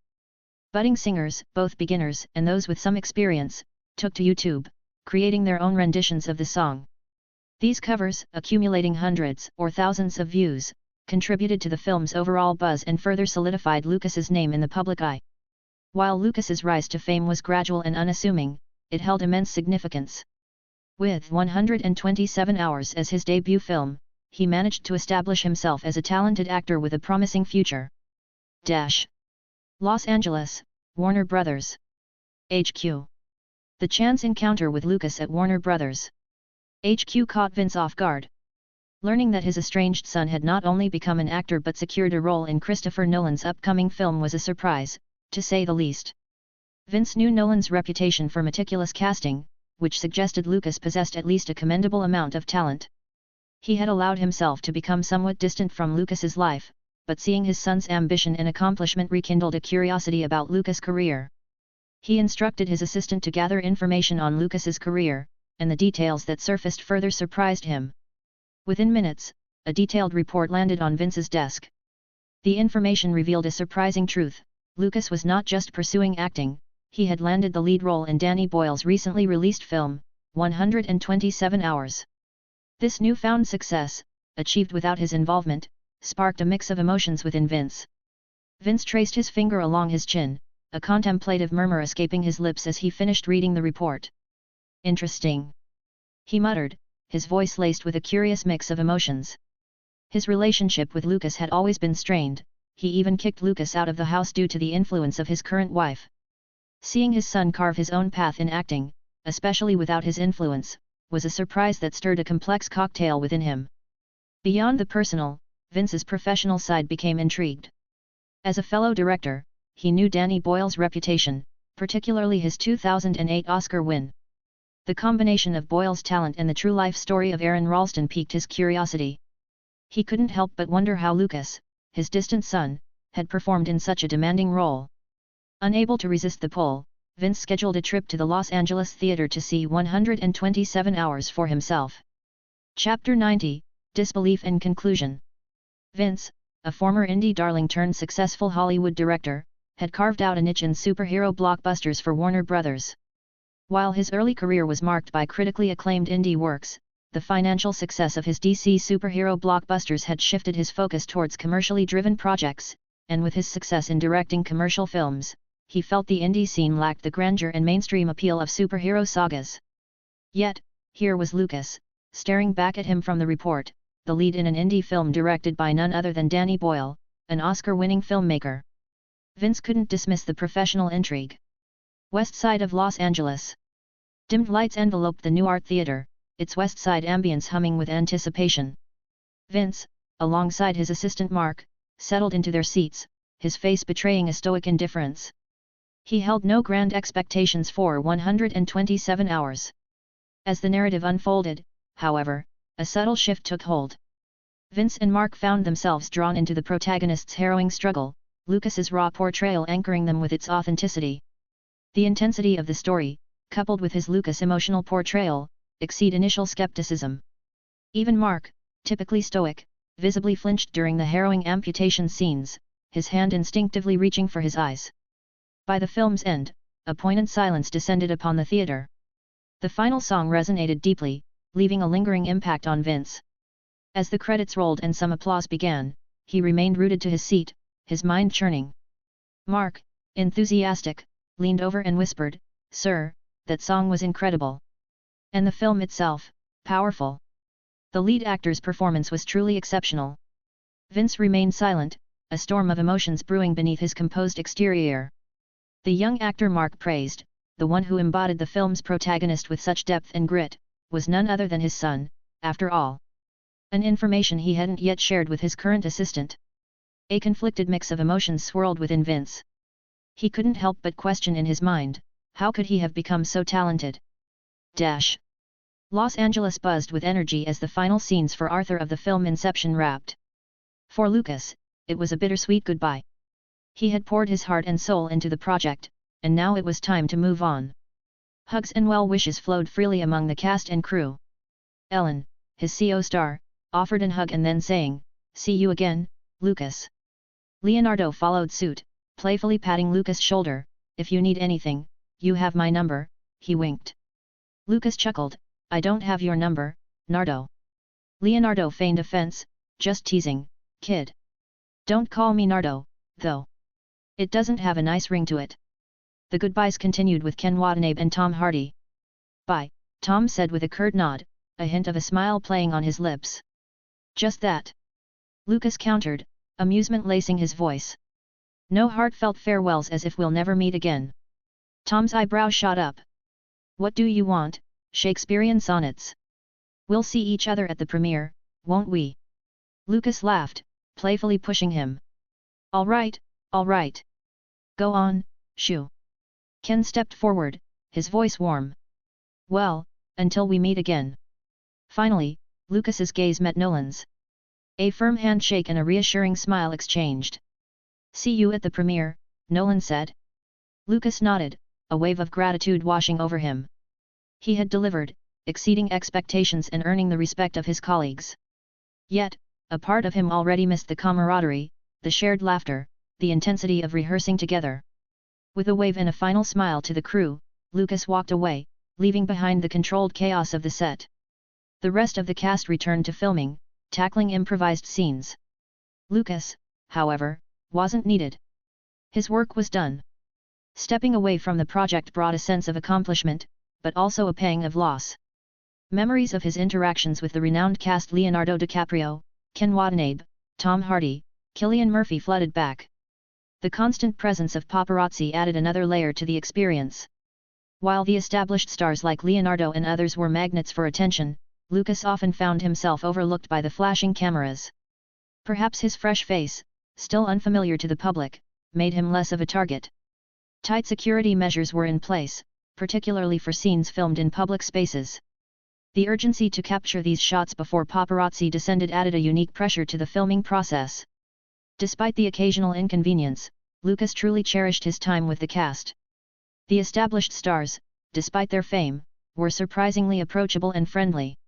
Budding singers, both beginners and those with some experience, took to YouTube, creating their own renditions of the song. These covers, accumulating hundreds or thousands of views, contributed to the film's overall buzz and further solidified Lucas's name in the public eye. While Lucas's rise to fame was gradual and unassuming, it held immense significance. With 127 Hours as his debut film, he managed to establish himself as a talented actor with a promising future. Los Angeles, Warner Brothers. HQ. The chance encounter with Lucas at Warner Brothers. HQ caught Vince off guard. Learning that his estranged son had not only become an actor but secured a role in Christopher Nolan's upcoming film was a surprise, to say the least. Vince knew Nolan's reputation for meticulous casting, which suggested Lucas possessed at least a commendable amount of talent. He had allowed himself to become somewhat distant from Lucas's life, but seeing his son's ambition and accomplishment rekindled a curiosity about Lucas' career. He instructed his assistant to gather information on Lucas's career, and the details that surfaced further surprised him. Within minutes, a detailed report landed on Vince's desk. The information revealed a surprising truth: Lucas was not just pursuing acting, he had landed the lead role in Danny Boyle's recently released film, 127 Hours. This newfound success, achieved without his involvement, sparked a mix of emotions within Vince. Vince traced his finger along his chin, a contemplative murmur escaping his lips as he finished reading the report. "Interesting," he muttered, his voice laced with a curious mix of emotions. His relationship with Lucas had always been strained, he even kicked Lucas out of the house due to the influence of his current wife. Seeing his son carve his own path in acting, especially without his influence, was a surprise that stirred a complex cocktail within him. Beyond the personal, Vince's professional side became intrigued. As a fellow director, he knew Danny Boyle's reputation, particularly his 2008 Oscar win. The combination of Boyle's talent and the true-life story of Aaron Ralston piqued his curiosity. He couldn't help but wonder how Lucas, his distant son, had performed in such a demanding role. Unable to resist the pull, Vince scheduled a trip to the Los Angeles theater to see 127 Hours for himself. Chapter 90, Disbelief and Conclusion. Vince, a former indie darling turned successful Hollywood director, had carved out a niche in superhero blockbusters for Warner Brothers. While his early career was marked by critically acclaimed indie works, the financial success of his DC superhero blockbusters had shifted his focus towards commercially driven projects, and with his success in directing commercial films, he felt the indie scene lacked the grandeur and mainstream appeal of superhero sagas. Yet, here was Lucas, staring back at him from the report, the lead in an indie film directed by none other than Danny Boyle, an Oscar-winning filmmaker. Vince couldn't dismiss the professional intrigue. West side of Los Angeles. Dimmed lights enveloped the New Art Theater, its west side ambience humming with anticipation. Vince, alongside his assistant Mark, settled into their seats, his face betraying a stoic indifference. He held no grand expectations for 127 Hours. As the narrative unfolded, however, a subtle shift took hold. Vince and Mark found themselves drawn into the protagonist's harrowing struggle, Lucas's raw portrayal anchoring them with its authenticity. The intensity of the story, coupled with his Lucas emotional portrayal, exceed initial skepticism. Even Mark, typically stoic, visibly flinched during the harrowing amputation scenes, his hand instinctively reaching for his eyes. By the film's end, a poignant silence descended upon the theater. The final song resonated deeply, leaving a lingering impact on Vince. As the credits rolled and some applause began, he remained rooted to his seat, his mind churning. Mark, enthusiastic, leaned over and whispered, "Sir, that song was incredible. And the film itself, powerful." The lead actor's performance was truly exceptional. Vince remained silent, a storm of emotions brewing beneath his composed exterior. The young actor Mark praised, the one who embodied the film's protagonist with such depth and grit, was none other than his son, after all. An information he hadn't yet shared with his current assistant. A conflicted mix of emotions swirled within Vince. He couldn't help but question in his mind, how could he have become so talented? Los Angeles buzzed with energy as the final scenes for Arthur of the film Inception wrapped. For Lucas, it was a bittersweet goodbye. He had poured his heart and soul into the project, and now it was time to move on. Hugs and well wishes flowed freely among the cast and crew. Ellen, his co-star, offered an hug and then saying, "See you again, Lucas." Leonardo followed suit, playfully patting Lucas' shoulder, "If you need anything, you have my number," he winked. Lucas chuckled, "I don't have your number, Nardo." Leonardo feigned offense, "Just teasing, kid. Don't call me Nardo, though. It doesn't have a nice ring to it." The goodbyes continued with Ken Watanabe and Tom Hardy. "Bye," Tom said with a curt nod, a hint of a smile playing on his lips. "Just that," Lucas countered, amusement lacing his voice. "No heartfelt farewells as if we'll never meet again." Tom's eyebrows shot up. "What do you want, Shakespearean sonnets? We'll see each other at the premiere, won't we?" Lucas laughed, playfully pushing him. All right. Go on, shoo." Ken stepped forward, his voice warm. "Well, until we meet again." Finally, Lucas's gaze met Nolan's. A firm handshake and a reassuring smile exchanged. "See you at the premiere," Nolan said. Lucas nodded, a wave of gratitude washing over him. He had delivered, exceeding expectations and earning the respect of his colleagues. Yet, a part of him already missed the camaraderie, the shared laughter, the intensity of rehearsing together. With a wave and a final smile to the crew, Lucas walked away, leaving behind the controlled chaos of the set. The rest of the cast returned to filming, tackling improvised scenes. Lucas, however, wasn't needed. His work was done. Stepping away from the project brought a sense of accomplishment, but also a pang of loss. Memories of his interactions with the renowned cast Leonardo DiCaprio, Ken Watanabe, Tom Hardy, Cillian Murphy flooded back. The constant presence of paparazzi added another layer to the experience. While the established stars like Leonardo and others were magnets for attention, Lucas often found himself overlooked by the flashing cameras. Perhaps his fresh face, still unfamiliar to the public, made him less of a target. Tight security measures were in place, particularly for scenes filmed in public spaces. The urgency to capture these shots before paparazzi descended added a unique pressure to the filming process. Despite the occasional inconvenience, Lucas truly cherished his time with the cast. The established stars, despite their fame, were surprisingly approachable and friendly.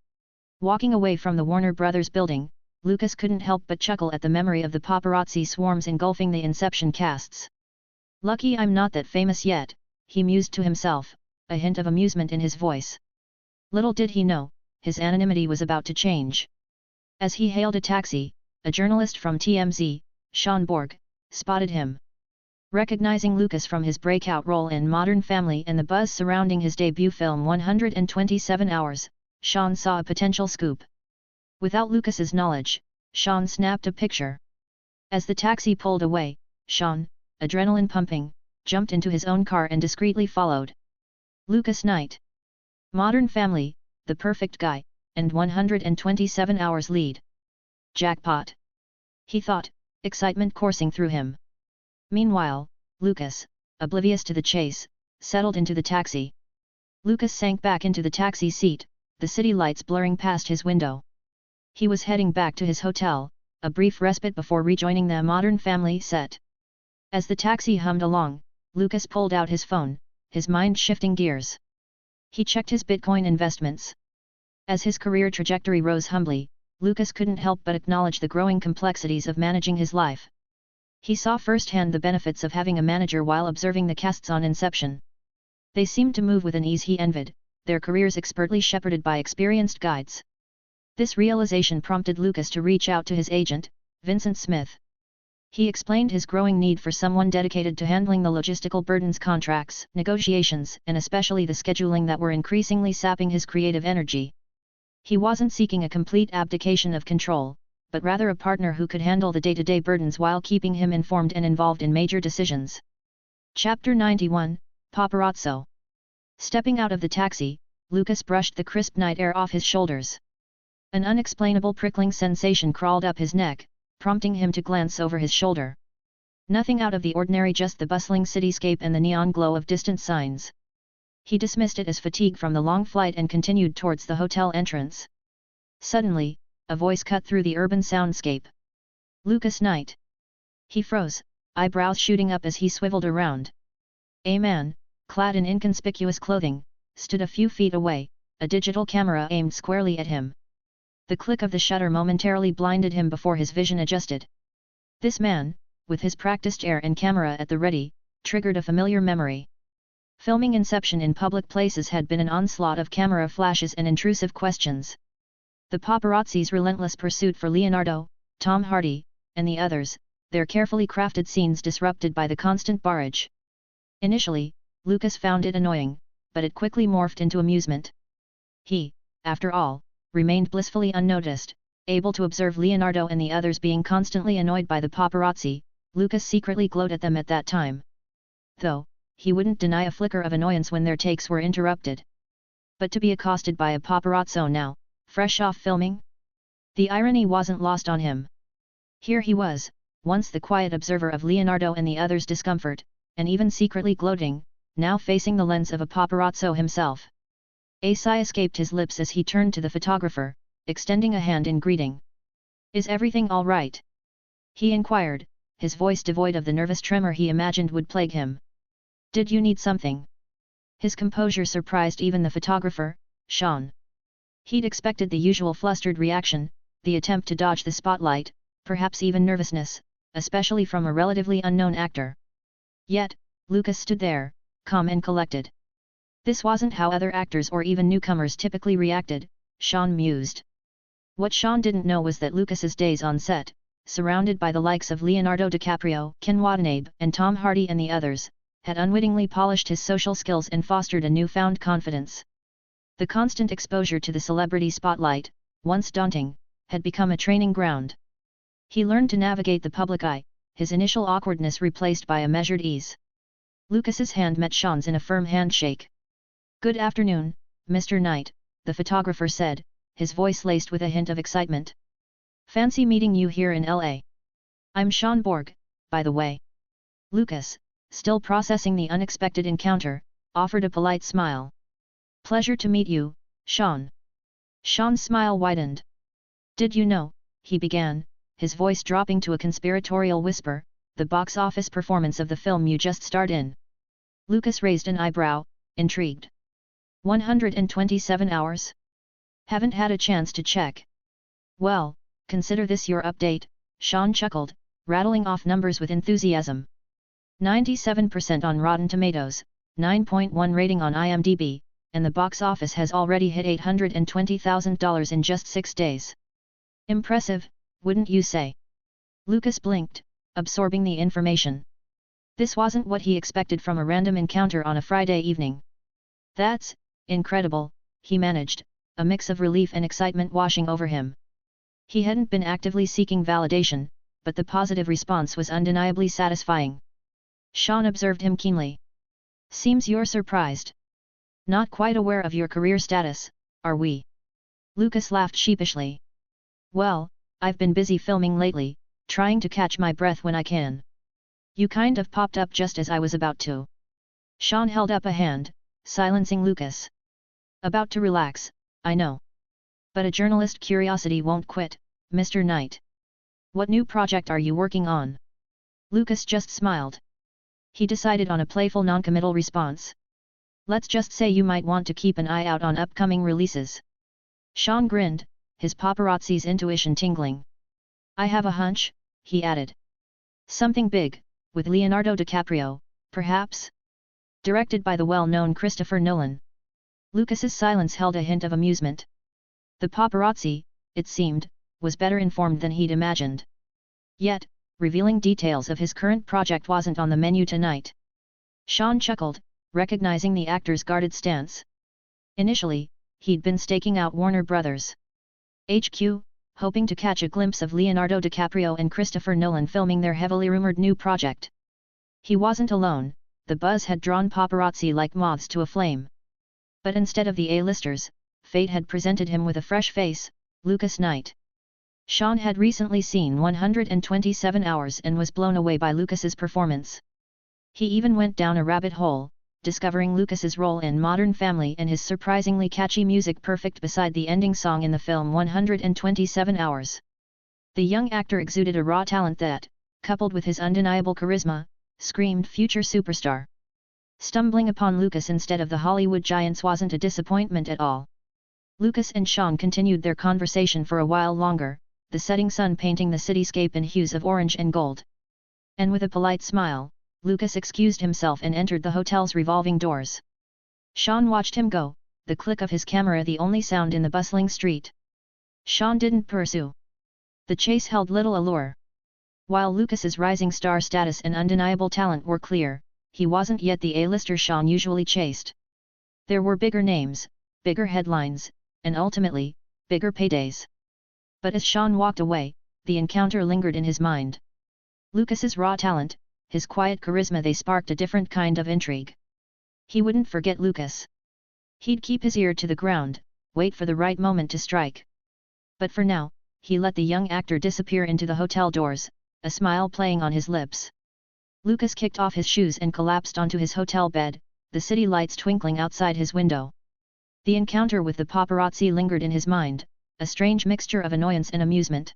Walking away from the Warner Brothers building, Lucas couldn't help but chuckle at the memory of the paparazzi swarms engulfing the Inception casts. "Lucky I'm not that famous yet," he mused to himself, a hint of amusement in his voice. Little did he know, his anonymity was about to change. As he hailed a taxi, a journalist from TMZ, Sean Borg, spotted him. Recognizing Lucas from his breakout role in Modern Family and the buzz surrounding his debut film 127 Hours, Sean saw a potential scoop. Without Lucas's knowledge, Sean snapped a picture. As the taxi pulled away, Sean, adrenaline pumping, jumped into his own car and discreetly followed. Lucas Knight. Modern Family, The Perfect Guy, and 127 Hours lead. Jackpot! He thought, excitement coursing through him. Meanwhile, Lucas, oblivious to the chase, settled into the taxi. Lucas sank back into the taxi seat, the city lights blurring past his window. He was heading back to his hotel, a brief respite before rejoining the Modern Family set. As the taxi hummed along, Lucas pulled out his phone, his mind shifting gears. He checked his Bitcoin investments. As his career trajectory rose humbly, Lucas couldn't help but acknowledge the growing complexities of managing his life. He saw firsthand the benefits of having a manager while observing the casts on Inception. They seemed to move with an ease he envied, their careers expertly shepherded by experienced guides. This realization prompted Lucas to reach out to his agent, Vincent Smith. He explained his growing need for someone dedicated to handling the logistical burdens, contracts, negotiations, and especially the scheduling that were increasingly sapping his creative energy. He wasn't seeking a complete abdication of control, but rather a partner who could handle the day-to-day burdens while keeping him informed and involved in major decisions. Chapter 91, Paparazzo. Stepping out of the taxi, Lucas brushed the crisp night air off his shoulders. An unexplainable prickling sensation crawled up his neck, prompting him to glance over his shoulder. Nothing out of the ordinary, just the bustling cityscape and the neon glow of distant signs. He dismissed it as fatigue from the long flight and continued towards the hotel entrance. Suddenly, a voice cut through the urban soundscape. Lucas Knight. He froze, eyebrows shooting up as he swiveled around. A man, clad in inconspicuous clothing, stood a few feet away, a digital camera aimed squarely at him. The click of the shutter momentarily blinded him before his vision adjusted. This man, with his practiced air and camera at the ready, triggered a familiar memory. Filming Inception in public places had been an onslaught of camera flashes and intrusive questions. The paparazzi's relentless pursuit for Leonardo, Tom Hardy, and the others, their carefully crafted scenes disrupted by the constant barrage. Initially, Lucas found it annoying, but it quickly morphed into amusement. He, after all, remained blissfully unnoticed, able to observe Leonardo and the others being constantly annoyed by the paparazzi. Lucas secretly glowed at them at that time. Though, he wouldn't deny a flicker of annoyance when their takes were interrupted. But to be accosted by a paparazzo now, fresh off filming? The irony wasn't lost on him. Here he was, once the quiet observer of Leonardo and the others' discomfort, and even secretly gloating, now facing the lens of a paparazzo himself. A sigh escaped his lips as he turned to the photographer, extending a hand in greeting. "Is everything all right?" he inquired, his voice devoid of the nervous tremor he imagined would plague him. "Did you need something?" His composure surprised even the photographer, Sean. He'd expected the usual flustered reaction, the attempt to dodge the spotlight, perhaps even nervousness, especially from a relatively unknown actor. Yet, Lucas stood there, calm and collected. This wasn't how other actors or even newcomers typically reacted, Sean mused. What Sean didn't know was that Lucas's days on set, surrounded by the likes of Leonardo DiCaprio, Ken Watanabe, and Tom Hardy and the others, had unwittingly polished his social skills and fostered a newfound confidence. The constant exposure to the celebrity spotlight, once daunting, had become a training ground. He learned to navigate the public eye, his initial awkwardness replaced by a measured ease. Lucas's hand met Sean's in a firm handshake. "Good afternoon, Mr. Knight," the photographer said, his voice laced with a hint of excitement. "Fancy meeting you here in LA. I'm Sean Borg, by the way." Lucas, still processing the unexpected encounter, offered a polite smile. "Pleasure to meet you, Sean." Sean's smile widened. "Did you know," he began, his voice dropping to a conspiratorial whisper, "the box office performance of the film you just starred in?" Lucas raised an eyebrow, intrigued. 127 hours? Haven't had a chance to check. "Well, consider this your update," Sean chuckled, rattling off numbers with enthusiasm. 97% on Rotten Tomatoes, 9.1 rating on IMDb, and the box office has already hit $820,000 in just 6 days. Impressive, wouldn't you say? Lucas blinked, absorbing the information. This wasn't what he expected from a random encounter on a Friday evening. "That's incredible," he managed, a mix of relief and excitement washing over him. He hadn't been actively seeking validation, but the positive response was undeniably satisfying. Sean observed him keenly. "Seems you're surprised. Not quite aware of your career status, are we?" Lucas laughed sheepishly. "Well, I've been busy filming lately, trying to catch my breath when I can. You kind of popped up just as I was about to." Sean held up a hand, silencing Lucas. "About to relax, I know. But a journalist curiosity won't quit, Mr. Knight. What new project are you working on?" Lucas just smiled. He decided on a playful noncommittal response. "Let's just say you might want to keep an eye out on upcoming releases." Sean grinned, his paparazzi's intuition tingling. "I have a hunch," he added. "Something big, with Leonardo DiCaprio, perhaps? Directed by the well-known Christopher Nolan." Lucas's silence held a hint of amusement. The paparazzi, it seemed, was better informed than he'd imagined. Yet, revealing details of his current project wasn't on the menu tonight. Sean chuckled, recognizing the actor's guarded stance. Initially, he'd been staking out Warner Brothers. HQ, hoping to catch a glimpse of Leonardo DiCaprio and Christopher Nolan filming their heavily rumored new project. He wasn't alone, the buzz had drawn paparazzi like moths to a flame. But instead of the A-listers, fate had presented him with a fresh face, Lucas Knight. Sean had recently seen 127 Hours and was blown away by Lucas's performance. He even went down a rabbit hole, discovering Lucas's role in Modern Family and his surprisingly catchy music perfect beside the ending song in the film 127 Hours. The young actor exuded a raw talent that, coupled with his undeniable charisma, screamed future superstar. Stumbling upon Lucas instead of the Hollywood giants wasn't a disappointment at all. Lucas and Sean continued their conversation for a while longer, the setting sun painting the cityscape in hues of orange and gold. And with a polite smile, Lucas excused himself and entered the hotel's revolving doors. Sean watched him go, the click of his camera the only sound in the bustling street. Sean didn't pursue. The chase held little allure. While Lucas's rising star status and undeniable talent were clear, he wasn't yet the A-lister Sean usually chased. There were bigger names, bigger headlines, and ultimately, bigger paydays. But as Sean walked away, the encounter lingered in his mind. Lucas's raw talent, his quiet charisma, they sparked a different kind of intrigue. He wouldn't forget Lucas. He'd keep his ear to the ground, wait for the right moment to strike. But for now, he let the young actor disappear into the hotel doors, a smile playing on his lips. Lucas kicked off his shoes and collapsed onto his hotel bed, the city lights twinkling outside his window. The encounter with the paparazzi lingered in his mind, a strange mixture of annoyance and amusement.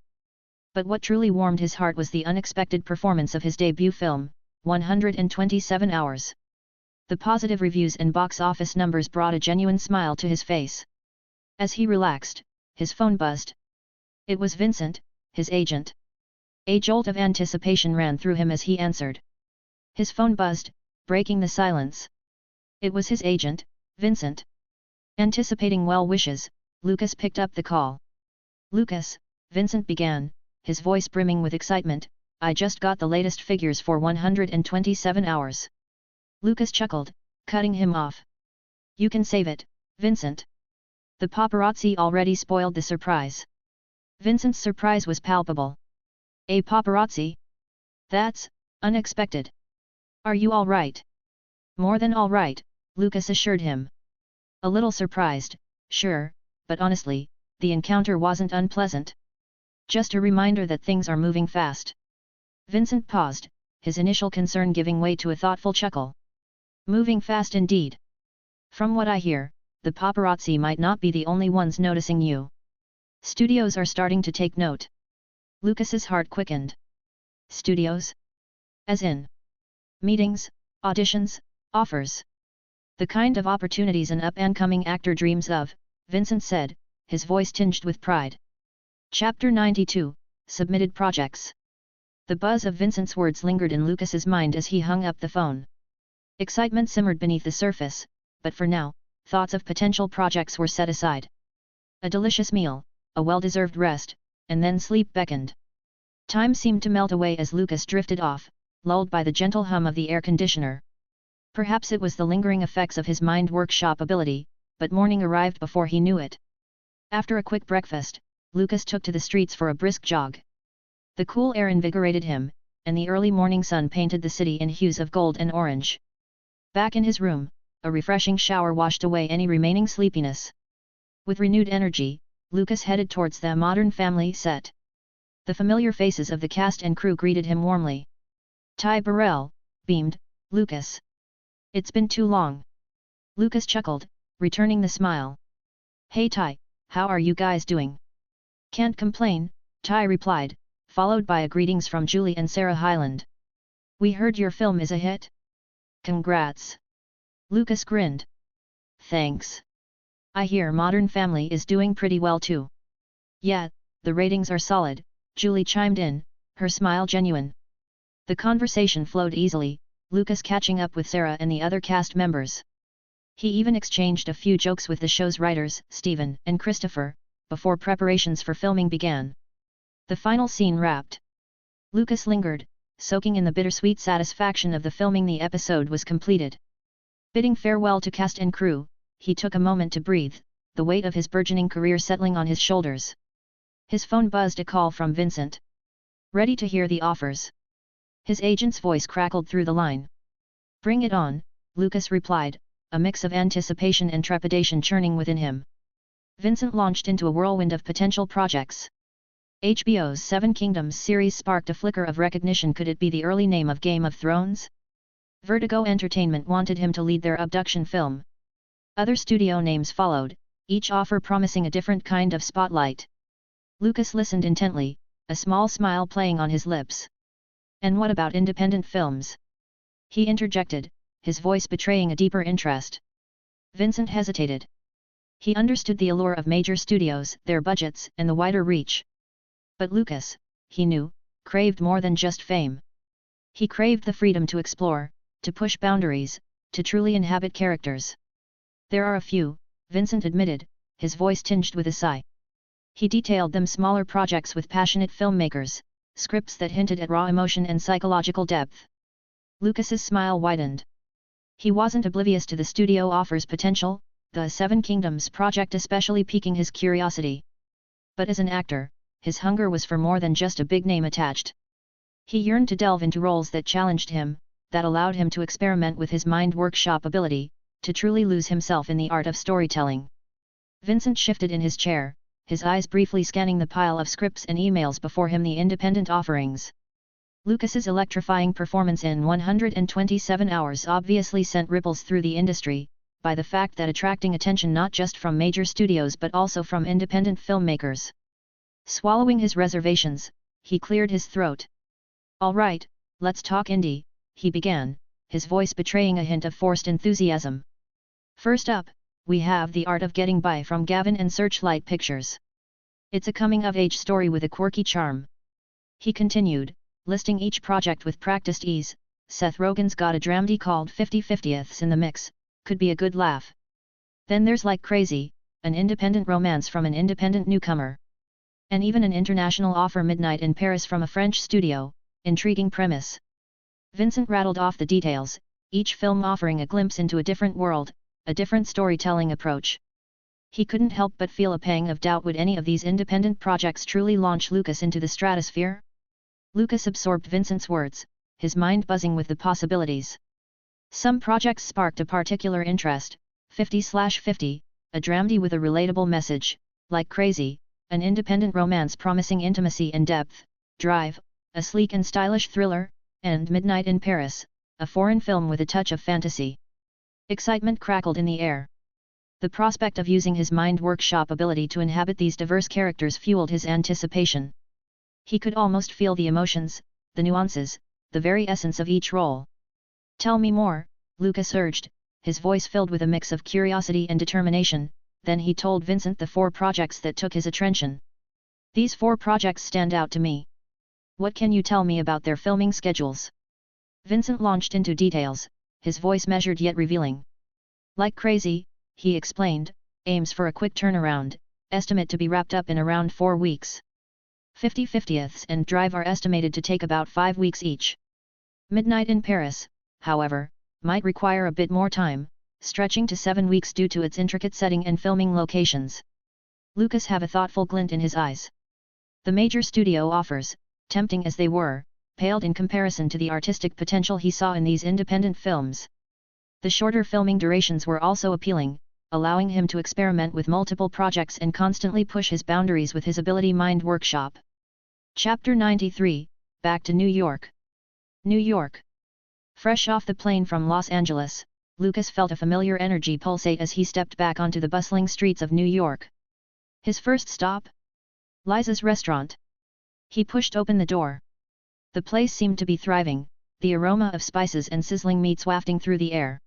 But what truly warmed his heart was the unexpected performance of his debut film, 127 Hours. The positive reviews and box office numbers brought a genuine smile to his face. As he relaxed, his phone buzzed. It was Vincent, his agent. A jolt of anticipation ran through him as he answered. His phone buzzed, breaking the silence. It was his agent, Vincent. Anticipating well wishes, Lucas picked up the call. Lucas, Vincent began, his voice brimming with excitement, I just got the latest figures for 127 Hours. Lucas chuckled, cutting him off. You can save it, Vincent. The paparazzi already spoiled the surprise. Vincent's surprise was palpable. A paparazzi? That's unexpected. Are you all right? More than all right, Lucas assured him. A little surprised, sure, but honestly, the encounter wasn't unpleasant. Just a reminder that things are moving fast. Vincent paused, his initial concern giving way to a thoughtful chuckle. Moving fast indeed. From what I hear, the paparazzi might not be the only ones noticing you. Studios are starting to take note. Lucas's heart quickened. Studios? As in? Meetings, auditions, offers. The kind of opportunities an up-and-coming actor dreams of, Vincent said, his voice tinged with pride. Chapter 92, Submitted Projects. The buzz of Vincent's words lingered in Lucas's mind as he hung up the phone. Excitement simmered beneath the surface, but for now, thoughts of potential projects were set aside. A delicious meal, a well-deserved rest, and then sleep beckoned. Time seemed to melt away as Lucas drifted off, lulled by the gentle hum of the air conditioner. Perhaps it was the lingering effects of his mind workshop ability, but morning arrived before he knew it. After a quick breakfast, Lucas took to the streets for a brisk jog. The cool air invigorated him, and the early morning sun painted the city in hues of gold and orange. Back in his room, a refreshing shower washed away any remaining sleepiness. With renewed energy, Lucas headed towards the Modern Family set. The familiar faces of the cast and crew greeted him warmly. Ty Burrell, beamed, Lucas. It's been too long. Lucas chuckled, returning the smile. Hey Ty, how are you guys doing? Can't complain, Ty replied, followed by a greetings from Julie and Sarah Hyland. We heard your film is a hit. Congrats. Lucas grinned. Thanks. I hear Modern Family is doing pretty well too. Yeah, the ratings are solid, Julie chimed in, her smile genuine. The conversation flowed easily, Lucas catching up with Sarah and the other cast members. He even exchanged a few jokes with the show's writers, Stephen and Christopher, before preparations for filming began. The final scene wrapped. Lucas lingered, soaking in the bittersweet satisfaction of the filming the episode was completed. Bidding farewell to cast and crew, he took a moment to breathe, the weight of his burgeoning career settling on his shoulders. His phone buzzed a call from Vincent. Ready to hear the offers. His agent's voice crackled through the line. Bring it on, Lucas replied, a mix of anticipation and trepidation churning within him. Vincent launched into a whirlwind of potential projects. HBO's Seven Kingdoms series sparked a flicker of recognition. Could it be the early name of Game of Thrones? Vertigo Entertainment wanted him to lead their abduction film. Other studio names followed, each offer promising a different kind of spotlight. Lucas listened intently, a small smile playing on his lips. And what about independent films? He interjected, his voice betraying a deeper interest. Vincent hesitated. He understood the allure of major studios, their budgets, and the wider reach. But Lucas, he knew, craved more than just fame. He craved the freedom to explore, to push boundaries, to truly inhabit characters. There are a few, Vincent admitted, his voice tinged with a sigh. He detailed them: smaller projects with passionate filmmakers, scripts that hinted at raw emotion and psychological depth. Lucas's smile widened. He wasn't oblivious to the studio offer's potential, the Seven Kingdoms project especially piquing his curiosity. But as an actor, his hunger was for more than just a big name attached. He yearned to delve into roles that challenged him, that allowed him to experiment with his mind workshop ability, to truly lose himself in the art of storytelling. Vincent shifted in his chair, his eyes briefly scanning the pile of scripts and emails before him, the independent offerings. Lucas's electrifying performance in 127 Hours obviously sent ripples through the industry, by the fact that attracting attention not just from major studios but also from independent filmmakers. Swallowing his reservations, he cleared his throat. "All right, let's talk indie," he began, his voice betraying a hint of forced enthusiasm. "First up, we have The Art of Getting By from Gavin and Searchlight Pictures. It's a coming-of-age story with a quirky charm," he continued, listing each project with practiced ease. "Seth Rogen's got a dramedy called 50/50ths in the mix, could be a good laugh. Then there's Like Crazy, an independent romance from an independent newcomer. And even an international offer, Midnight in Paris from a French studio, intriguing premise." Vincent rattled off the details, each film offering a glimpse into a different world, a different storytelling approach. He couldn't help but feel a pang of doubt: would any of these independent projects truly launch Lucas into the stratosphere? Lucas absorbed Vincent's words, his mind buzzing with the possibilities. Some projects sparked a particular interest: 50/50, a dramedy with a relatable message; Like Crazy, an independent romance promising intimacy and depth; Drive, a sleek and stylish thriller; and Midnight in Paris, a foreign film with a touch of fantasy. Excitement crackled in the air. The prospect of using his mind workshop ability to inhabit these diverse characters fueled his anticipation. He could almost feel the emotions, the nuances, the very essence of each role. "Tell me more," Lucas urged, his voice filled with a mix of curiosity and determination. Then he told Vincent the 4 projects that took his attention. "These 4 projects stand out to me. What can you tell me about their filming schedules?" Vincent launched into details, his voice measured yet revealing. "Like Crazy," he explained, "aims for a quick turnaround, estimate to be wrapped up in around 4 weeks. 50/50ths and Drive are estimated to take about 5 weeks each. Midnight in Paris, however, might require a bit more time, stretching to 7 weeks due to its intricate setting and filming locations." Lucas had a thoughtful glint in his eyes. The major studio offers, tempting as they were, paled in comparison to the artistic potential he saw in these independent films. The shorter filming durations were also appealing, allowing him to experiment with multiple projects and constantly push his boundaries with his ability mind workshop. Chapter 93, Back to New York. New York. Fresh off the plane from Los Angeles, Lucas felt a familiar energy pulsate as he stepped back onto the bustling streets of New York. His first stop? Liza's restaurant. He pushed open the door. The place seemed to be thriving, the aroma of spices and sizzling meats wafting through the air.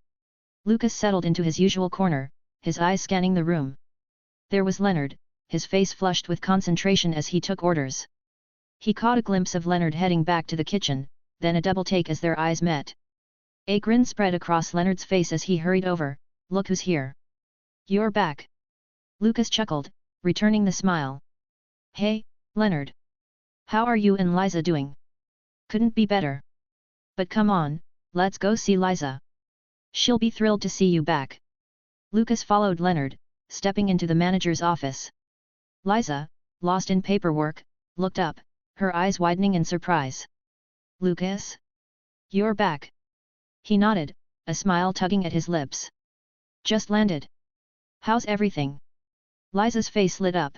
Lucas settled into his usual corner, his eyes scanning the room. There was Leonard, his face flushed with concentration as he took orders. He caught a glimpse of Leonard heading back to the kitchen, then a double take as their eyes met. A grin spread across Leonard's face as he hurried over. "Look who's here." "You're back." Lucas chuckled, returning the smile. "Hey, Leonard. How are you and Liza doing?" "Couldn't be better. But come on, let's go see Liza. She'll be thrilled to see you back." Lucas followed Leonard, stepping into the manager's office. Liza, lost in paperwork, looked up, her eyes widening in surprise. "Lucas? You're back." He nodded, a smile tugging at his lips. "Just landed. How's everything?" Liza's face lit up.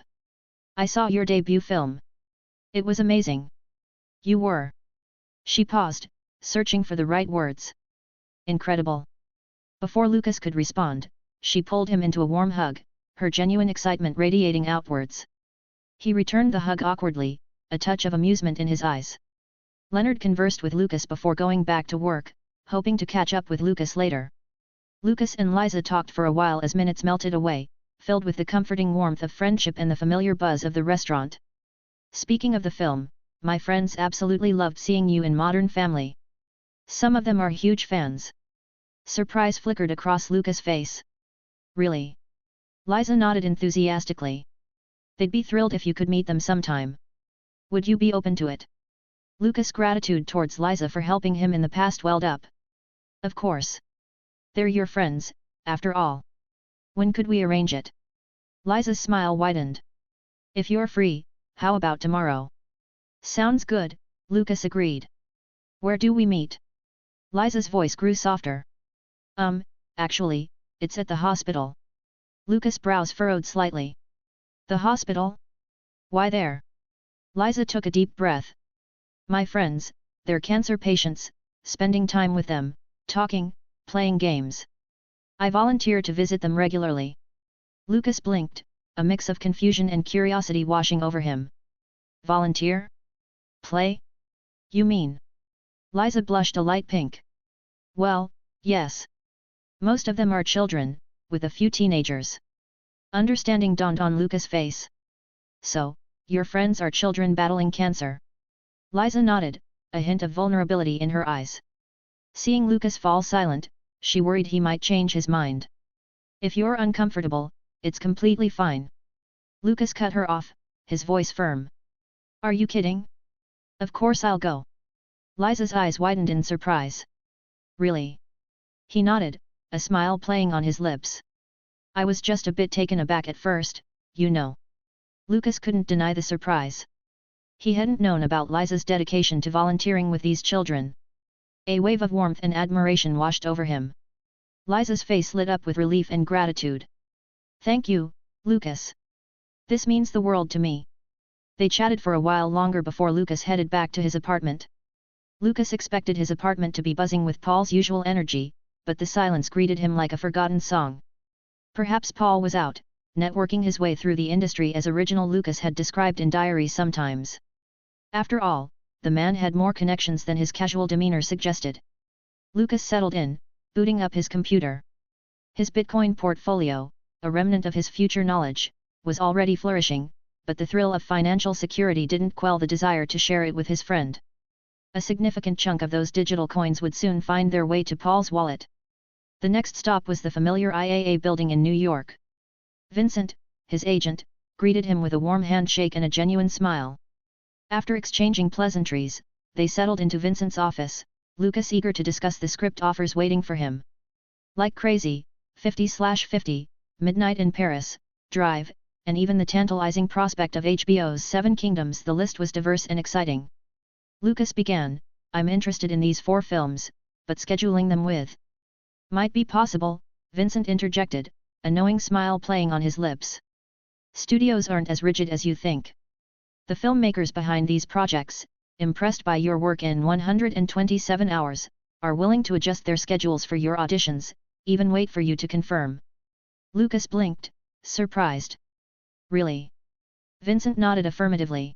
"I saw your debut film. It was amazing. You were. She paused, searching for the right words. Incredible. Before Lucas could respond, she pulled him into a warm hug, her genuine excitement radiating outwards. He returned the hug awkwardly, a touch of amusement in his eyes. Leonard conversed with Lucas before going back to work, hoping to catch up with Lucas later. Lucas and Liza talked for a while as minutes melted away, filled with the comforting warmth of friendship and the familiar buzz of the restaurant. Speaking of the film, my friends absolutely loved seeing you in Modern Family. Some of them are huge fans. Surprise flickered across Lucas' face. Really? Liza nodded enthusiastically. They'd be thrilled if you could meet them sometime. Would you be open to it? Lucas' gratitude towards Liza for helping him in the past welled up. Of course. They're your friends, after all. When could we arrange it? Liza's smile widened. If you're free, how about tomorrow? Sounds good, Lucas agreed. Where do we meet? Liza's voice grew softer. Actually, it's at the hospital. Lucas' brows furrowed slightly. The hospital? Why there? Liza took a deep breath. My friends, they're cancer patients, spending time with them, talking, playing games. I volunteer to visit them regularly. Lucas blinked, a mix of confusion and curiosity washing over him. Volunteer? Play? You mean? Liza blushed a light pink. Well, yes. Most of them are children, with a few teenagers. Understanding dawned on Lucas' face. So, your friends are children battling cancer. Liza nodded, a hint of vulnerability in her eyes. Seeing Lucas fall silent, she worried he might change his mind. If you're uncomfortable, it's completely fine. Lucas cut her off, his voice firm. Are you kidding? Of course I'll go. Liza's eyes widened in surprise. Really? He nodded, a smile playing on his lips. I was just a bit taken aback at first, you know. Lucas couldn't deny the surprise. He hadn't known about Liza's dedication to volunteering with these children. A wave of warmth and admiration washed over him. Liza's face lit up with relief and gratitude. Thank you, Lucas. This means the world to me. They chatted for a while longer before Lucas headed back to his apartment. Lucas expected his apartment to be buzzing with Paul's usual energy, but the silence greeted him like a forgotten song. Perhaps Paul was out, networking his way through the industry as original Lucas had described in diaries sometimes. After all, the man had more connections than his casual demeanor suggested. Lucas settled in, booting up his computer. His Bitcoin portfolio, a remnant of his future knowledge, was already flourishing, but the thrill of financial security didn't quell the desire to share it with his friend. A significant chunk of those digital coins would soon find their way to Paul's wallet. The next stop was the familiar IAA building in New York. Vincent, his agent, greeted him with a warm handshake and a genuine smile. After exchanging pleasantries, they settled into Vincent's office, Lucas eager to discuss the script offers waiting for him. Like Crazy, 50/50, Midnight in Paris, Drive, and even the tantalizing prospect of HBO's Seven Kingdoms, the list was diverse and exciting. Lucas began, I'm interested in these 4 films, but scheduling them with. Might be possible, Vincent interjected, a knowing smile playing on his lips. Studios aren't as rigid as you think. The filmmakers behind these projects, impressed by your work in 127 hours, are willing to adjust their schedules for your auditions, even wait for you to confirm. Lucas blinked, surprised. Really? Vincent nodded affirmatively.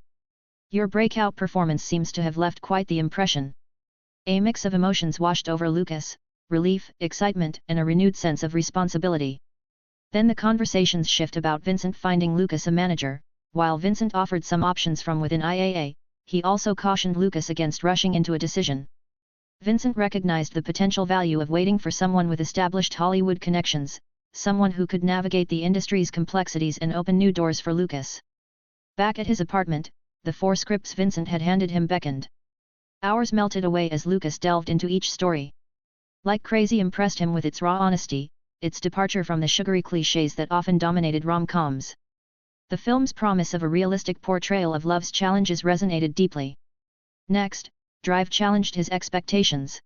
Your breakout performance seems to have left quite the impression. A mix of emotions washed over Lucas, relief, excitement, and a renewed sense of responsibility. Then the conversations shift about Vincent finding Lucas a manager. While Vincent offered some options from within IAA, he also cautioned Lucas against rushing into a decision. Vincent recognized the potential value of waiting for someone with established Hollywood connections, someone who could navigate the industry's complexities and open new doors for Lucas. Back at his apartment, the 4 scripts Vincent had handed him beckoned. Hours melted away as Lucas delved into each story. Like Crazy impressed him with its raw honesty, its departure from the sugary clichés that often dominated rom-coms. The film's promise of a realistic portrayal of love's challenges resonated deeply. Next, Drive challenged his expectations.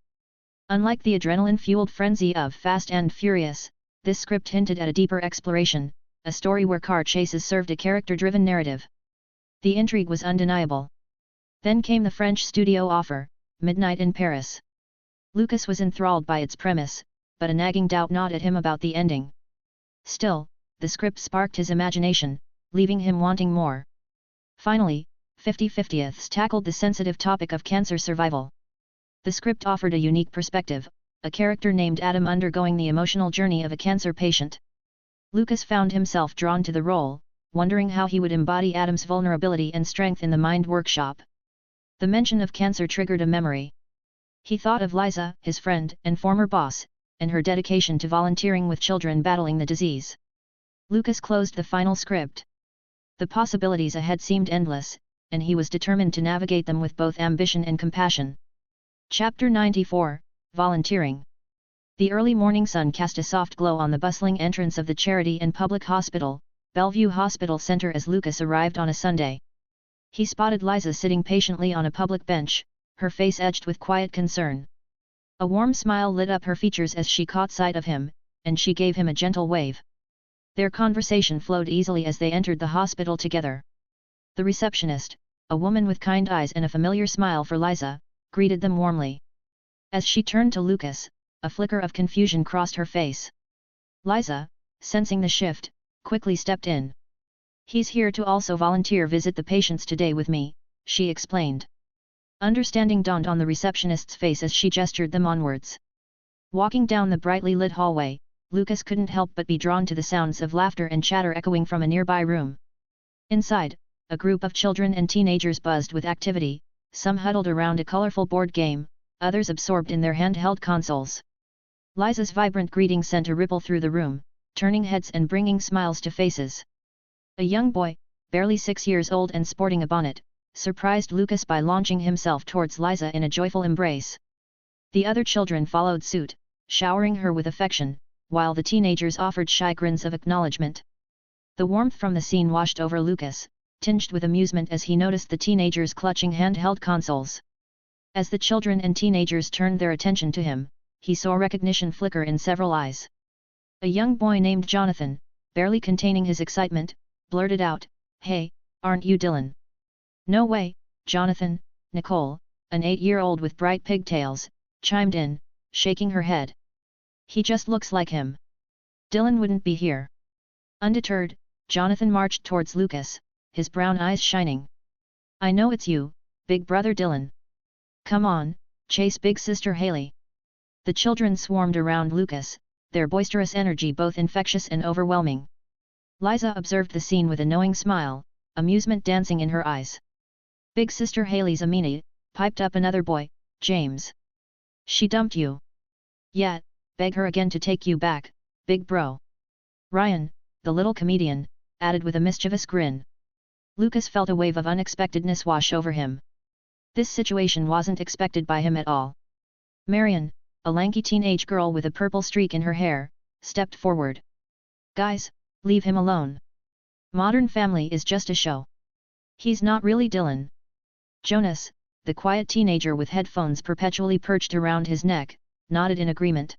Unlike the adrenaline-fueled frenzy of Fast and Furious, this script hinted at a deeper exploration, a story where car chases served a character-driven narrative. The intrigue was undeniable. Then came the French studio offer, Midnight in Paris. Lucas was enthralled by its premise, but a nagging doubt gnawed at him about the ending. Still, the script sparked his imagination, leaving him wanting more. Finally, 50/50ths tackled the sensitive topic of cancer survival. The script offered a unique perspective, a character named Adam undergoing the emotional journey of a cancer patient. Lucas found himself drawn to the role, wondering how he would embody Adam's vulnerability and strength in the mind workshop. The mention of cancer triggered a memory. He thought of Liza, his friend and former boss, and her dedication to volunteering with children battling the disease. Lucas closed the final script. The possibilities ahead seemed endless, and he was determined to navigate them with both ambition and compassion. Chapter 94, Volunteering. The early morning sun cast a soft glow on the bustling entrance of the Charity and Public Hospital, Bellevue Hospital Center as Lucas arrived on a Sunday. He spotted Liza sitting patiently on a public bench, her face edged with quiet concern. A warm smile lit up her features as she caught sight of him, and she gave him a gentle wave. Their conversation flowed easily as they entered the hospital together. The receptionist, a woman with kind eyes and a familiar smile for Liza, greeted them warmly. As she turned to Lucas, a flicker of confusion crossed her face. Liza, sensing the shift, quickly stepped in. "He's here to also volunteer visit the patients today with me," she explained. Understanding dawned on the receptionist's face as she gestured them onwards. Walking down the brightly lit hallway, Lucas couldn't help but be drawn to the sounds of laughter and chatter echoing from a nearby room. Inside, a group of children and teenagers buzzed with activity, some huddled around a colorful board game, others absorbed in their handheld consoles. Liza's vibrant greeting sent a ripple through the room, turning heads and bringing smiles to faces. A young boy, barely 6 years old and sporting a bonnet, surprised Lucas by launching himself towards Liza in a joyful embrace. The other children followed suit, showering her with affection, while the teenagers offered shy grins of acknowledgement. The warmth from the scene washed over Lucas, tinged with amusement as he noticed the teenagers clutching handheld consoles. As the children and teenagers turned their attention to him, he saw recognition flicker in several eyes. A young boy named Jonathan, barely containing his excitement, blurted out, "Hey, aren't you Dylan?" "No way, Jonathan," Nicole, an 8-year-old with bright pigtails, chimed in, shaking her head. "He just looks like him. Dylan wouldn't be here." Undeterred, Jonathan marched towards Lucas, his brown eyes shining. "I know it's you, big brother Dylan. Come on, chase big sister Haley." The children swarmed around Lucas, their boisterous energy both infectious and overwhelming. Liza observed the scene with a knowing smile, amusement dancing in her eyes. "Big sister Haley's a meanie," piped up another boy, James. "She dumped you." "Yeah, beg her again to take you back, big bro." Ryan, the little comedian, added with a mischievous grin. Lucas felt a wave of unexpectedness wash over him. This situation wasn't expected by him at all. Marion, a lanky teenage girl with a purple streak in her hair, stepped forward. "Guys, leave him alone. Modern Family is just a show. He's not really Dylan." Jonas, the quiet teenager with headphones perpetually perched around his neck, nodded in agreement.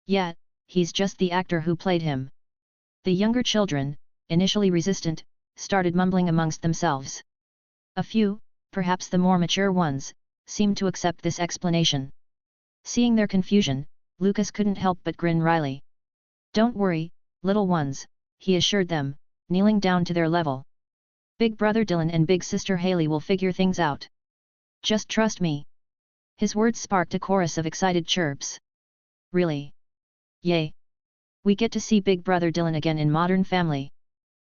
"Yeah, he's just the actor who played him." The younger children, initially resistant, started mumbling amongst themselves. A few, perhaps the more mature ones, seemed to accept this explanation. Seeing their confusion, Lucas couldn't help but grin wryly. "Don't worry, little ones," he assured them, kneeling down to their level. "Big brother Dylan and big sister Haley will figure things out. Just trust me." His words sparked a chorus of excited chirps. "Really? Yay! We get to see big brother Dylan again in Modern Family."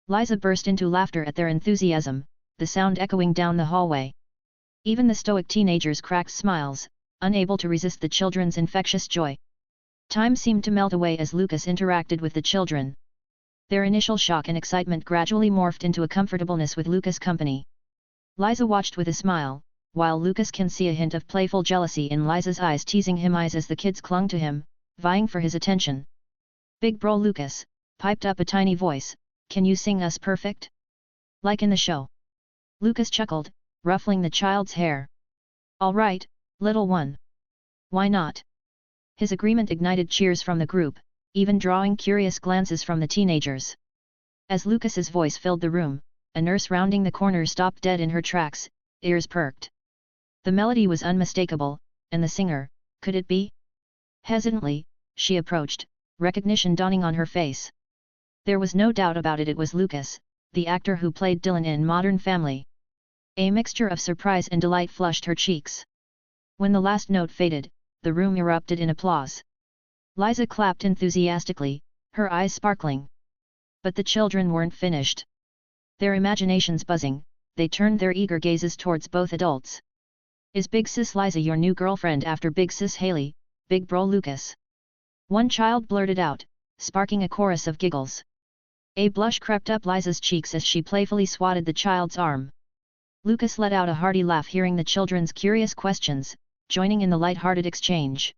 Liza burst into laughter at their enthusiasm, the sound echoing down the hallway. Even the stoic teenagers cracked smiles, unable to resist the children's infectious joy. Time seemed to melt away as Lucas interacted with the children. Their initial shock and excitement gradually morphed into a comfortableness with Lucas' company. Liza watched with a smile, while Lucas can see a hint of playful jealousy in Liza's eyes teasing him eyes as the kids clung to him, vying for his attention. "Big bro Lucas," piped up a tiny voice, "can you sing us Perfect? Like in the show?" Lucas chuckled, ruffling the child's hair. "All right, little one. Why not?" His agreement ignited cheers from the group, even drawing curious glances from the teenagers. As Lucas's voice filled the room, a nurse rounding the corner stopped dead in her tracks, ears perked. The melody was unmistakable, and the singer, could it be? Hesitantly, she approached, recognition dawning on her face. There was no doubt about it, it was Lucas, the actor who played Dylan in Modern Family. A mixture of surprise and delight flushed her cheeks. When the last note faded, the room erupted in applause. Liza clapped enthusiastically, her eyes sparkling. But the children weren't finished. Their imaginations buzzing, they turned their eager gazes towards both adults. Is Big Sis Liza your new girlfriend after Big Sis Haley, Big Bro Lucas? One child blurted out, sparking a chorus of giggles. A blush crept up Liza's cheeks as she playfully swatted the child's arm. Lucas let out a hearty laugh hearing the children's curious questions, joining in the light-hearted exchange.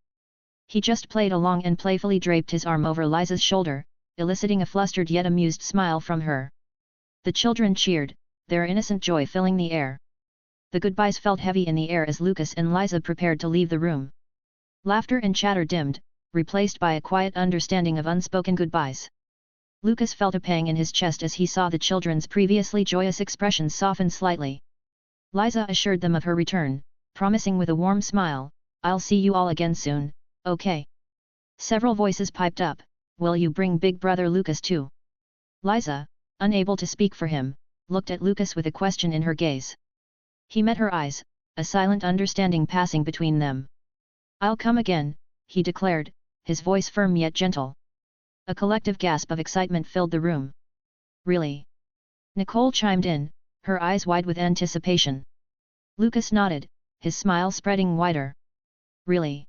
He just played along and playfully draped his arm over Liza's shoulder, eliciting a flustered yet amused smile from her. The children cheered, their innocent joy filling the air. The goodbyes felt heavy in the air as Lucas and Liza prepared to leave the room. Laughter and chatter dimmed, replaced by a quiet understanding of unspoken goodbyes. Lucas felt a pang in his chest as he saw the children's previously joyous expressions soften slightly. Liza assured them of her return, promising with a warm smile, "I'll see you all again soon, okay?" Several voices piped up, "Will you bring big brother Lucas too?" Liza, unable to speak for him, looked at Lucas with a question in her gaze. He met her eyes, a silent understanding passing between them. "I'll come again," he declared, his voice firm yet gentle. A collective gasp of excitement filled the room. "Really?" Nicole chimed in, her eyes wide with anticipation. Lucas nodded, his smile spreading wider. "Really?"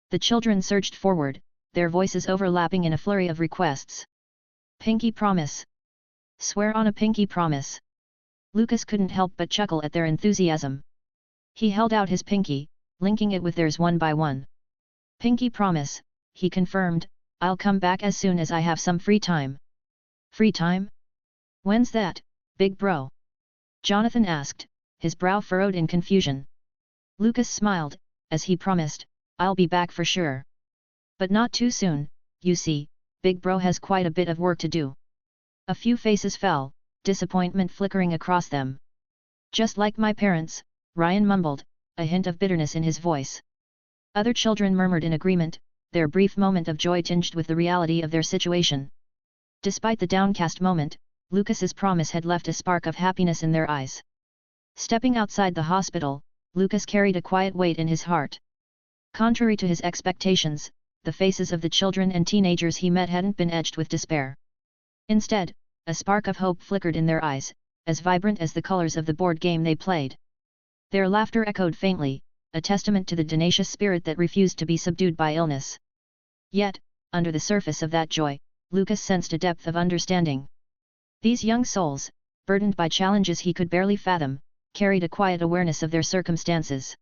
The children surged forward, their voices overlapping in a flurry of requests. "Pinky promise. Swear on a pinky promise." Lucas couldn't help but chuckle at their enthusiasm. He held out his pinky, linking it with theirs one by one. "Pinky promise," he confirmed, "I'll come back as soon as I have some free time." "Free time? When's that, big bro?" Jonathan asked, his brow furrowed in confusion. Lucas smiled, as he promised, "I'll be back for sure. But not too soon, you see, big bro has quite a bit of work to do." A few faces fell, disappointment flickering across them. "Just like my parents," Ryan mumbled, a hint of bitterness in his voice. Other children murmured in agreement, their brief moment of joy tinged with the reality of their situation. Despite the downcast moment, Lucas's promise had left a spark of happiness in their eyes. Stepping outside the hospital, Lucas carried a quiet weight in his heart. Contrary to his expectations, the faces of the children and teenagers he met hadn't been edged with despair. Instead, a spark of hope flickered in their eyes, as vibrant as the colors of the board game they played. Their laughter echoed faintly, a testament to the tenacious spirit that refused to be subdued by illness. Yet, under the surface of that joy, Lucas sensed a depth of understanding. These young souls, burdened by challenges he could barely fathom, carried a quiet awareness of their circumstances.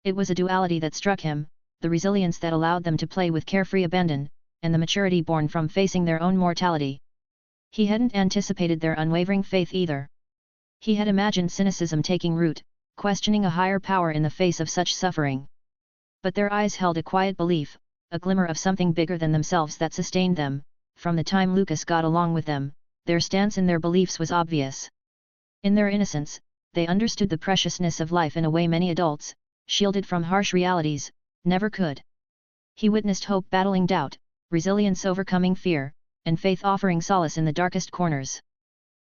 It was a duality that struck him, the resilience that allowed them to play with carefree abandon, and the maturity born from facing their own mortality. He hadn't anticipated their unwavering faith either. He had imagined cynicism taking root, questioning a higher power in the face of such suffering. But their eyes held a quiet belief, a glimmer of something bigger than themselves that sustained them. From the time Lucas got along with them, their stance in their beliefs was obvious. In their innocence, they understood the preciousness of life in a way many adults, shielded from harsh realities, never could. He witnessed hope battling doubt, resilience overcoming fear, and faith offering solace in the darkest corners.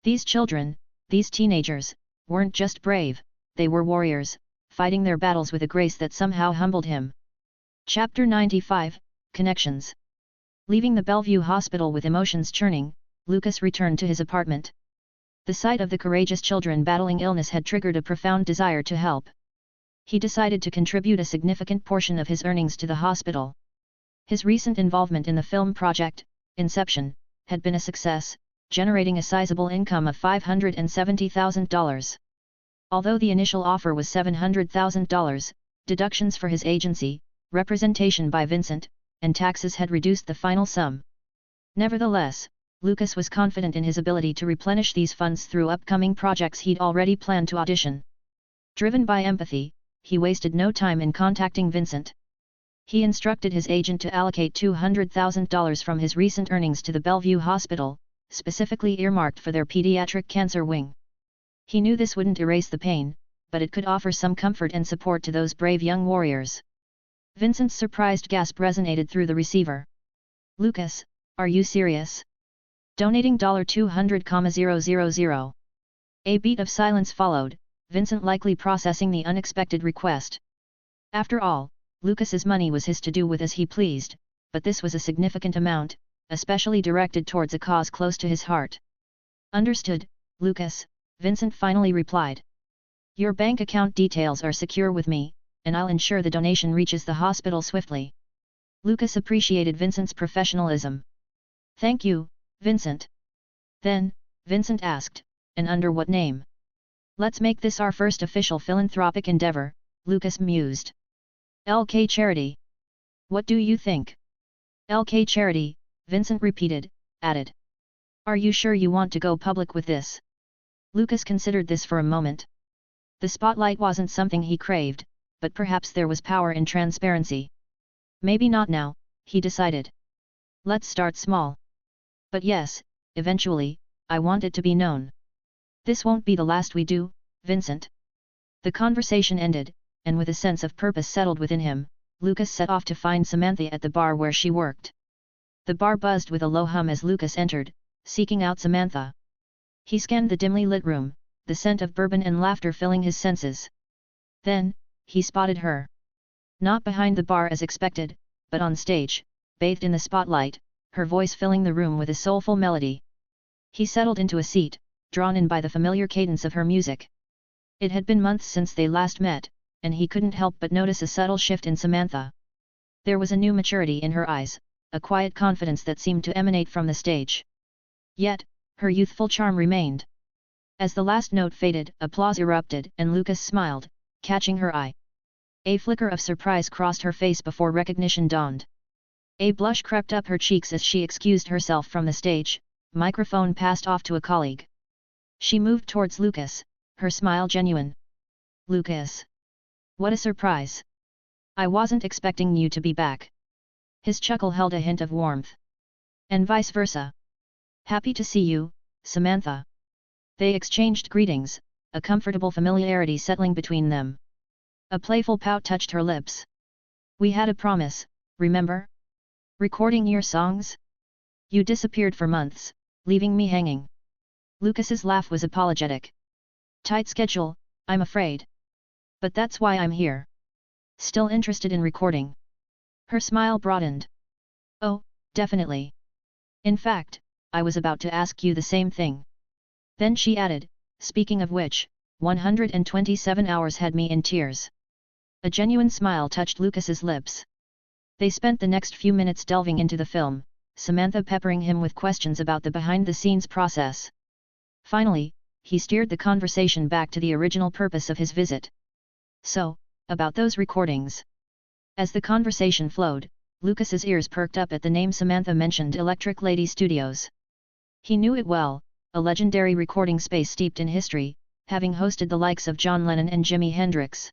These children, these teenagers, weren't just brave, they were warriors, fighting their battles with a grace that somehow humbled him. Chapter 95, Connections. Leaving the Bellevue Hospital with emotions churning, Lucas returned to his apartment. The sight of the courageous children battling illness had triggered a profound desire to help. He decided to contribute a significant portion of his earnings to the hospital. His recent involvement in the film project, Inception, had been a success, generating a sizable income of $570,000. Although the initial offer was $700,000, deductions for his agency, representation by Vincent, and taxes had reduced the final sum. Nevertheless, Lucas was confident in his ability to replenish these funds through upcoming projects he'd already planned to audition. Driven by empathy, he wasted no time in contacting Vincent. He instructed his agent to allocate $200,000 from his recent earnings to the Bellevue Hospital, specifically earmarked for their pediatric cancer wing. He knew this wouldn't erase the pain, but it could offer some comfort and support to those brave young warriors. Vincent's surprised gasp resonated through the receiver. "Lucas, are you serious? Donating $200,000." A beat of silence followed, Vincent likely processing the unexpected request. After all, Lucas's money was his to do with as he pleased, but this was a significant amount, especially directed towards a cause close to his heart. "Understood, Lucas," Vincent finally replied. "Your bank account details are secure with me, and I'll ensure the donation reaches the hospital swiftly." Lucas appreciated Vincent's professionalism. "Thank you, Vincent." Then, Vincent asked, "And under what name?" "Let's make this our first official philanthropic endeavor," Lucas mused. "LK Charity. What do you think?" "LK Charity," Vincent repeated, added. "Are you sure you want to go public with this?" Lucas considered this for a moment. The spotlight wasn't something he craved, but perhaps there was power in transparency. Maybe not now, he decided. "Let's start small. But yes, eventually, I want it to be known." "This won't be the last we do, Vincent." The conversation ended, and with a sense of purpose settled within him, Lucas set off to find Samantha at the bar where she worked. The bar buzzed with a low hum as Lucas entered, seeking out Samantha. He scanned the dimly lit room, the scent of bourbon and laughter filling his senses. Then, he spotted her. Not behind the bar as expected, but on stage, bathed in the spotlight, her voice filling the room with a soulful melody. He settled into a seat, drawn in by the familiar cadence of her music. It had been months since they last met, and he couldn't help but notice a subtle shift in Samantha. There was a new maturity in her eyes, a quiet confidence that seemed to emanate from the stage. Yet, her youthful charm remained. As the last note faded, applause erupted, and Lucas smiled, catching her eye. A flicker of surprise crossed her face before recognition dawned. A blush crept up her cheeks as she excused herself from the stage, microphone passed off to a colleague. She moved towards Lucas, her smile genuine. "Lucas. What a surprise. I wasn't expecting you to be back." His chuckle held a hint of warmth. "And vice versa. Happy to see you, Samantha." They exchanged greetings, a comfortable familiarity settling between them. A playful pout touched her lips. "We had a promise, remember? Recording your songs? You disappeared for months, leaving me hanging." Lucas's laugh was apologetic. "Tight schedule, I'm afraid. But that's why I'm here." "Still interested in recording?" Her smile broadened. "Oh, definitely. In fact, I was about to ask you the same thing." Then she added, "Speaking of which, 127 hours had me in tears." A genuine smile touched Lucas's lips. They spent the next few minutes delving into the film, Samantha peppering him with questions about the behind-the-scenes process. Finally, he steered the conversation back to the original purpose of his visit. "So, about those recordings." As the conversation flowed, Lucas's ears perked up at the name Samantha mentioned, Electric Lady Studios. He knew it well, a legendary recording space steeped in history, having hosted the likes of John Lennon and Jimi Hendrix.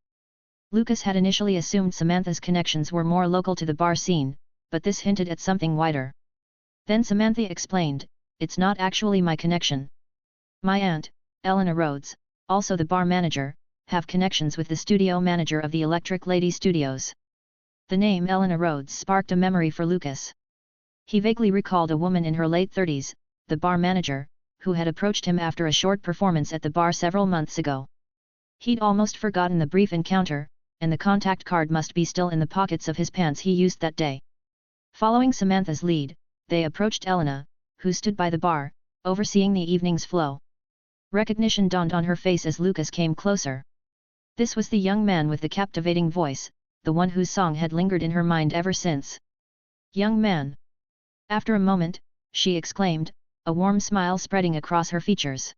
Lucas had initially assumed Samantha's connections were more local to the bar scene, but this hinted at something wider. Then Samantha explained, "It's not actually my connection. My aunt, Elena Rhodes, also the bar manager, have connections with the studio manager of the Electric Lady Studios." The name Elena Rhodes sparked a memory for Lucas. He vaguely recalled a woman in her late 30s, the bar manager, who had approached him after a short performance at the bar several months ago. He'd almost forgotten the brief encounter, and the contact card must be still in the pockets of his pants he used that day. Following Samantha's lead, they approached Elena, who stood by the bar, overseeing the evening's flow. Recognition dawned on her face as Lucas came closer. This was the young man with the captivating voice, the one whose song had lingered in her mind ever since. "Young man." After a moment, she exclaimed, a warm smile spreading across her features.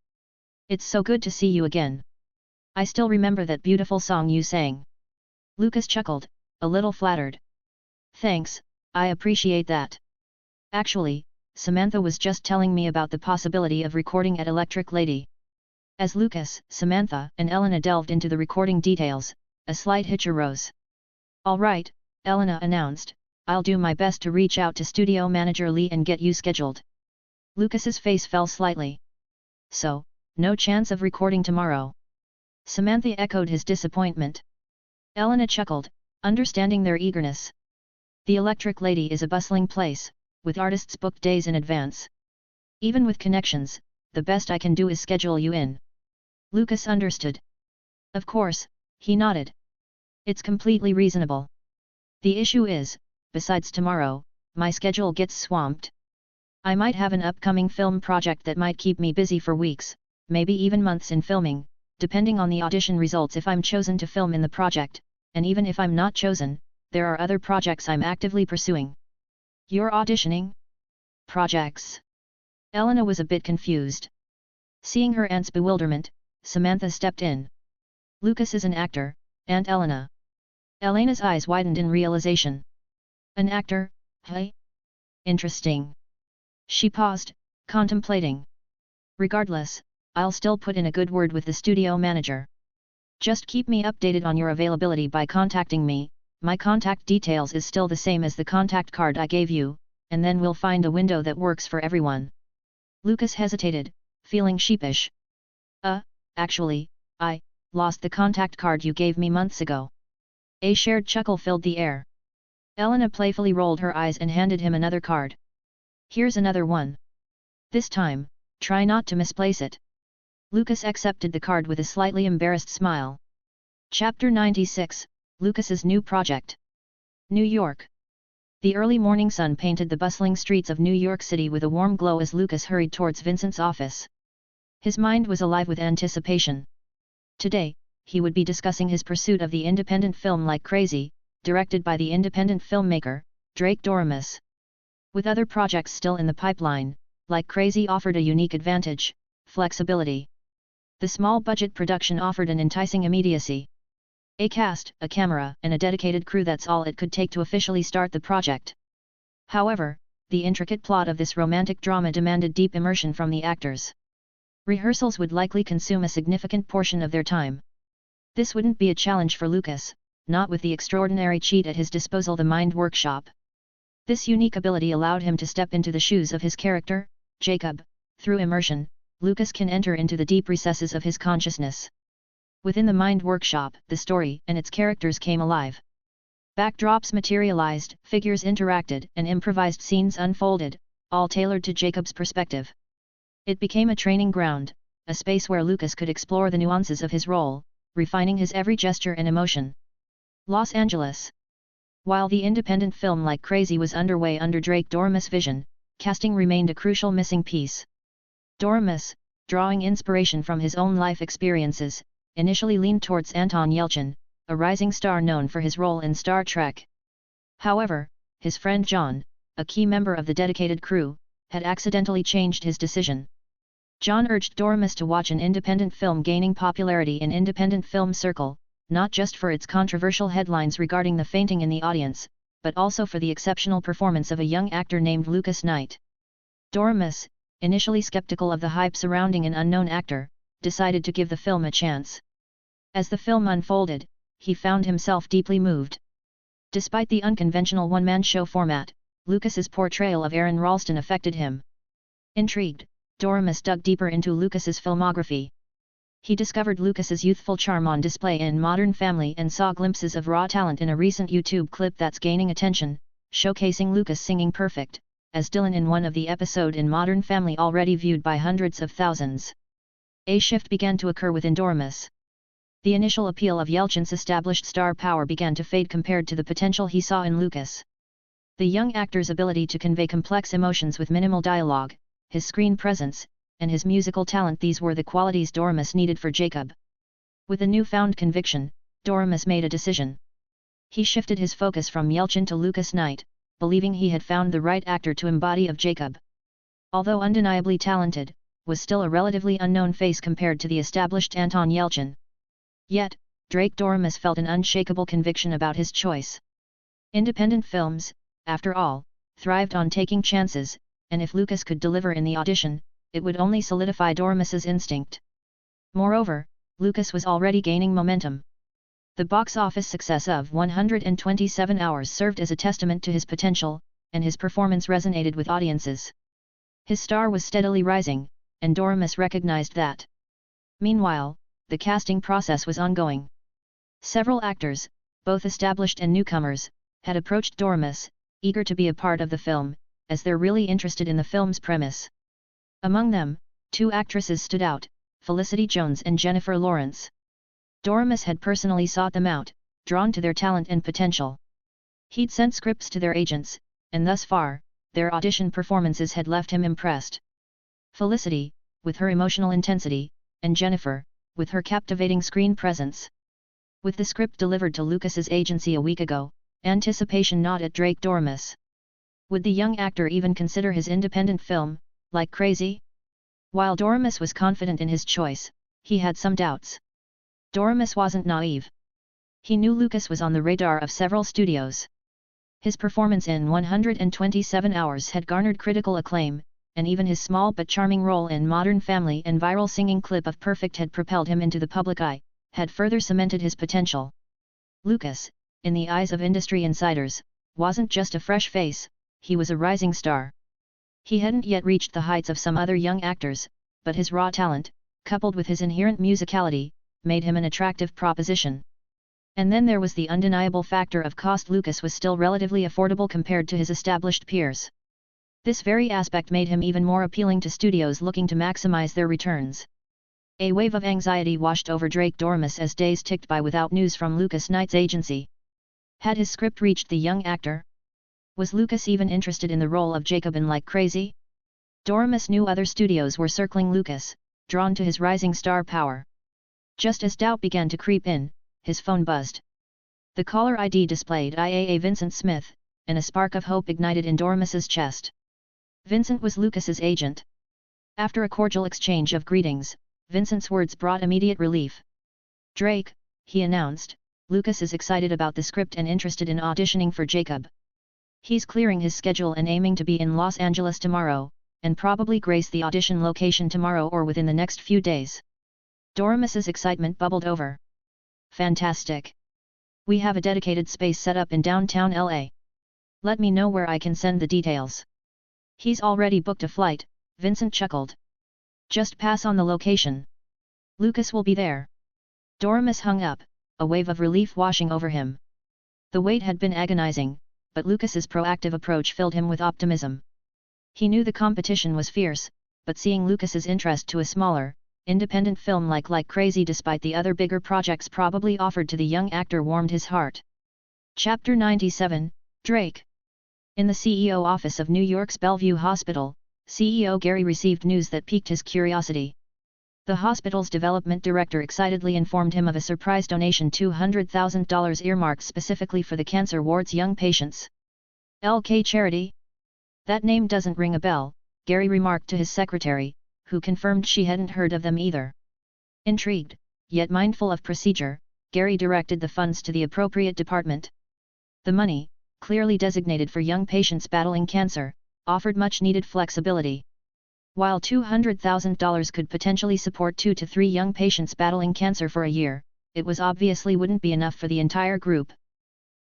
"It's so good to see you again. I still remember that beautiful song you sang." Lucas chuckled, a little flattered. "Thanks, I appreciate that. Actually, Samantha was just telling me about the possibility of recording at Electric Lady." As Lucas, Samantha, and Elena delved into the recording details, a slight hitch arose. "All right," Elena announced, "I'll do my best to reach out to studio manager Lee and get you scheduled." Lucas's face fell slightly. "So, no chance of recording tomorrow?" Samantha echoed his disappointment. Elena chuckled, understanding their eagerness. The Electric Lady is a bustling place, with artists booked days in advance. Even with connections, the best I can do is schedule you in. Lucas understood. Of course, he nodded. It's completely reasonable. The issue is, besides tomorrow, my schedule gets swamped. I might have an upcoming film project that might keep me busy for weeks, maybe even months in filming, depending on the audition results if I'm chosen to film in the project, and even if I'm not chosen, there are other projects I'm actively pursuing. You're auditioning? Projects? Elena was a bit confused. Seeing her aunt's bewilderment, Samantha stepped in. Lucas is an actor, Aunt Elena. Elena's eyes widened in realization. An actor, hey? Interesting. She paused, contemplating. Regardless, I'll still put in a good word with the studio manager. Just keep me updated on your availability by contacting me. My contact details is still the same as the contact card I gave you, and then we'll find a window that works for everyone. Lucas hesitated, feeling sheepish. Actually, I lost the contact card you gave me months ago. A shared chuckle filled the air. Elena playfully rolled her eyes and handed him another card. Here's another one. This time, try not to misplace it. Lucas accepted the card with a slightly embarrassed smile. Chapter 96, Lucas's new project. New York. The early morning sun painted the bustling streets of New York City with a warm glow as Lucas hurried towards Vincent's office. His mind was alive with anticipation. Today, he would be discussing his pursuit of the independent film Like Crazy, directed by the independent filmmaker, Drake Doremus. With other projects still in the pipeline, Like Crazy offered a unique advantage: flexibility. The small-budget production offered an enticing immediacy. A cast, a camera, and a dedicated crew, that's all it could take to officially start the project. However, the intricate plot of this romantic drama demanded deep immersion from the actors. Rehearsals would likely consume a significant portion of their time. This wouldn't be a challenge for Lucas, not with the extraordinary cheat at his disposal, the Mind Workshop. This unique ability allowed him to step into the shoes of his character, Jacob. Through immersion, Lucas can enter into the deep recesses of his consciousness. Within the Mind Workshop, the story and its characters came alive. Backdrops materialized, figures interacted, and improvised scenes unfolded, all tailored to Jacob's perspective. It became a training ground, a space where Lucas could explore the nuances of his role, refining his every gesture and emotion. Los Angeles. While the independent film Like Crazy was underway under Drake Doremus' vision, casting remained a crucial missing piece. Doremus, drawing inspiration from his own life experiences, initially leaned towards Anton Yelchin, a rising star known for his role in Star Trek. However, his friend John, a key member of the dedicated crew, had accidentally changed his decision. John urged Doremus to watch an independent film gaining popularity in independent film circle, not just for its controversial headlines regarding the fainting in the audience, but also for the exceptional performance of a young actor named Lucas Knight. Doremus, initially skeptical of the hype surrounding an unknown actor, decided to give the film a chance. As the film unfolded, he found himself deeply moved. Despite the unconventional one-man show format, Lucas's portrayal of Aaron Ralston affected him. Intrigued, Doremus dug deeper into Lucas's filmography. He discovered Lucas's youthful charm on display in Modern Family and saw glimpses of raw talent in a recent YouTube clip that's gaining attention, showcasing Lucas singing Perfect, as Dylan in one of the episodes in Modern Family, already viewed by hundreds of thousands. A shift began to occur within Doremus. The initial appeal of Yelchin's established star power began to fade compared to the potential he saw in Lucas. The young actor's ability to convey complex emotions with minimal dialogue, his screen presence, and his musical talent, these were the qualities Doremus needed for Jacob. With a newfound conviction, Doremus made a decision. He shifted his focus from Yelchin to Lucas Knight, believing he had found the right actor to embody of Jacob. Although undeniably talented, was still a relatively unknown face compared to the established Anton Yelchin. Yet, Drake Doremus felt an unshakable conviction about his choice. Independent films, after all, thrived on taking chances, and if Lucas could deliver in the audition, it would only solidify Doremus's instinct. Moreover, Lucas was already gaining momentum. The box office success of 127 Hours served as a testament to his potential, and his performance resonated with audiences. His star was steadily rising, and Doremus recognized that. Meanwhile, the casting process was ongoing. Several actors, both established and newcomers, had approached Dormus, eager to be a part of the film, as they're really interested in the film's premise. Among them, 2 actresses stood out, Felicity Jones and Jennifer Lawrence. Dormus had personally sought them out, drawn to their talent and potential. He'd sent scripts to their agents, and thus far, their audition performances had left him impressed. Felicity, with her emotional intensity, and Jennifer, with her captivating screen presence. With the script delivered to Lucas's agency a week ago, anticipation gnawed at Drake Dormus. Would the young actor even consider his independent film, Like Crazy? While Dormus was confident in his choice, he had some doubts. Dormus wasn't naive. He knew Lucas was on the radar of several studios. His performance in 127 Hours had garnered critical acclaim, and even his small but charming role in Modern Family and viral singing clip of Perfect had propelled him into the public eye, had further cemented his potential. Lucas, in the eyes of industry insiders, wasn't just a fresh face, he was a rising star. He hadn't yet reached the heights of some other young actors, but his raw talent, coupled with his inherent musicality, made him an attractive proposition. And then there was the undeniable factor of cost. Lucas was still relatively affordable compared to his established peers. This very aspect made him even more appealing to studios looking to maximize their returns. A wave of anxiety washed over Drake Dormus as days ticked by without news from Lucas Knight's agency. Had his script reached the young actor? Was Lucas even interested in the role of Jacob in Like Crazy? Dormus knew other studios were circling Lucas, drawn to his rising star power. Just as doubt began to creep in, his phone buzzed. The caller ID displayed IAA Vincent Smith, and a spark of hope ignited in Dormus's chest. Vincent was Lucas's agent. After a cordial exchange of greetings, Vincent's words brought immediate relief. "Drake," he announced, "Lucas is excited about the script and interested in auditioning for Jacob. He's clearing his schedule and aiming to be in Los Angeles tomorrow, and probably grace the audition location tomorrow or within the next few days." Dormus's excitement bubbled over. "Fantastic! We have a dedicated space set up in downtown LA. Let me know where I can send the details." "He's already booked a flight," Vincent chuckled. "Just pass on the location. Lucas will be there." Dormus hung up, a wave of relief washing over him. The wait had been agonizing, but Lucas's proactive approach filled him with optimism. He knew the competition was fierce, but seeing Lucas's interest to a smaller, independent film like Crazy despite the other bigger projects probably offered to the young actor warmed his heart. Chapter 97, Drake. In the CEO office of New York's Bellevue Hospital, CEO Gary received news that piqued his curiosity. The hospital's development director excitedly informed him of a surprise donation $200,000 earmarked specifically for the cancer ward's young patients. "LK Charity? That name doesn't ring a bell," Gary remarked to his secretary, who confirmed she hadn't heard of them either. Intrigued, yet mindful of procedure, Gary directed the funds to the appropriate department. The money, clearly designated for young patients battling cancer, offered much-needed flexibility. While $200,000 could potentially support 2 to 3 young patients battling cancer for a year, it was obviously wouldn't be enough for the entire group.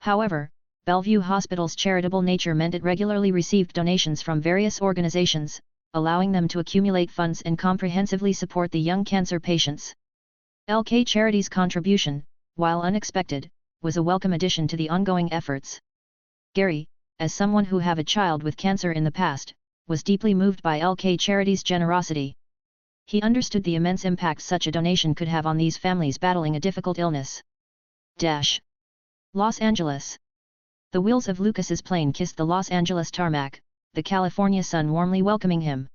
However, Bellevue Hospital's charitable nature meant it regularly received donations from various organizations, allowing them to accumulate funds and comprehensively support the young cancer patients. LK Charity's contribution, while unexpected, was a welcome addition to the ongoing efforts. Gary, as someone who had a child with cancer in the past, was deeply moved by LK Charity's generosity. He understood the immense impact such a donation could have on these families battling a difficult illness. Los Angeles. The wheels of Lucas's plane kissed the Los Angeles tarmac, the California sun warmly welcoming him.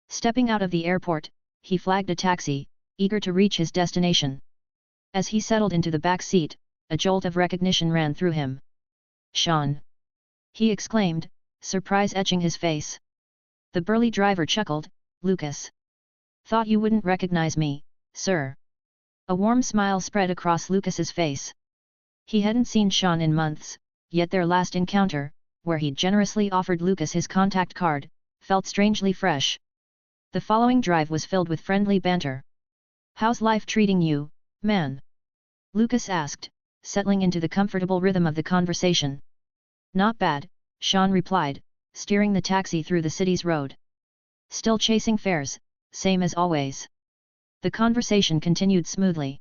Stepping out of the airport, he flagged a taxi, eager to reach his destination. As he settled into the back seat, a jolt of recognition ran through him. "Sean!" he exclaimed, surprise etching his face. The burly driver chuckled. "Lucas. Thought you wouldn't recognize me, sir." A warm smile spread across Lucas's face. He hadn't seen Sean in months, yet their last encounter, where he'd generously offered Lucas his contact card, felt strangely fresh. The following drive was filled with friendly banter. "How's life treating you, man?" Lucas asked, settling into the comfortable rhythm of the conversation. "Not bad," Sean replied, steering the taxi through the city's road. "Still chasing fares, same as always." The conversation continued smoothly.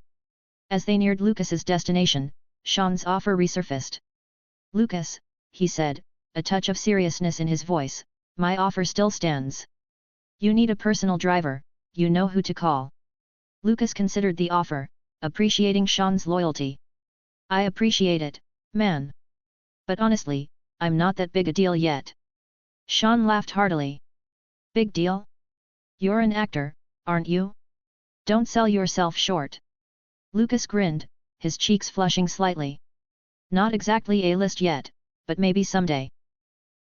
As they neared Lucas's destination, Sean's offer resurfaced. "Lucas," he said, a touch of seriousness in his voice, "my offer still stands. You need a personal driver, you know who to call." Lucas considered the offer, appreciating Sean's loyalty. "I appreciate it, man. But honestly, I'm not that big a deal yet." Sean laughed heartily. "Big deal? You're an actor, aren't you? Don't sell yourself short." Lucas grinned, his cheeks flushing slightly. "Not exactly A-list yet, but maybe someday."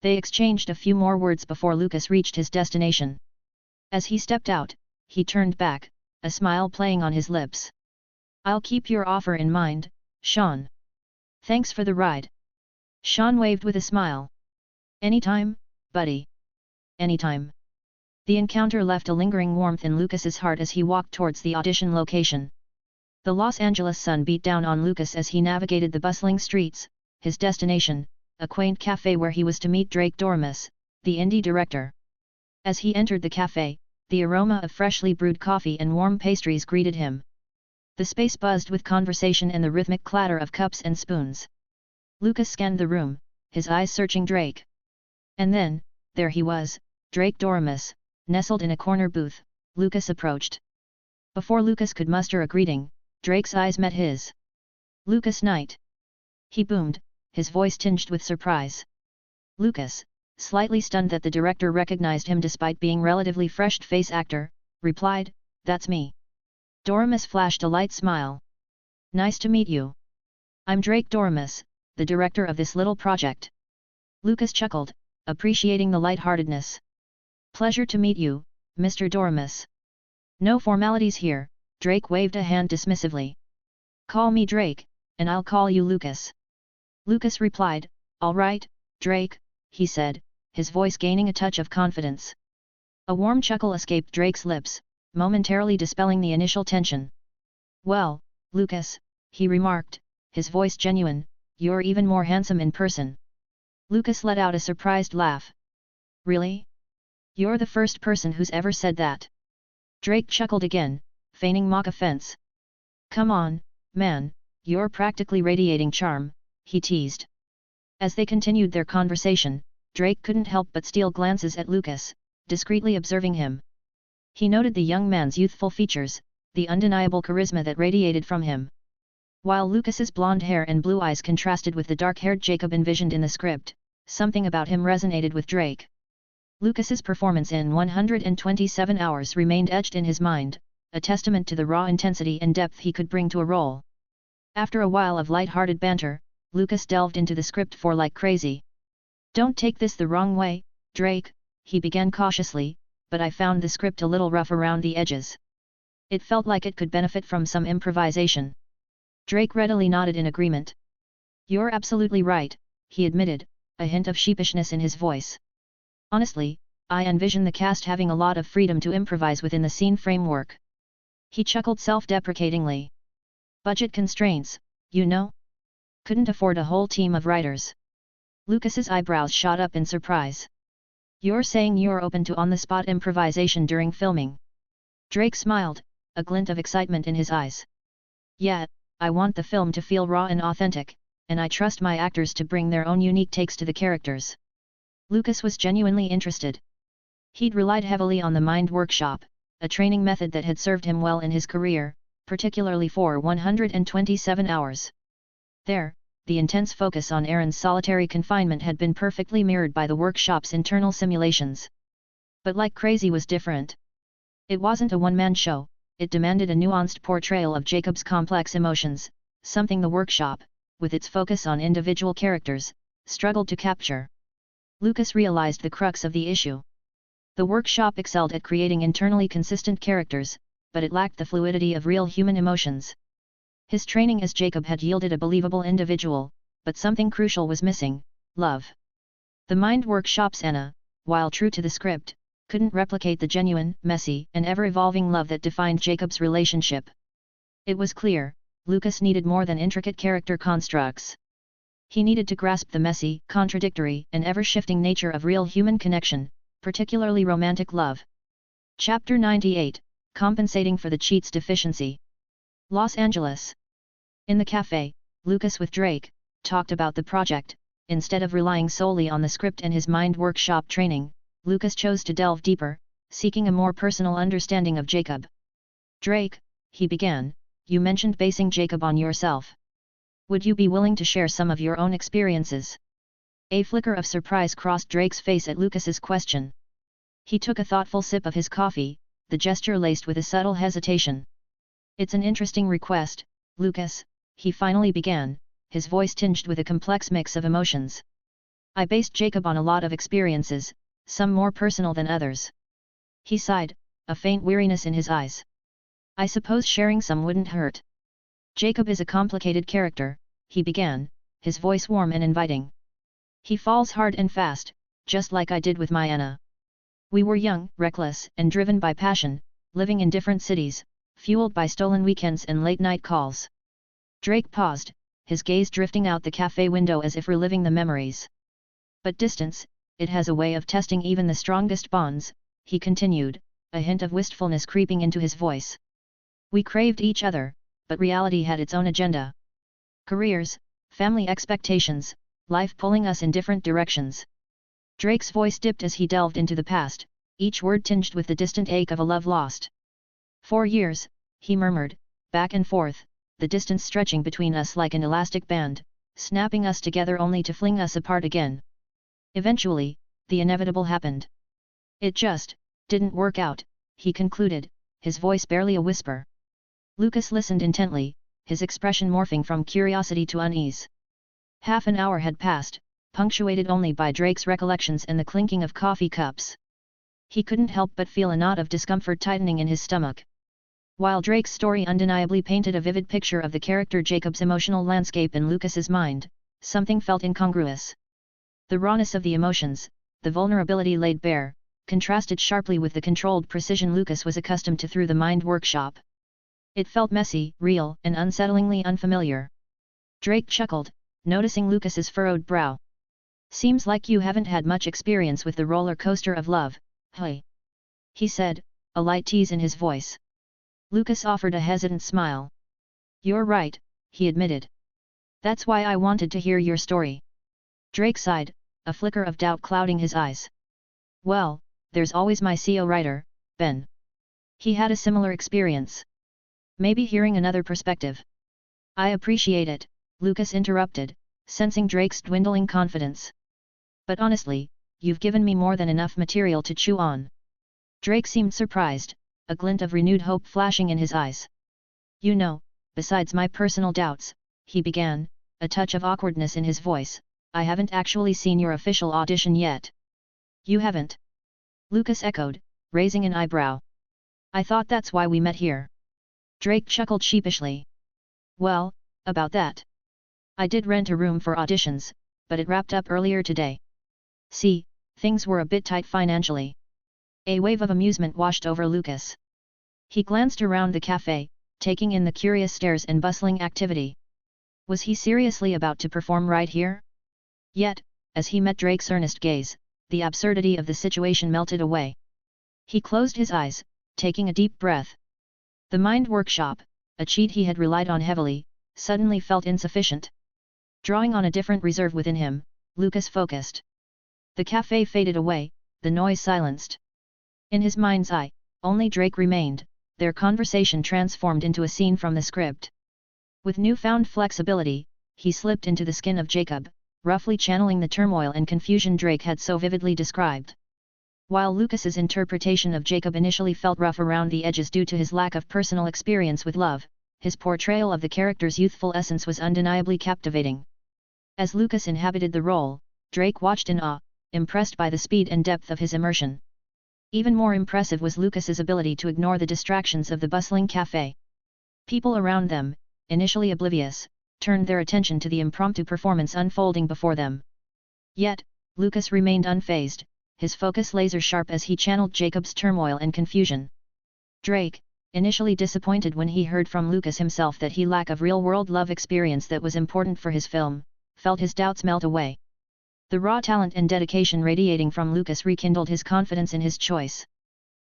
They exchanged a few more words before Lucas reached his destination. As he stepped out, he turned back, a smile playing on his lips. "I'll keep your offer in mind, Sean. Thanks for the ride." Sean waved with a smile. "Anytime, buddy. Anytime." The encounter left a lingering warmth in Lucas's heart as he walked towards the audition location. The Los Angeles sun beat down on Lucas as he navigated the bustling streets, his destination, a quaint cafe where he was to meet Drake Doremus, the indie director. As he entered the cafe, the aroma of freshly brewed coffee and warm pastries greeted him. The space buzzed with conversation and the rhythmic clatter of cups and spoons. Lucas scanned the room, his eyes searching Drake. And then, there he was, Drake Doremus, nestled in a corner booth. Lucas approached. Before Lucas could muster a greeting, Drake's eyes met his. "Lucas Knight," he boomed, his voice tinged with surprise. Lucas, slightly stunned that the director recognized him despite being relatively fresh-faced actor, replied, "That's me." Doremus flashed a light smile. "Nice to meet you. I'm Drake Doremus, the director of this little project." Lucas chuckled, appreciating the lightheartedness. "Pleasure to meet you, Mr. Doremus." "No formalities here," Drake waved a hand dismissively. "Call me Drake, and I'll call you Lucas." Lucas replied, "All right, Drake," he said, his voice gaining a touch of confidence. A warm chuckle escaped Drake's lips, momentarily dispelling the initial tension. "Well, Lucas," he remarked, his voice genuine, "you're even more handsome in person." Lucas let out a surprised laugh. "Really? You're the first person who's ever said that." Drake chuckled again, feigning mock offense. "Come on, man, you're practically radiating charm," he teased. As they continued their conversation, Drake couldn't help but steal glances at Lucas, discreetly observing him. He noted the young man's youthful features, the undeniable charisma that radiated from him. While Lucas's blonde hair and blue eyes contrasted with the dark-haired Jacob envisioned in the script, something about him resonated with Drake. Lucas's performance in 127 Hours remained etched in his mind, a testament to the raw intensity and depth he could bring to a role. After a while of light-hearted banter, Lucas delved into the script for like crazy. "Don't take this the wrong way, Drake," he began cautiously, "but I found the script a little rough around the edges. It felt like it could benefit from some improvisation." Drake readily nodded in agreement. "You're absolutely right," he admitted, a hint of sheepishness in his voice. "Honestly, I envision the cast having a lot of freedom to improvise within the scene framework." He chuckled self-deprecatingly. "Budget constraints, you know? Couldn't afford a whole team of writers." Lucas's eyebrows shot up in surprise. "You're saying you're open to on-the-spot improvisation during filming?" Drake smiled, a glint of excitement in his eyes. "Yeah, I want the film to feel raw and authentic, and I trust my actors to bring their own unique takes to the characters." Lucas was genuinely interested. He'd relied heavily on the mind workshop, a training method that had served him well in his career, particularly for 127 Hours. There, the intense focus on Aaron's solitary confinement had been perfectly mirrored by the workshop's internal simulations. But Like Crazy was different. It wasn't a one-man show, it demanded a nuanced portrayal of Jacob's complex emotions, something the workshop, with its focus on individual characters, struggled to capture. Lucas realized the crux of the issue. The workshop excelled at creating internally consistent characters, but it lacked the fluidity of real human emotions. His training as Jacob had yielded a believable individual, but something crucial was missing: love. The mind workshop's Anna, while true to the script, couldn't replicate the genuine, messy, and ever-evolving love that defined Jacob's relationship. It was clear, Lucas needed more than intricate character constructs. He needed to grasp the messy, contradictory, and ever-shifting nature of real human connection, particularly romantic love. Chapter 98, compensating for the cheat's deficiency. Los Angeles. In the cafe, Lucas with Drake talked about the project. Instead of relying solely on the script and his mind workshop training, Lucas chose to delve deeper, seeking a more personal understanding of Jacob. Drake, he began, you mentioned basing Jacob on yourself. Would you be willing to share some of your own experiences? A flicker of surprise crossed Drake's face at Lucas's question. He took a thoughtful sip of his coffee, the gesture laced with a subtle hesitation. It's an interesting request, Lucas, he finally began, his voice tinged with a complex mix of emotions. I based Jacob on a lot of experiences, some more personal than others. He sighed, a faint weariness in his eyes. I suppose sharing some wouldn't hurt. Jacob is a complicated character, he began, his voice warm and inviting. He falls hard and fast, just like I did with my Anna. We were young, reckless, and driven by passion, living in different cities, fueled by stolen weekends and late-night calls. Drake paused, his gaze drifting out the cafe window as if reliving the memories. But distance, it has a way of testing even the strongest bonds, he continued, a hint of wistfulness creeping into his voice. We craved each other, but reality had its own agenda. Careers, family expectations, life pulling us in different directions. Drake's voice dipped as he delved into the past, each word tinged with the distant ache of a love lost. 4 years, he murmured, back and forth, the distance stretching between us like an elastic band, snapping us together only to fling us apart again. Eventually, the inevitable happened. It just didn't work out, he concluded, his voice barely a whisper. Lucas listened intently, his expression morphing from curiosity to unease. Half an hour had passed, punctuated only by Drake's recollections and the clinking of coffee cups. He couldn't help but feel a knot of discomfort tightening in his stomach. While Drake's story undeniably painted a vivid picture of the character Jacob's emotional landscape in Lucas's mind, something felt incongruous. The rawness of the emotions, the vulnerability laid bare, contrasted sharply with the controlled precision Lucas was accustomed to through the mind workshop. It felt messy, real, and unsettlingly unfamiliar. Drake chuckled, noticing Lucas's furrowed brow. Seems like you haven't had much experience with the roller coaster of love, hey? He said, a light tease in his voice. Lucas offered a hesitant smile. You're right, he admitted. That's why I wanted to hear your story. Drake sighed, a flicker of doubt clouding his eyes. Well, there's always my co-writer, Ben. He had a similar experience. Maybe hearing another perspective. I appreciate it, Lucas interrupted, sensing Drake's dwindling confidence. But honestly, you've given me more than enough material to chew on. Drake seemed surprised, a glint of renewed hope flashing in his eyes. You know, besides my personal doubts, he began, a touch of awkwardness in his voice, I haven't actually seen your official audition yet. You haven't? Lucas echoed, raising an eyebrow. I thought that's why we met here. Drake chuckled sheepishly. Well, about that. I did rent a room for auditions, but it wrapped up earlier today. See, things were a bit tight financially. A wave of amusement washed over Lucas. He glanced around the cafe, taking in the curious stares and bustling activity. Was he seriously about to perform right here? Yet, as he met Drake's earnest gaze, the absurdity of the situation melted away. He closed his eyes, taking a deep breath. The mind workshop, a cheat he had relied on heavily, suddenly felt insufficient. Drawing on a different reserve within him, Lucas focused. The cafe faded away, the noise silenced. In his mind's eye, only Drake remained, their conversation transformed into a scene from the script. With newfound flexibility, he slipped into the skin of Jacob, roughly channeling the turmoil and confusion Drake had so vividly described. While Lucas's interpretation of Jacob initially felt rough around the edges due to his lack of personal experience with love, his portrayal of the character's youthful essence was undeniably captivating. As Lucas inhabited the role, Drake watched in awe, impressed by the speed and depth of his immersion. Even more impressive was Lucas's ability to ignore the distractions of the bustling cafe. People around them, initially oblivious, turned their attention to the impromptu performance unfolding before them. Yet, Lucas remained unfazed, his focus laser-sharp as he channeled Jacob's turmoil and confusion. Drake, initially disappointed when he heard from Lucas himself that he lacked of real-world love experience that was important for his film, felt his doubts melt away. The raw talent and dedication radiating from Lucas rekindled his confidence in his choice.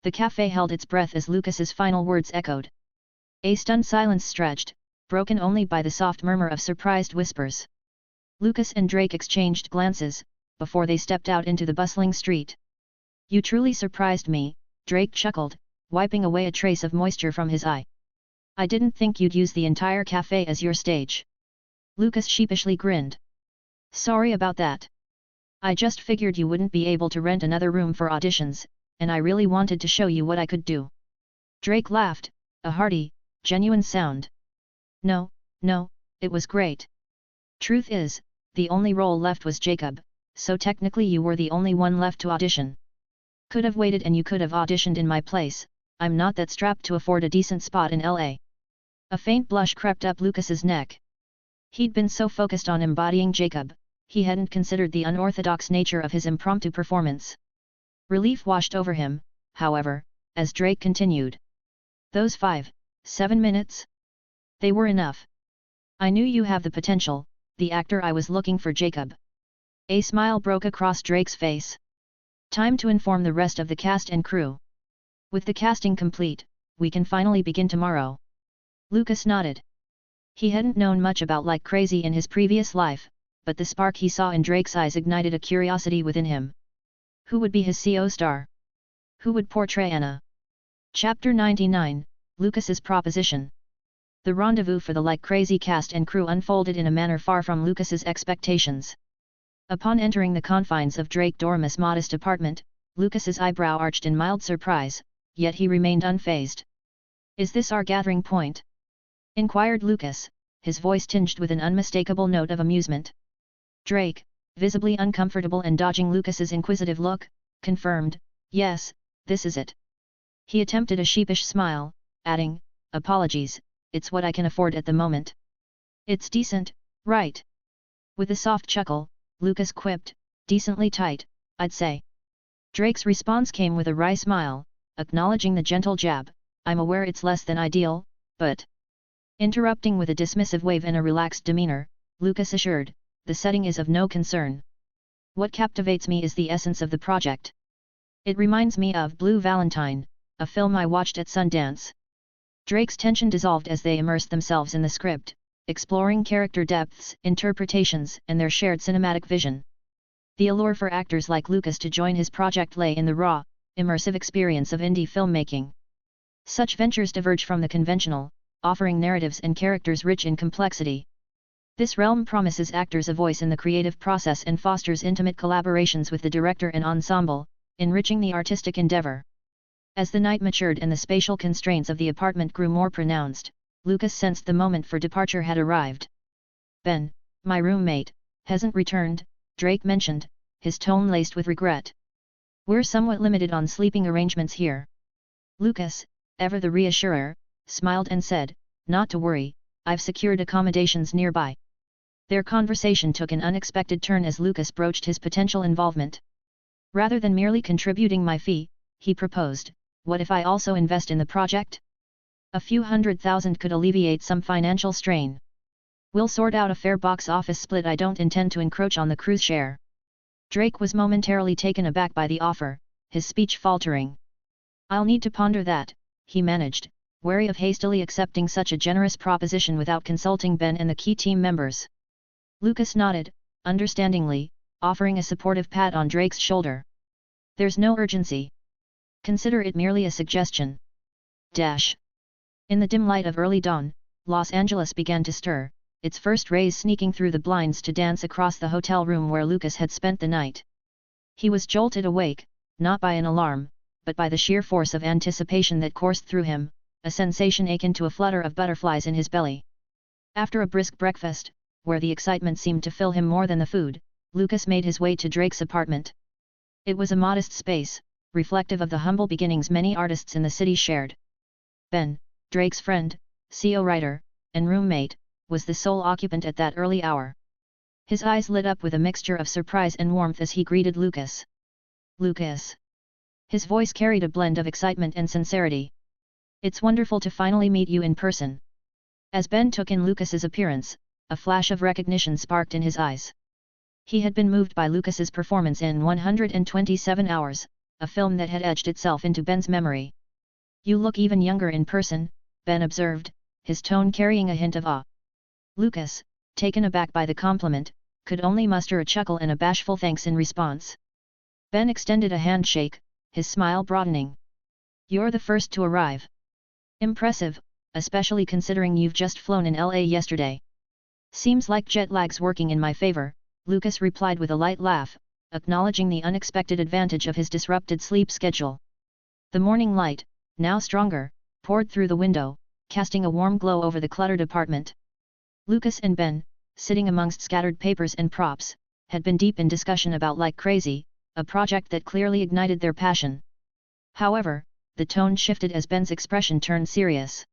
The cafe held its breath as Lucas's final words echoed. A stunned silence stretched, broken only by the soft murmur of surprised whispers. Lucas and Drake exchanged glances, before they stepped out into the bustling street. You truly surprised me, Drake chuckled, wiping away a trace of moisture from his eye. I didn't think you'd use the entire cafe as your stage. Lucas sheepishly grinned. Sorry about that. I just figured you wouldn't be able to rent another room for auditions, and I really wanted to show you what I could do. Drake laughed, a hearty, genuine sound. No, it was great. Truth is, the only role left was Jacob, so technically you were the only one left to audition. Could have waited and you could have auditioned in my place, I'm not that strapped to afford a decent spot in LA. A faint blush crept up Lucas's neck. He'd been so focused on embodying Jacob, he hadn't considered the unorthodox nature of his impromptu performance. Relief washed over him, however, as Drake continued. Those 7 minutes? They were enough. I knew you have the potential, the actor I was looking for, Jacob. A smile broke across Drake's face. Time to inform the rest of the cast and crew. With the casting complete, we can finally begin tomorrow. Lucas nodded. He hadn't known much about Like Crazy in his previous life, but the spark he saw in Drake's eyes ignited a curiosity within him. Who would be his CO star? Who would portray Anna? Chapter 99, Lucas's Proposition. The rendezvous for the Like Crazy cast and crew unfolded in a manner far from Lucas's expectations. Upon entering the confines of Drake Dormus' modest apartment, Lucas's eyebrow arched in mild surprise, yet he remained unfazed. Is this our gathering point? Inquired Lucas, his voice tinged with an unmistakable note of amusement. Drake, visibly uncomfortable and dodging Lucas's inquisitive look, confirmed, yes, this is it. He attempted a sheepish smile, adding, apologies, it's what I can afford at the moment. It's decent, right? With a soft chuckle, Lucas quipped, decently tight, I'd say. Drake's response came with a wry smile, acknowledging the gentle jab, I'm aware it's less than ideal, but... Interrupting with a dismissive wave and a relaxed demeanor, Lucas assured, the setting is of no concern. What captivates me is the essence of the project. It reminds me of Blue Valentine, a film I watched at Sundance. Drake's tension dissolved as they immersed themselves in the script, exploring character depths, interpretations, and their shared cinematic vision. The allure for actors like Lucas to join his project lay in the raw, immersive experience of indie filmmaking. Such ventures diverge from the conventional, offering narratives and characters rich in complexity. This realm promises actors a voice in the creative process and fosters intimate collaborations with the director and ensemble, enriching the artistic endeavor. As the night matured and the spatial constraints of the apartment grew more pronounced, Lucas sensed the moment for departure had arrived. Ben, my roommate, hasn't returned, Drake mentioned, his tone laced with regret. We're somewhat limited on sleeping arrangements here. Lucas, ever the reassurer, smiled and said, not to worry, I've secured accommodations nearby. Their conversation took an unexpected turn as Lucas broached his potential involvement. Rather than merely contributing my fee, he proposed, what if I also invest in the project? A few $100,000 could alleviate some financial strain. We'll sort out a fair box office split. I don't intend to encroach on the crew's share. Drake was momentarily taken aback by the offer, his speech faltering. I'll need to ponder that, he managed, wary of hastily accepting such a generous proposition without consulting Ben and the key team members. Lucas nodded, understandingly, offering a supportive pat on Drake's shoulder. There's no urgency. Consider it merely a suggestion. In the dim light of early dawn, Los Angeles began to stir, its first rays sneaking through the blinds to dance across the hotel room where Lucas had spent the night. He was jolted awake, not by an alarm, but by the sheer force of anticipation that coursed through him, a sensation akin to a flutter of butterflies in his belly. After a brisk breakfast, where the excitement seemed to fill him more than the food, Lucas made his way to Drake's apartment. It was a modest space, reflective of the humble beginnings many artists in the city shared. Ben, Drake's friend, co-writer, and roommate, was the sole occupant at that early hour. His eyes lit up with a mixture of surprise and warmth as he greeted Lucas. Lucas. His voice carried a blend of excitement and sincerity. It's wonderful to finally meet you in person. As Ben took in Lucas's appearance, a flash of recognition sparked in his eyes. He had been moved by Lucas's performance in 127 Hours, a film that had etched itself into Ben's memory. "You look even younger in person," Ben observed, his tone carrying a hint of awe. Lucas, taken aback by the compliment, could only muster a chuckle and a bashful thanks in response. Ben extended a handshake, his smile broadening. "You're the first to arrive. Impressive, especially considering you've just flown in LA yesterday." "Seems like jet lag's working in my favor," Lucas replied with a light laugh, acknowledging the unexpected advantage of his disrupted sleep schedule. The morning light, now stronger, poured through the window, casting a warm glow over the cluttered apartment. Lucas and Ben, sitting amongst scattered papers and props, had been deep in discussion about Like Crazy, a project that clearly ignited their passion. However, the tone shifted as Ben's expression turned serious.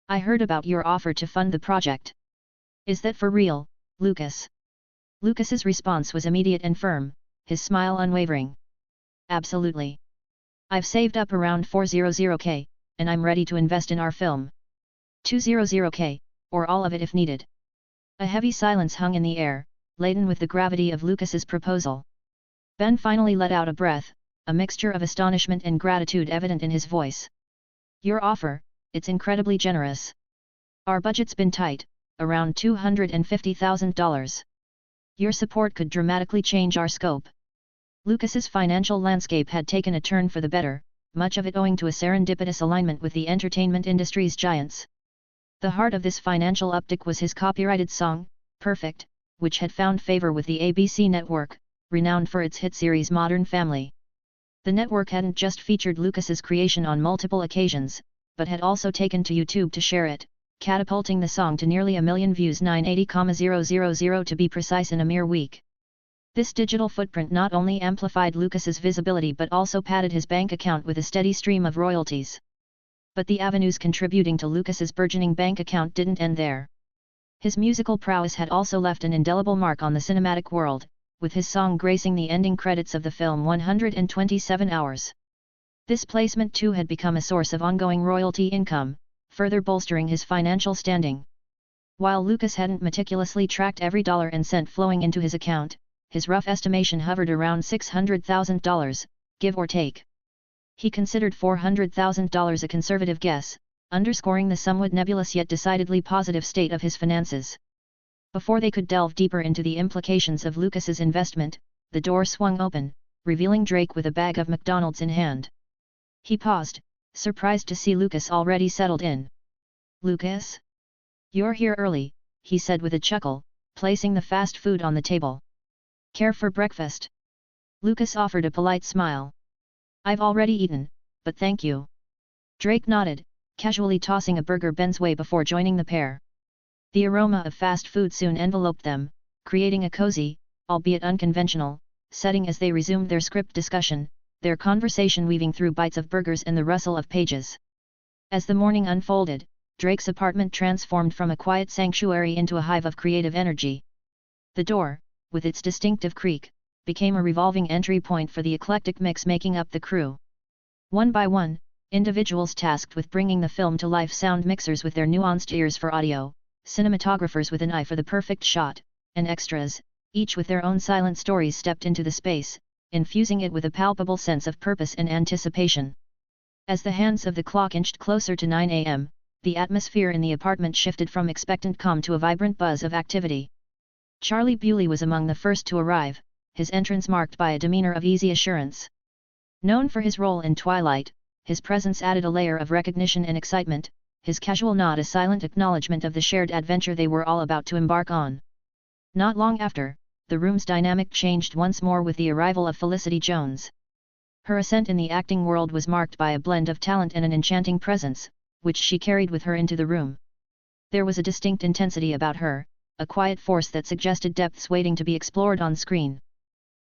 "I heard about your offer to fund the project. Is that for real, Lucas?" Lucas's response was immediate and firm, his smile unwavering. "Absolutely. I've saved up around $400K, and I'm ready to invest in our film. $200K, or all of it if needed." A heavy silence hung in the air, laden with the gravity of Lucas's proposal. Ben finally let out a breath, a mixture of astonishment and gratitude evident in his voice. "Your offer, it's incredibly generous. Our budget's been tight, around $250,000. Your support could dramatically change our scope." Lucas's financial landscape had taken a turn for the better, much of it owing to a serendipitous alignment with the entertainment industry's giants. The heart of this financial uptick was his copyrighted song, Perfect, which had found favor with the ABC network, renowned for its hit series Modern Family. The network hadn't just featured Lucas's creation on multiple occasions, but had also taken to YouTube to share it, catapulting the song to nearly 1 million views, 980,000 to be precise, in a mere week. This digital footprint not only amplified Lucas's visibility but also padded his bank account with a steady stream of royalties. But the avenues contributing to Lucas's burgeoning bank account didn't end there. His musical prowess had also left an indelible mark on the cinematic world, with his song gracing the ending credits of the film 127 Hours. This placement too had become a source of ongoing royalty income, further bolstering his financial standing. While Lucas hadn't meticulously tracked every dollar and cent flowing into his account, his rough estimation hovered around $600,000, give or take. He considered $400,000 a conservative guess, underscoring the somewhat nebulous yet decidedly positive state of his finances. Before they could delve deeper into the implications of Lucas's investment, the door swung open, revealing Drake with a bag of McDonald's in hand. He paused, surprised to see Lucas already settled in. "Lucas? You're here early," he said with a chuckle, placing the fast food on the table. "Care for breakfast?" Lucas offered a polite smile. "I've already eaten, but thank you." Drake nodded, casually tossing a burger Ben's way before joining the pair. The aroma of fast food soon enveloped them, creating a cozy, albeit unconventional, setting as they resumed their script discussion, their conversation weaving through bites of burgers and the rustle of pages. As the morning unfolded, Drake's apartment transformed from a quiet sanctuary into a hive of creative energy. The door, with its distinctive creak, became a revolving entry point for the eclectic mix making up the crew. One by one, individuals tasked with bringing the film to life: sound mixers with their nuanced ears for audio, cinematographers with an eye for the perfect shot, and extras, each with their own silent stories, stepped into the space, infusing it with a palpable sense of purpose and anticipation. As the hands of the clock inched closer to 9 a.m., the atmosphere in the apartment shifted from expectant calm to a vibrant buzz of activity. Charlie Bewley was among the first to arrive, his entrance marked by a demeanor of easy assurance. Known for his role in Twilight, his presence added a layer of recognition and excitement, his casual nod a silent acknowledgement of the shared adventure they were all about to embark on. Not long after, the room's dynamic changed once more with the arrival of Felicity Jones. Her ascent in the acting world was marked by a blend of talent and an enchanting presence, which she carried with her into the room. There was a distinct intensity about her, a quiet force that suggested depths waiting to be explored on screen.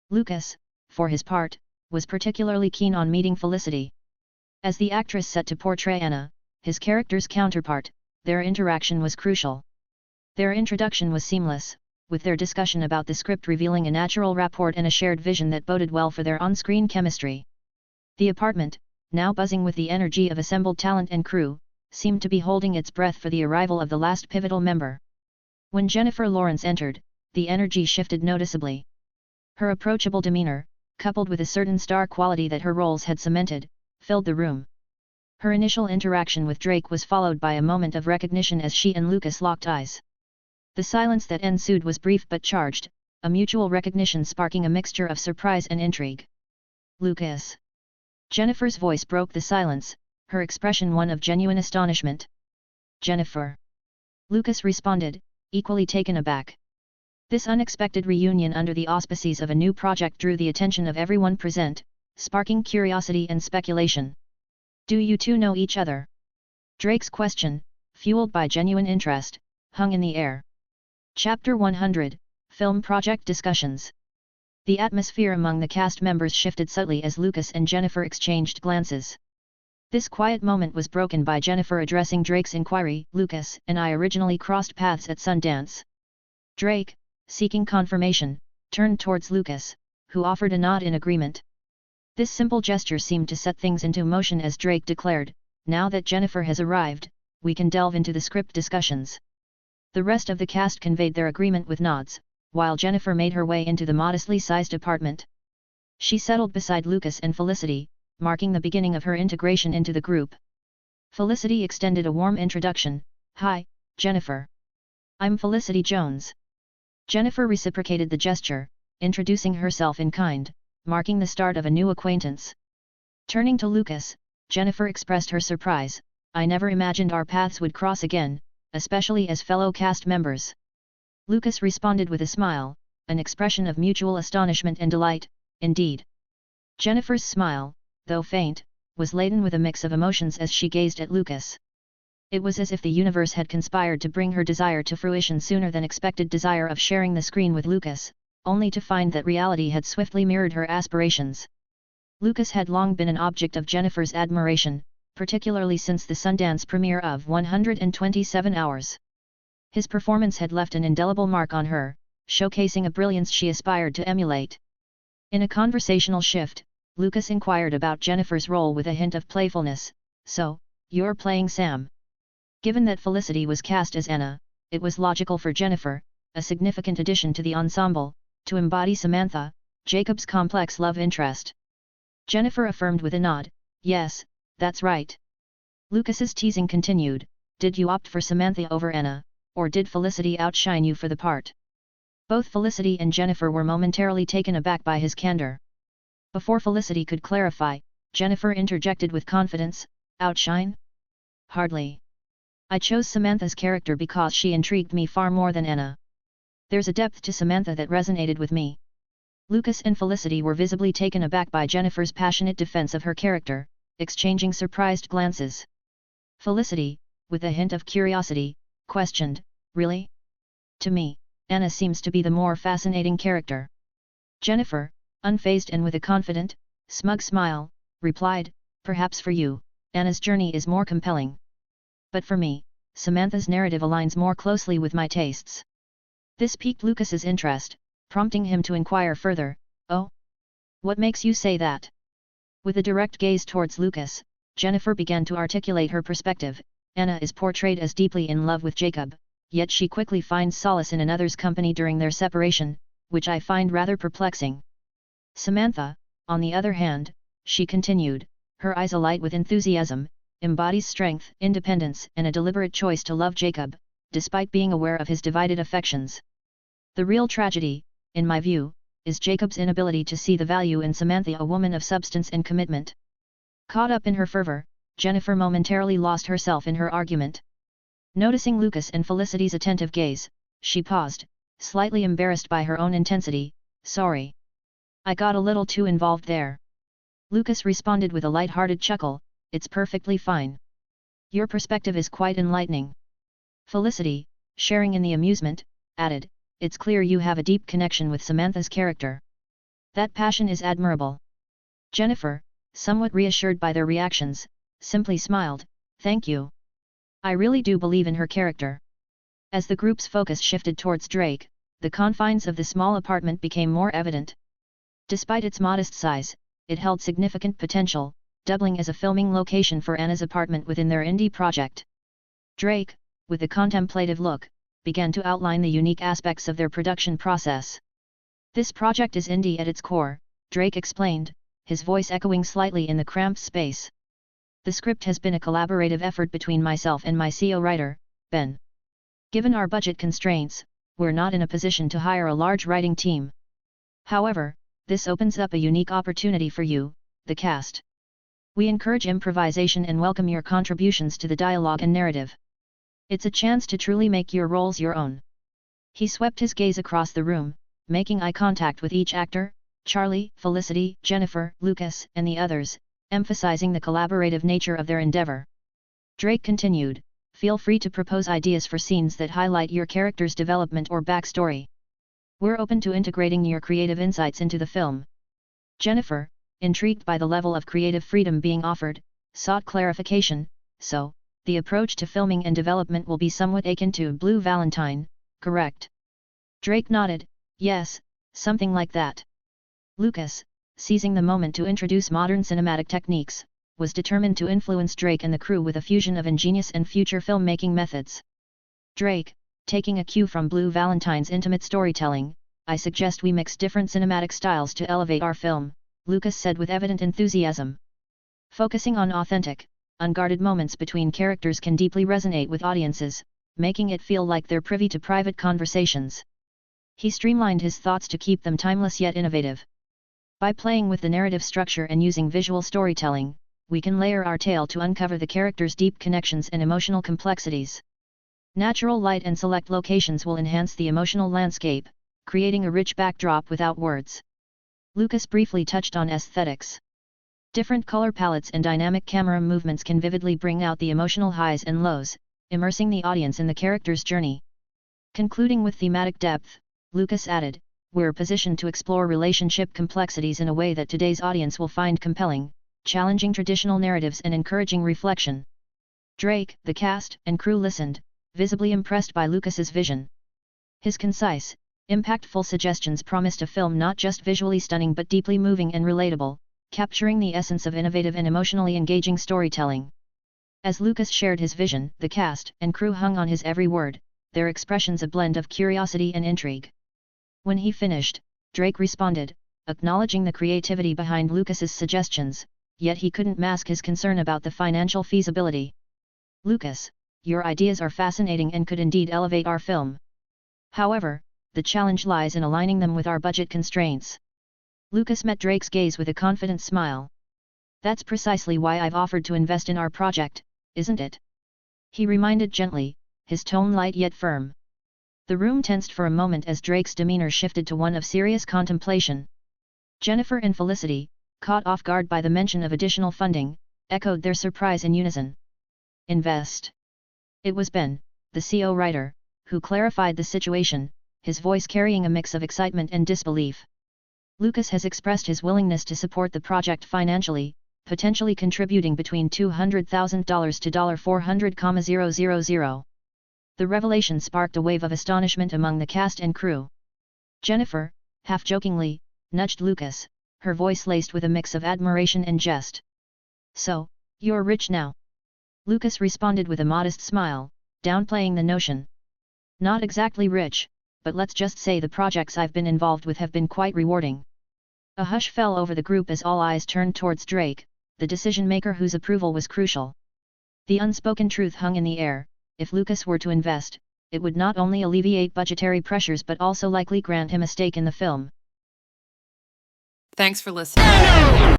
Lucas, for his part, was particularly keen on meeting Felicity. As the actress set to portray Anna, his character's counterpart, their interaction was crucial. Their introduction was seamless, with their discussion about the script revealing a natural rapport and a shared vision that boded well for their on-screen chemistry. The apartment, now buzzing with the energy of assembled talent and crew, seemed to be holding its breath for the arrival of the last pivotal member. When Jennifer Lawrence entered, the energy shifted noticeably. Her approachable demeanor, coupled with a certain star quality that her roles had cemented, filled the room. Her initial interaction with Drake was followed by a moment of recognition as she and Lucas locked eyes. The silence that ensued was brief but charged, a mutual recognition sparking a mixture of surprise and intrigue. Lucas. Jennifer's voice broke the silence, her expression one of genuine astonishment. Jennifer. Lucas responded, equally taken aback. This unexpected reunion under the auspices of a new project drew the attention of everyone present, sparking curiosity and speculation. Do you two know each other? Drake's question, fueled by genuine interest, hung in the air. Chapter 100, Film Project Discussions. The atmosphere among the cast members shifted subtly as Lucas and Jennifer exchanged glances. This quiet moment was broken by Jennifer addressing Drake's inquiry. Lucas and I originally crossed paths at Sundance. Drake, seeking confirmation, turned towards Lucas, who offered a nod in agreement. This simple gesture seemed to set things into motion as Drake declared, "Now that Jennifer has arrived, we can delve into the script discussions." The rest of the cast conveyed their agreement with nods, while Jennifer made her way into the modestly sized apartment. She settled beside Lucas and Felicity, marking the beginning of her integration into the group. Felicity extended a warm introduction. "Hi, Jennifer. I'm Felicity Jones." Jennifer reciprocated the gesture, introducing herself in kind, marking the start of a new acquaintance. Turning to Lucas, Jennifer expressed her surprise. "I never imagined our paths would cross again, especially as fellow cast members." Lucas responded with a smile, an expression of mutual astonishment and delight. "Indeed." Jennifer's smile, though faint, was laden with a mix of emotions as she gazed at Lucas. It was as if the universe had conspired to bring her desire to fruition sooner than expected desire of sharing the screen with Lucas, only to find that reality had swiftly mirrored her aspirations. Lucas had long been an object of Jennifer's admiration, particularly since the Sundance premiere of 127 Hours. His performance had left an indelible mark on her, showcasing a brilliance she aspired to emulate. In a conversational shift, Lucas inquired about Jennifer's role with a hint of playfulness. "So, you're playing Sam?" Given that Felicity was cast as Anna, it was logical for Jennifer, a significant addition to the ensemble, to embody Samantha, Jacob's complex love interest. Jennifer affirmed with a nod, "Yes, that's right." Lucas's teasing continued, "Did you opt for Samantha over Anna, or did Felicity outshine you for the part?" Both Felicity and Jennifer were momentarily taken aback by his candor. Before Felicity could clarify, Jennifer interjected with confidence, "Outshine? Hardly. I chose Samantha's character because she intrigued me far more than Anna. There's a depth to Samantha that resonated with me." Lucas and Felicity were visibly taken aback by Jennifer's passionate defense of her character, exchanging surprised glances. Felicity, with a hint of curiosity, questioned, "Really? To me, Anna seems to be the more fascinating character." Jennifer, unfazed and with a confident, smug smile, replied, "Perhaps for you, Anna's journey is more compelling. But for me, Samantha's narrative aligns more closely with my tastes." This piqued Lucas's interest, prompting him to inquire further, "Oh? What makes you say that?" With a direct gaze towards Lucas, Jennifer began to articulate her perspective. "Anna is portrayed as deeply in love with Jacob, yet she quickly finds solace in another's company during their separation, which I find rather perplexing. Samantha, on the other hand," she continued, her eyes alight with enthusiasm, "embodies strength, independence and a deliberate choice to love Jacob, despite being aware of his divided affections. The real tragedy, in my view, is Jacob's inability to see the value in Samantha, a woman of substance and commitment." Caught up in her fervor, Jennifer momentarily lost herself in her argument. Noticing Lucas and Felicity's attentive gaze, she paused, slightly embarrassed by her own intensity. "Sorry. I got a little too involved there." Lucas responded with a light-hearted chuckle, "It's perfectly fine. Your perspective is quite enlightening." Felicity, sharing in the amusement, added, "It's clear you have a deep connection with Samantha's character. That passion is admirable." Jennifer, somewhat reassured by their reactions, simply smiled, "Thank you. I really do believe in her character." As the group's focus shifted towards Drake, the confines of the small apartment became more evident. Despite its modest size, it held significant potential, doubling as a filming location for Anna's apartment within their indie project. Drake, with a contemplative look, began to outline the unique aspects of their production process. "This project is indie at its core, Drake explained, his voice echoing slightly in the cramped space. The script has been a collaborative effort between myself and my co-writer, Ben. Given our budget constraints, we're not in a position to hire a large writing team. However, this opens up a unique opportunity for you, the cast. We encourage improvisation and welcome your contributions to the dialogue and narrative. It's a chance to truly make your roles your own. He swept his gaze across the room, making eye contact with each actor, Charlie, Felicity, Jennifer, Lucas, and the others, emphasizing the collaborative nature of their endeavor. Drake continued, feel free to propose ideas for scenes that highlight your character's development or backstory. We're open to integrating your creative insights into the film. Jennifer, intrigued by the level of creative freedom being offered, sought clarification, so, the approach to filming and development will be somewhat akin to Blue Valentine, correct? Drake nodded, yes, something like that. Lucas, seizing the moment to introduce modern cinematic techniques, was determined to influence Drake and the crew with a fusion of ingenious and future filmmaking methods. Drake, taking a cue from Blue Valentine's intimate storytelling, I suggest we mix different cinematic styles to elevate our film, Lucas said with evident enthusiasm. Focusing on authentic, unguarded moments between characters can deeply resonate with audiences, making it feel like they're privy to private conversations. He streamlined his thoughts to keep them timeless yet innovative. By playing with the narrative structure and using visual storytelling, we can layer our tale to uncover the characters' deep connections and emotional complexities. Natural light and select locations will enhance the emotional landscape, creating a rich backdrop without words. Lucas briefly touched on aesthetics. Different color palettes and dynamic camera movements can vividly bring out the emotional highs and lows, immersing the audience in the character's journey. Concluding with thematic depth, Lucas added, we're positioned to explore relationship complexities in a way that today's audience will find compelling, challenging traditional narratives and encouraging reflection. Drake, the cast, and crew listened, visibly impressed by Lucas's vision. His concise, impactful suggestions promised a film not just visually stunning but deeply moving and relatable, capturing the essence of innovative and emotionally engaging storytelling. As Lucas shared his vision, the cast and crew hung on his every word, their expressions a blend of curiosity and intrigue. When he finished, Drake responded, acknowledging the creativity behind Lucas's suggestions, yet he couldn't mask his concern about the financial feasibility. Lucas, your ideas are fascinating and could indeed elevate our film. However, the challenge lies in aligning them with our budget constraints. Lucas met Drake's gaze with a confident smile. That's precisely why I've offered to invest in our project, isn't it? He reminded gently, his tone light yet firm. The room tensed for a moment as Drake's demeanor shifted to one of serious contemplation. Jennifer and Felicity, caught off guard by the mention of additional funding, echoed their surprise in unison. Invest. It was Ben, the co-writer, who clarified the situation, his voice carrying a mix of excitement and disbelief. Lucas has expressed his willingness to support the project financially, potentially contributing between $200,000 to $400,000. The revelation sparked a wave of astonishment among the cast and crew. Jennifer, half-jokingly, nudged Lucas, her voice laced with a mix of admiration and jest. So, you're rich now? Lucas responded with a modest smile, downplaying the notion. Not exactly rich, but let's just say the projects I've been involved with have been quite rewarding. A hush fell over the group as all eyes turned towards Drake, the decision-maker whose approval was crucial. The unspoken truth hung in the air. If Lucas were to invest, it would not only alleviate budgetary pressures but also likely grant him a stake in the film. Thanks for listening.